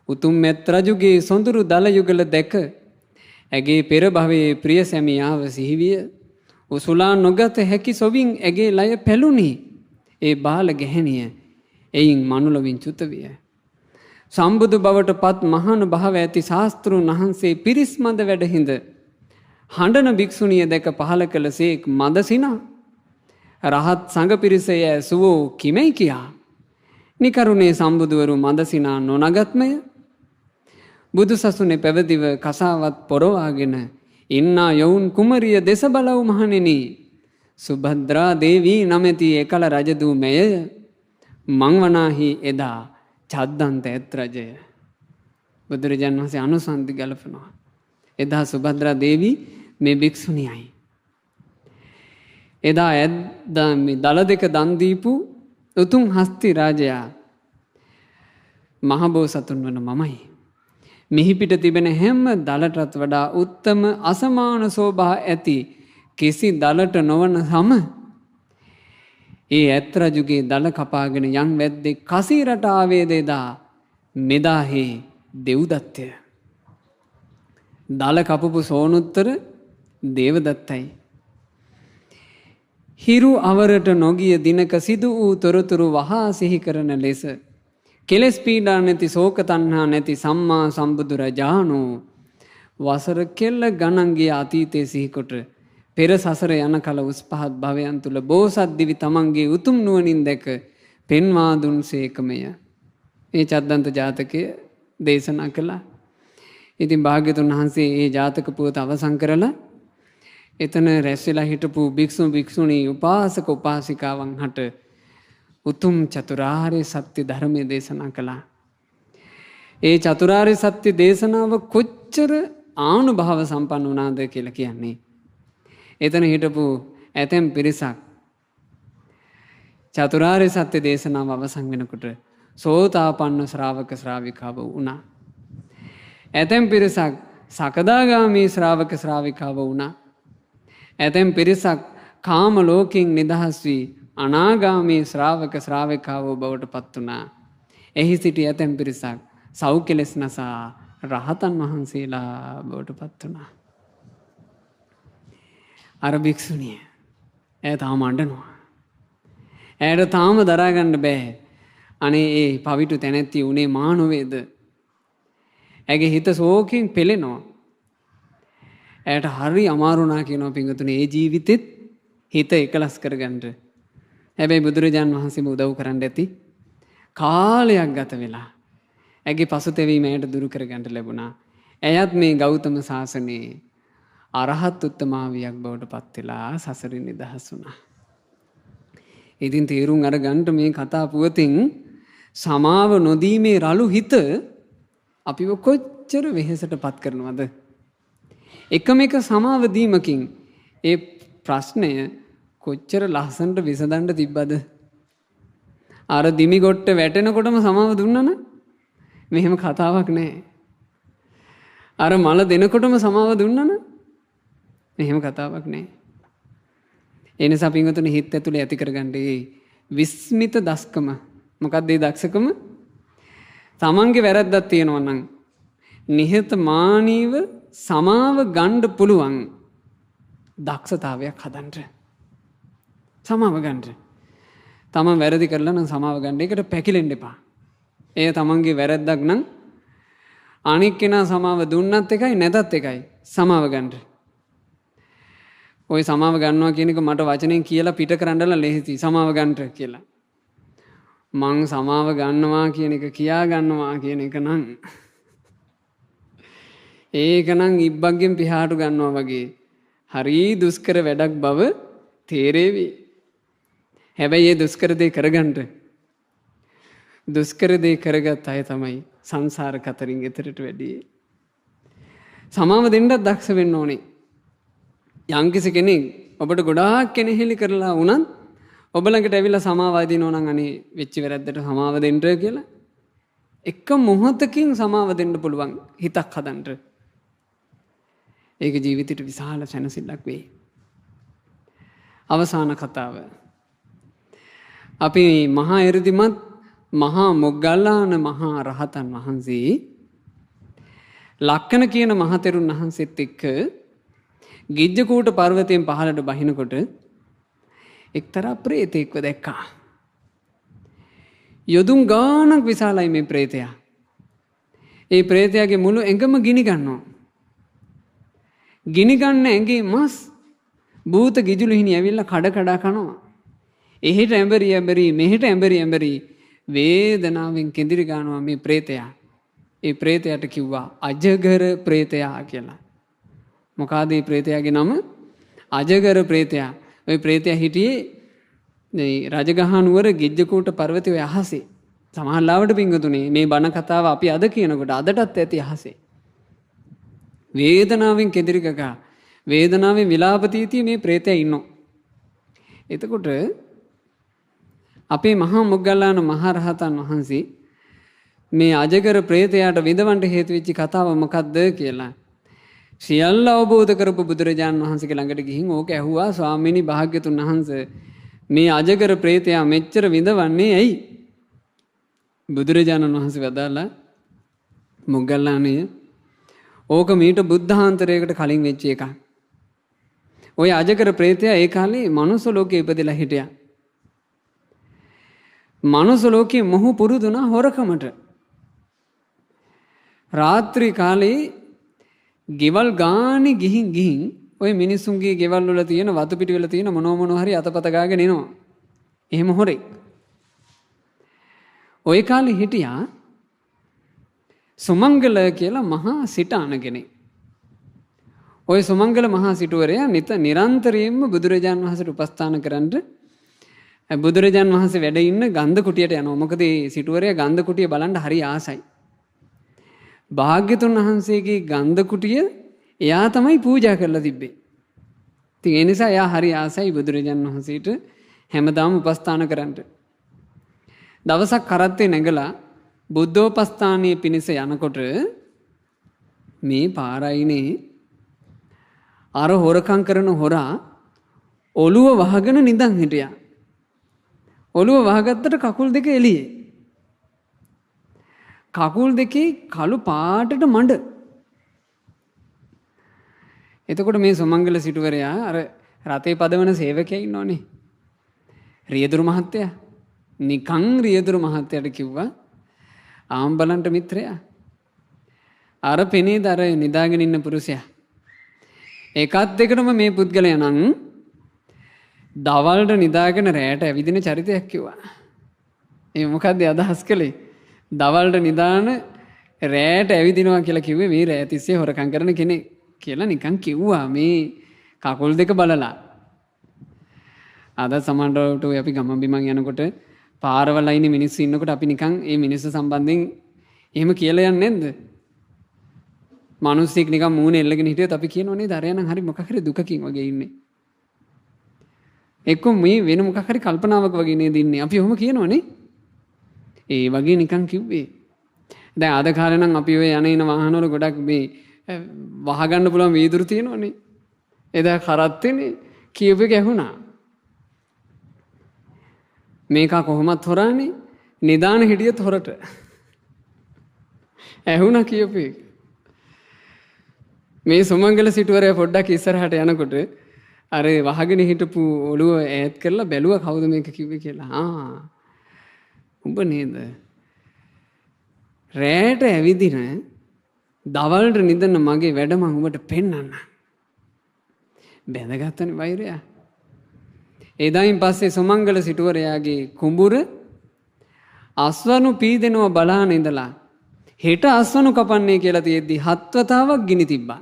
උතුම් මෙත් රජුගේ සොඳුරු දල යුගල දැක ඇගේ පෙර භවයේ ප්‍රිය සැමියාව සිහිවිය උසුලා නොගත හැකි සොවින් ඇගේ ලය පැලුණි ඒ බාල ගැහැණිය එයින් මනුලවින් චුත විය. සම්බුදු බවට පත් මහාන භාව ඇති ශාස්ත්‍රුන් වහන්සේ පිරිස් මඳ වැඩහිඳ හඬන භික්ෂුණිය දැක පහල කළසේක් මදසිනා රහත් සංඝ පිරිසය ඇසුවෝ කිමයි කියා නිකරුණේ සම්බුදුවරු මදසිනා නොනගත්මය. බුදු සසුනේ පැවදිව කසාවත් පොරවාගෙන ඉන්නා යවුන් කුමරිය දෙස බලව් මහණෙනි සුභද්‍රා දේවී නමැති එකල රජදූ මෙය මං වනාහි එදා චද්දන්ත ඇත් රජය. බුදුරජාණන් වහන්සේ අනුසන්ධි ගලපනවා. එදා සුභද්‍රා දේවී මේ භික්ෂුණියයි. එදා දල දෙක දන් දීපු උතුම් හස්ති රාජයා මහබෝසතුන් වන මමයි. මිහිපිට තිබෙන හැම දලටත් වඩා උත්තම අසමාන සෝභා ඇති කිසි දලට නොවන සම ඒ ඇත් රජුගේ දල කපාගෙන යන් වැද්දේ කසීරට ආවේද එදා මෙදාහි දෙව්දත්තය. දල කපපු සෝනුත්තර දේවදත්තයි. හිරු අවරට නොගිය දිනක සිදු වූ තොරතුරු වහා සිහි කරන ලෙස කෙලෙස් පීඩා නැති ශෝක තණ්හා නැති සම්මා සම්බුදුරජාණෝ වසර කෙල්ල ගණන් ගිය අතීතයේ සිහිකොට පෙර සසර යන කල උස් පහත් භවයන් තුල බෝසත් දිවි තමන්ගේ උතුම් නුවණින් දැක පෙන්වා දුන්සේකමය. මේ චද්දන්ත ජාතකය දේශනා කළා. ඉතින් භාග්‍යතුන් වහන්සේ මේ ජාතක පුවත අවසන් කරලා එතන රැස් වෙලා හිටපු භික්ෂු භික්ෂුණී උපාසක උපාසිකාවන් හට උතුම් චතුරාර්ය සත්‍ය ධර්මයේ දේශනා කළා. ඒ චතුරාර්ය සත්‍ය දේශනාව කොච්චර ආනුභාව සම්පන්න වුණාද කියලා කියන්නේ. එතන හිටපු ඇතැම් පිරිසක් චතුරාර්ය සත්‍ය දේශනාව අවසන් වෙනකොට සෝතාපන්න ශ්‍රාවක ශ්‍රාවිකාව වුණා. ඇතැම් පිරිසක් සකදාගාමී ශ්‍රාවක ශ්‍රාවිකාව වුණා. ඇතැම් පිරිසක් කාම ලෝකෙන් නිදහස් වී අනාගාමී ශ්‍රාවක ශ්‍රාවිකාවෝ බවට පත් වුණා. එහි සිටි ඇතැම් පිරිසක් සෞඛ්‍යලෙස් නසා රහතන් වහන්සේලා බවට පත් වුණා. අර භික්ෂුණිය ඇය තාම අඬනවා. ඇයට තාම දරාගන්න බෑ. අනේ ඒ පවිටු තැනැත්තිය උනේ මා නොවේද? ඇගේ හිත ශෝකයෙන් පෙළෙනවා. ඇයට හරි අමාරුණා කියනවා පිංගුතුනේ ඒ ජීවිතෙත් හිත එකලස් කරගන්න. හැබැයි බුදුරජාන් වහන්සේම උදව් කරන්න ඇති. කාලයක් ගත වෙලා ඇගේ පසුතැවීම ඇයට දුරු කරගන්න ලැබුණා. ඇයත් මේ ගෞතම සාසනයේ අරහත් උත්තමාවියක් බවට පත් වෙලා සසරින් නිදහස් වුණා. ඉතින් තේරුම් අරගන්න මේ කතා පුවතින් සමාව නොදීමේ රළු හිත අපිව කොච්චර වෙහෙසට පත් කරනවද? එකම එක සමාව දීමකින් ඒ ප්‍රශ්නය කොච්චර ලස්සනට විසඳන්න තිබ්බද? අර දිමිගොට්ට වැටෙනකොටම සමාව දුන්නන මෙහෙම කතාවක් නැහැ. අර මල දෙනකොටම සමාව දුන්නන මෙහෙම කතාවක් නැහැ. ඒ නිසා පින්වතුනි හිත ඇතුලේ ඇති කරගන්නේ විස්මිත දස්කම. මොකක්ද ඒ දක්ෂකම? තමන්ගේ වැරද්දක් තියෙනවා නම් නිහතමානීව සමාව ගන්න පුළුවන් දක්ෂතාවයක් හදන්න. සමාව ගන්න. තමන් වැරදි කරලා නම් සමාව ගන්න. ඒකට පැකිලෙන්න එපා. ඒ තමන්ගේ වැරද්දක් නම් අනික් කෙනා සමාව දුන්නත් එකයි නැතත් එකයි සමාව ගන්න. ඔය සමාව ගන්නවා කියන එක මට වචනෙන් කියලා පිට කරන්නලා ලේසි සමාව ගන්නට කියලා. මං සමාව ගන්නවා කියන එක කියා ගන්නවා කියන එක නම් ඒක නම් ඉබ්බක්ගෙන් පිහාටු ගන්නවා වගේ හරි දුෂ්කර වැඩක් බව තේරෙවි. හැබැයි ඒ දුෂ්කර දේ කරගන්න දුෂ්කර දේ කරගත් අය තමයි සංසාර කතරින් එතරට වැඩි. සමාව දෙන්නත් දක්ෂ වෙන්න ඕනේ. යම්කිසි කෙනෙක් ඔබට ගොඩාක් කෙනෙහිලි කරලා වුණත් ඔබ ළඟට ඇවිල්ලා සමාව අදිනෝ නම් අනේ වෙච්ච වැරද්දට සමාව දෙන්න කියලා එක මොහොතකින් සමාව දෙන්න පුළුවන් හිතක් හදන්න. ඒක ජීවිතේට විශාල සැනසෙල්ලක් වෙයි. අවසාන කතාව. අපි මහා එරුදිමත් මහා මොග්ගල්ලාන මහා රහතන් වහන්සේ ලක්කන කියන මහතෙරුන් වහන්සේත් එක්ක ගිජ්ජකූට පර්වතයෙන් පහළට බහිනකොට එක්තරා ප්‍රේතෙක්ව දැක්කා. යොදුන් ගානක් විශාලයි මේ ප්‍රේතයා. ඒ ප්‍රේතයාගේ මුළු ඇඟම ගිනි ගන්නවා. ගිනි ගන්න ඇඟේ මස් භූත ගිජුළු හිණි ඇවිල්ලා කඩ කඩ කනවා. එහෙට ඇඹරි ඇඹරි මෙහෙට ඇඹරි ඇඹරි වේදනාවෙන් කෙඳිරි ගන්නවා මේ ප්‍රේතයා. ඒ ප්‍රේතයාට කිව්වා අජගර ප්‍රේතයා කියලා. මොකද මේ ප්‍රේතයාගේ නම? අජගර ප්‍රේතයා. ওই ප්‍රේතයා හිටියේ මේ රජගහ නුවර ගිජ්ජකූට පර්වතයේ ඔය අහසේ. සමහරවිට පිංගුතුනේ මේ බණ කතාව අපි අද කියනකොට අදටත් ඇති අහසේ. වේදනාවෙන් කෙඳිරි ගගා වේදනාවෙන් විලාපතීතිය මේ ප්‍රේතයා ඉන්නවා. එතකොට අපේ මහා මොග්ගල්ලාන මහරහතන් වහන්සේ මේ අජගර ප්‍රේතයාට විඳවන්න හේතු වෙච්ච කතාව මොකද්ද කියලා. සියල්ල අවබෝධ කරපු බුදුරජාණන් වහන්සේගේ ළඟට ගිහින් ඕක ඇහුවා ස්වාමීනි භාග්‍යතුන් වහන්සේ මේ අජගර ප්‍රේතයා මෙච්චර විඳවන්නේ ඇයි? බුදුරජාණන් වහන්සේ වදාලා මොග්ගල්ලාණිය ඕක මීට බුද්ධාන්තරයකට කලින් වෙච්ච එකක්. ඔය අජගර ප්‍රේතයා ඒ කාලේ මනුස්ස ලෝකේ ඉපදෙලා හිටියා. මනුස්ස ලෝකේ මොහු පුරුදුනා හොරකමට. රාත්‍රී කාලේ ගෙවල් ගානේ ගිහින් ඔය මිනිස්සුන්ගේ ගෙවල් වල තියෙන වතු පිටි වල තියෙන මොනවා හරි අතපත ගාගෙන එනවා. එහෙම හොරෙක්. ඔය කාලේ හිටියා සුමංගල කියලා මහා සිටාන කෙනෙක්. ඔය සුමංගල මහා සිටුවරයා නිරන්තරයෙන්ම බුදුරජාන් වහන්සේට උපස්ථාන කරන්න බුදුරජාන් වහන්සේ වැඩ ඉන්න ගන්ධ කුටියට යනවා. මොකද මේ සිටුවරයා ගන්ධ කුටිය බලන්න හරි ආසයි. භාග්‍යතුන් වහන්සේගේ ගන්ධ කුටිය එයා තමයි පූජා කරලා තිබ්බේ. ඉතින් ඒ නිසා එයා හරි ආසයි බුදුරජාන් වහන්සේට හැමදාම උපස්ථාන කරන්න. දවසක් කරත්තේ නැගලා බුද්ධෝපස්ථානයේ පිණිස යනකොට මේ පාරයිනේ අර හොරකම් කරන හොරා ඔළුව වහගෙන නිදන් හිටියා. ඔළුව වහගත්තට කකුල් දෙක එළියේ. කකුල් දෙකේ කළු පාටට මඩ. එතකොට මේ සුමංගල සිටුවරයා අර රතේ පදවන සේවකයා ඉන්නෝනේ. රියදුරු මහත්තයා. නිකං රියදුරු මහත්තයාට කිව්වා ආම්බලන්ට මිත්‍රයා. අර පෙනේද අර නිදාගෙන ඉන්න පුරුෂයා. එකත් දෙකටම මේ පුද්ගලයා නම් දවල්ට නිදාගෙන රැයට ඇවිදින චරිතයක් කිව්වා. ඒ මොකද්ද අදහස් කළේ? දවල්ට නිදාන රැයට ඇවිදිනවා කියලා කිව්වේ මේ රැය තිස්සේ හොරකම් කරන කෙනෙක් කියලා නිකන් කිව්වා මේ කකුල් දෙක බලලා. අද සමහරවිට අපි ගමන් බිමන් යනකොට පාරවල් අයිනේ මිනිස්සු ඉන්නකොට අපි නිකන් ඒ මිනිස්සු සම්බන්ධයෙන් එහෙම කියලා යන්නේ නැද්ද? මිනිස්සෙක් නිකන් මූණේ එල්ලගෙන හිටියොත් අපි කියනෝනේ දරයන් හරි මොකක් හරි දුකකින් වගේ ඉන්නේ. එක්ක මේ වෙන මොකක් හරි කල්පනාවක වගේ නේද ඉන්නේ. අපි ඔහොම කියනෝනේ. ඒ වගේ නිකන් කිව්වේ. දැන් අද කාලේ නම් අපි ඔය යන වාහනවල ගොඩක් මේ වහගන්න පුළුවන් වීදුරු තියෙනවනේ. එදා කරත්තේනේ කියපු එක ඇහුණා. මේක කොහොමත් හොරානේ නිදාන හිටියත් හොරට. ඇහුණා කියපු එක. මේ සුමංගල සිටුවරයා පොඩ්ඩක් ඉස්සරහට යනකොට අර වහගෙන හිටපු ඔළුව ඈත් කරලා බැලුවා කවුද මේක කිව්වේ කියලා. උඹ නේද? රැයට ඇවිදින දවල්ට නිදන මගේ වැඩ මම උඹට පෙන්නන්න. බැඳගත්තනේ වෛරයා. එදායින් පස්සේ සුමංගල සිටුවරයාගේ කුඹුර අස්වනු පීදෙනවා බලාන ඉඳලා හෙට අස්වනු කපන්නේ කියලා තියෙද්දි 7 වතාවක් ගිනි තිබ්බා.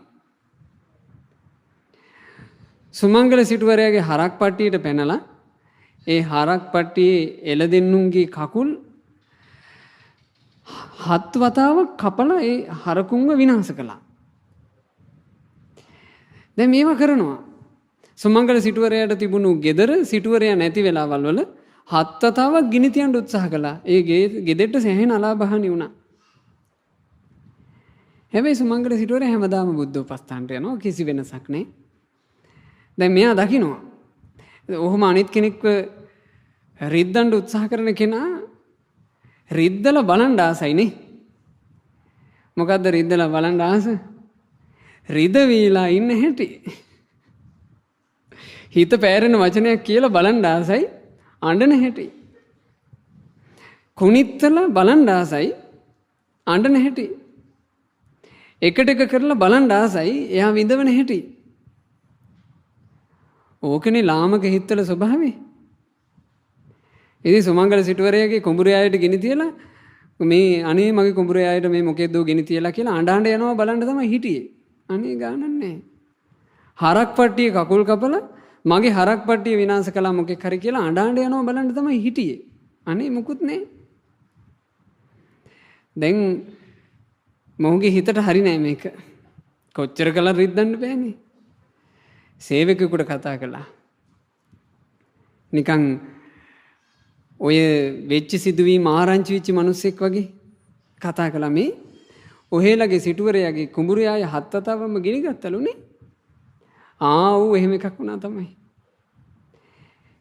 සුමංගල සිටුවරයාගේ හරක් පට්ටියට පැනලා ඒ හරක් පට්ටියේ එළදෙන්නුන්ගේ කකුල් 7 වතාවක් කපලා ඒ හරකුන්ව විනාශ කළා. දැන් මේවා කරනවා. සුමංගල සිටුවරයාට තිබුණු ගෙදර සිටුවරයා නැති වෙලාවල් වල 7 වතාවක් ගිනි තියන්න උත්සාහ කළා. ඒ ගෙදෙට්ට සැහෙන අලාභහානි වුණා. හැබැයි සුමංගල සිටුවරයා හැමදාම බුද්ධෝපස්ථානට යනවා කිසි වෙනසක් නැහැ. දැන් මෙයා දකින්නවා. ඔහොම අනිත් කෙනෙක්ව රිද්දන්න උත්සාහ කරන කෙනා රිද්දලා බලන් ආසයිනේ. මොකද්ද රිද්දලා බලන් ආස? රිද වීලා ඉන්න හැටි. හිත පෑරෙන වචනයක් කියලා බලන් ආසයි අඬන හැටි. කුණිත්තලා බලන් ආසයි අඬන හැටි. එකට එක කරලා බලන් ආසයි එයා විඳවන හැටි. ඕකනේ ලාමක හිතවල ස්වභාවය. ඉතින් සුමංගල සිටුවරයාගේ කුඹුරේ ආයට ගෙනි තියලා මේ අනේ මගේ කුඹුරේ ආයට මේ මොකෙද්ද ගෙනි තියලා කියලා අඬ යනවා බලන්න තමයි හිටියේ. අනේ ගානක් නැහැ. හරක් පට්ටිය කකුල් කපලා මගේ හරක් පට්ටිය විනාශ කළා මොකෙක් හරි කියලා අඬ යනවා බලන්න තමයි හිටියේ. අනේ මුකුත් නැහැ. දැන් මොහුගේ හිතට හරි නෑ මේක. කොච්චර කළා රිද්දන්න බෑනේ. සේවකයෙකුට කතා කළා. නිකන් ඔය වෙච්ච සිදුවීම ආරංචි වෙච්ච මිනිස්සෙක් වගේ කතා කළා මේ ඔහෙලගේ සිටුවරයාගේ කුඹුරයාය හත් වතාවම ගිනි ගත්තලුනේ. ඌ එහෙම එකක් වුණා තමයි.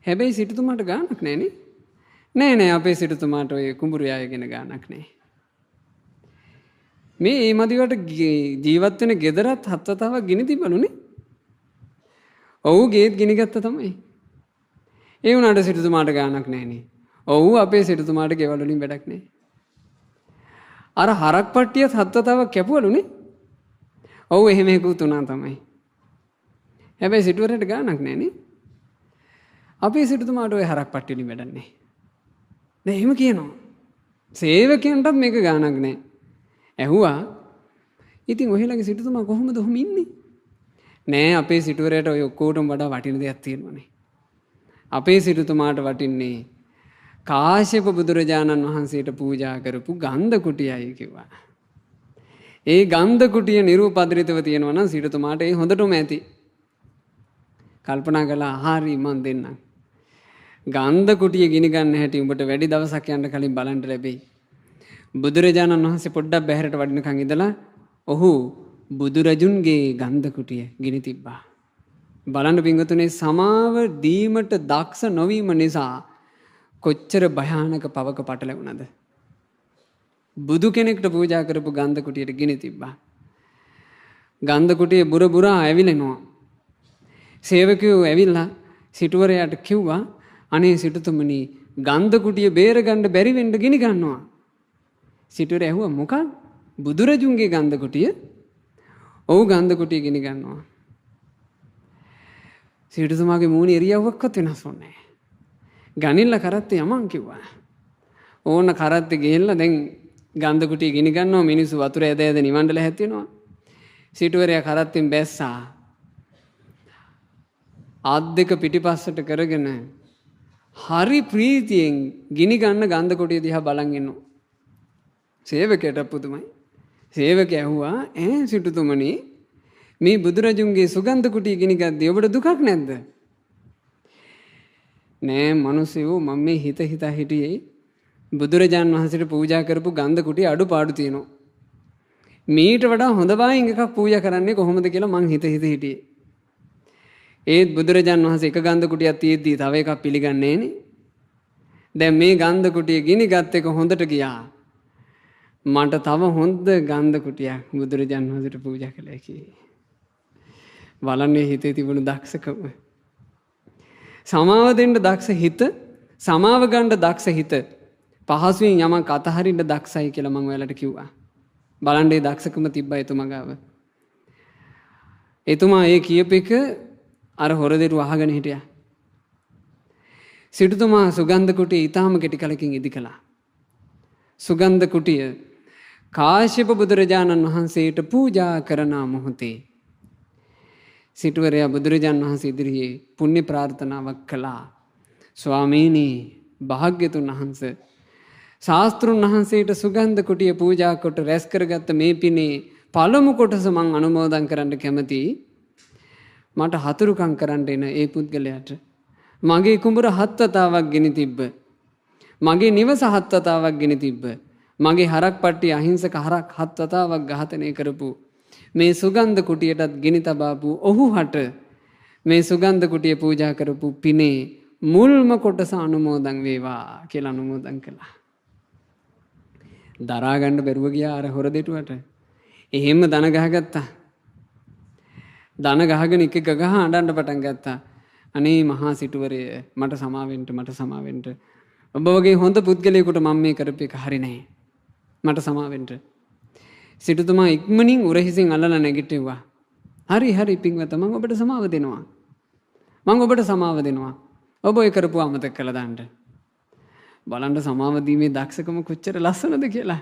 හැබැයි සිටුතුමාට ගානක් නැහනේ. නෑ අපේ සිටුතුමාට ඔය කුඹුරයාය ගැන ගානක් නෑ. මේ මදිවට ජීවත් වෙන ගෙදරත් හත් වතාවක් ගිනි තිබලුනේ. ඔව් ගේත් ගිනි ගත්ත තමයි. ඒ වුණාට සිටුතුමාට ගානක් නැහනේ. ඔව් අපේ සිටුතුමාට ගෙවල් වලින් වැඩක් නෑ. අර හරක් පට්ටියත් හත් වතාවක් කැපුවලුනේ. ඔව් එහෙම එකකුත් උනා තමයි. හැබැයි සිටුවරට ගානක් නැහනේ. අපේ සිටුතුමාට ඔය හරක් පට්ටිය වලින් වැඩක් නෑ. දැන් එහෙම කියනවා. සේවකයන්ටත් මේක ගානක් නෑ. ඇහුවා ඉතින් ඔහෙලගේ සිටුතුමා කොහොමද ඔහොම ඉන්නේ? නෑ අපේ සිටුවරයට ඔය ඔක්කොටම වඩා වටින දෙයක් තියෙනවානේ. අපේ සිටුතුමාට වටින්නේ කාශ්‍යප බුදුරජාණන් වහන්සේට පූජා කරපු ගන්ධ කුටියයි කිව්වා. ඒ ගන්ධ කුටිය නිරූපද්‍රිතව තියෙනවා නම් සිටුතුමාට ඒ හොඳටම ඇති. කල්පනා කළා හරි මන් දෙන්නම්. ගන්ධ කුටිය ගිනි ගන්න හැටි උඹට වැඩි දවසක් යන්න කලින් බලන්න ලැබෙයි. බුදුරජාණන් වහන්සේ පොඩ්ඩක් බැහැරට වඩිනකන් ඉඳලා ඔහු බුදුරජුන්ගේ ගන්ධ කුටිය ගිනි තිබ්බා. බලන්න පින්වතුනේ සමාව දීමට දක්ෂ නොවීම නිසා කොච්චර භයානක පවක පටලැවුණද. බුදු කෙනෙක්ට පූජා කරපු ගන්ධ කුටියට ගිනි තිබ්බා. ගන්ධ කුටියේ බුර බුරා ඇවිලෙනවා. සේවකයෝ ඇවිල්ලා සිටුවරයාට කිව්වා අනේ සිටුතුමනි ගන්ධ කුටිය බේරගන්න බැරි වෙන්න ගිනි ගන්නවා. සිටුවරයා ඇහුවා මොකක්ද? බුදුරජුන්ගේ ගන්ධ කුටිය. ඔව් ගන්ධ කුටිය ගිනි ගන්නවා. සිටුතුමාගේ මූණේ ඉරියව්වක්වත් වෙනස් වුණේ නැහැ. ගනින්න කරත්තේ යමන් කිව්වා. ඕන කරත්තේ ගිහිල්ලා දැන් ගන්ධ කුටිය ගිනි ගන්නවා මිනිස්සු වතුර ඇද ඇද නිවන්න ලැහැත් වෙනවා. සිටුවරයා කරත්තෙන් බැස්සා. ආත් දෙක පිටිපස්සට කරගෙන හරි ප්‍රීතියෙන් ගිනි ගන්න ගන්ධ කුටිය දිහා බලන් ඉන්නවා. සේවකයට පුදුමයි. සේවකයා ඇහුවා සිටුතුමනි මේ බුදුරජුන්ගේ සුගන්ධ කුටිය ගිනි ගද්දී ඔබට දුකක් නැද්ද? නෑ මිනිස්සු මම මේ හිතා හිටියේ බුදුරජාන් වහන්සේට පූජා කරපු ගන්ධ කුටිය අඩුපාඩු තියෙනවා. මීට වඩා හොඳ වයින් එකක් පූජා කරන්නේ කොහොමද කියලා මං හිටියේ. ඒත් බුදුරජාන් වහන්සේ එක ගන්ධ කුටියක් තියෙද්දී තව එකක් පිළිගන්නේ නෑනේ. දැන් මේ ගන්ධ කුටිය ගිනි ගත් එක හොඳට ගියා. මට තව හොඳ ගන්ධ කුටියක් බුදුරජාන් වහන්සේට පූජා කළා කියේ. බලන්නේ හිතේ තිබුණු දක්ෂකම. සමාව දෙන්න දක්ෂ හිත, සමාව ගන්න දක්ෂ හිත, පහසුවෙන් යමක් අතහරින්න දක්ෂයි කියලා මම ඔයාලට කිව්වා. බලන්න ඒ දක්ෂකම තිබ්බා එතුමා ගාව. එතුමා ඒ කියපෙක අර හොරදෙරු අහගෙන හිටියා. සිටුතුමා සුගන්ධ කුටිය ඊටාම කෙටි කලකින් ඉදි කළා. සුගන්ධ කුටිය කාශ්‍යප බුදුරජාණන් වහන්සේට පූජා කරන මොහොතේ සිටුවරයා බුදුරජාණන් වහන්සේ ඉදිරියේ පුණ්‍ය ප්‍රාර්ථනාවක් කළා. ස්වාමීනි භාග්‍යතුන් වහන්සේ ශාස්ත්‍රුන් වහන්සේට සුගන්ධ කුටිය පූජා කොට රැස් කරගත්ත මේ පිනේ පළමු කොටස මං අනුමෝදන් කරන්න කැමතියි. මට හතුරුකම් කරන්න එන ඒ පුද්ගලයාට මගේ කුඹුර 7 වතාවක් ගෙනි තිබ්බ. මගේ නිවස 7 වතාවක් ගෙනි තිබ්බ. මගේ හරක් පට්ටිය අහිංසක හරක් 7 වතාවක් ඝාතනය කරපු මේ සුගන්ධ කුටියටත් ගිනි තබාපු ඔහුහට මේ සුගන්ධ කුටිය පූජා කරපු පිනේ මුල්ම කොටස අනුමෝදන් වේවා කියලා අනුමෝදන් කළා. දරා ගන්න බැරුව ගියා අර හොර දෙටුවට. එහෙම දන ගහගත්තා. දන ගහගෙන එක ගහ අඬන්න පටන් ගත්තා. අනේ මහා සිටුවරය මට සමාවෙන්න. ඔබ වගේ හොඳ පුද්ගලයෙකුට මම මේ කරපු එක හරි නෑ. මට සමාවෙන්න. සිටුතුමා ඉක්මනින් උරහිසින් අල්ලලා නැගිටිව්වා. හරි පින්වත මම ඔබට සමාව දෙනවා. ඔබ ඔය කරපුව අමතක කළා දාන්න. බලන්න සමාව දීමේ දක්ෂකම කොච්චර ලස්සනද කියලා.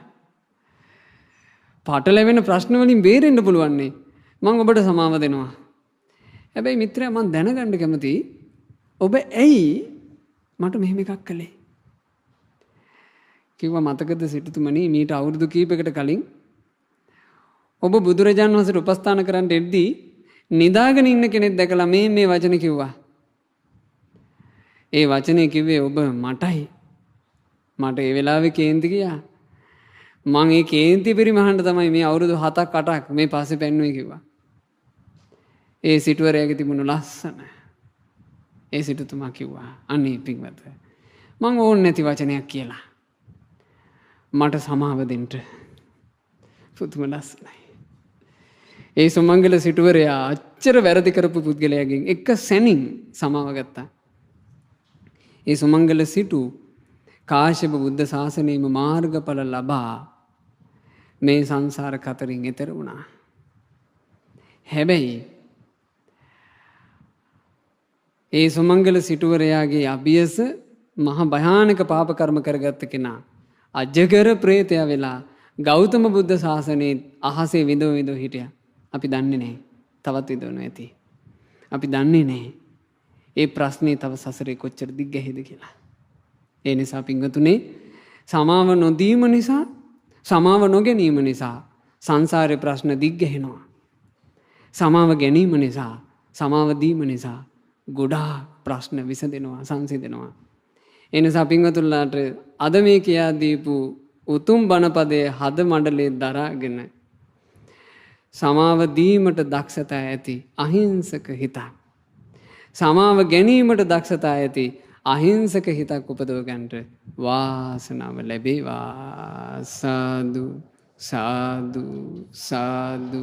පටලැවෙන ප්‍රශ්න වලින් බේරෙන්න පුළුවන් නේ. මම ඔබට සමාව දෙනවා. හැබැයි මිත්‍රයා මම දැනගන්න කැමතියි ඔබ ඇයි මට මෙහෙම එකක් කළේ? කිව්වා මතකද සිටුතුමනි මීට අවුරුදු කීපයකට කලින් ඔබ බුදුරජාණන් වහන්සේට උපස්ථාන කරන්න එද්දී නිදාගෙන ඉන්න කෙනෙක් දැකලා මේ වචන කිව්වා. ඒ වචනේ කිව්වේ ඔබ මටයි. මට ඒ වෙලාවේ කේන්ති ගියා. මං ඒ කේන්ති පිරිමහන්න තමයි මේ අවුරුදු 7ක් 8ක් මේ පස්සේ පෙන්නුවේ කිව්වා. ඒ සිටුවරයාගේ තිබුණු ලස්සන. ඒ සිටුතුමා කිව්වා අනේ පින්වත මං ඕනේ නැති වචනයක් කියලා. මට සමාව දෙන්න. පුදුම ලස්සනයි. ඒ සුමංගල සිටුවරයා අච්චර වැරදි කරපු පුද්ගලයාගෙන් එක සැනින් සමාව ගත්තා. ඒ සුමංගල සිටු කාශ්‍යප බුද්ධ ශාසනයේම මාර්ගඵල ලබා මේ සංසාර කතරින් එතර වුණා. හැබැයි ඒ සුමංගල සිටුවරයාගේ අභියස මහ භයානක පාප කර්ම කරගත්ත කෙනා අජගර ප්‍රේතයා වෙලා ගෞතම බුද්ධ ශාසනයේ අහසේ විඳව හිටියා. අපි දන්නේ නැහැ. තවත් විඳවනවා ඇති. අපි දන්නේ නැහැ. ඒ ප්‍රශ්නේ තව සසරේ කොච්චර දිග්ගැහිද කියලා. ඒ නිසා පින්වතුනි සමාව නොදීම නිසා සමාව නොගැනීම නිසා සංසාරේ ප්‍රශ්න දිග්ගැහෙනවා. සමාව ගැනීම නිසා සමාව දීම නිසා ගොඩාක් ප්‍රශ්න විසඳෙනවා සංසිඳෙනවා. ඒ නිසා පින්වතුන්ලාට අද මේ කියා දීපු උතුම් බණපදයේ හද මණ්ඩලයේ දරාගෙන සමාව දීමට දක්ෂතා ඇති අහිංසක හිතක් සමාව ගැනීමට දක්ෂතා ඇති අහිංසක හිතක් උපදව ගන්නට වාසනාව ලැබේවා. සාදු සාදු සාදු.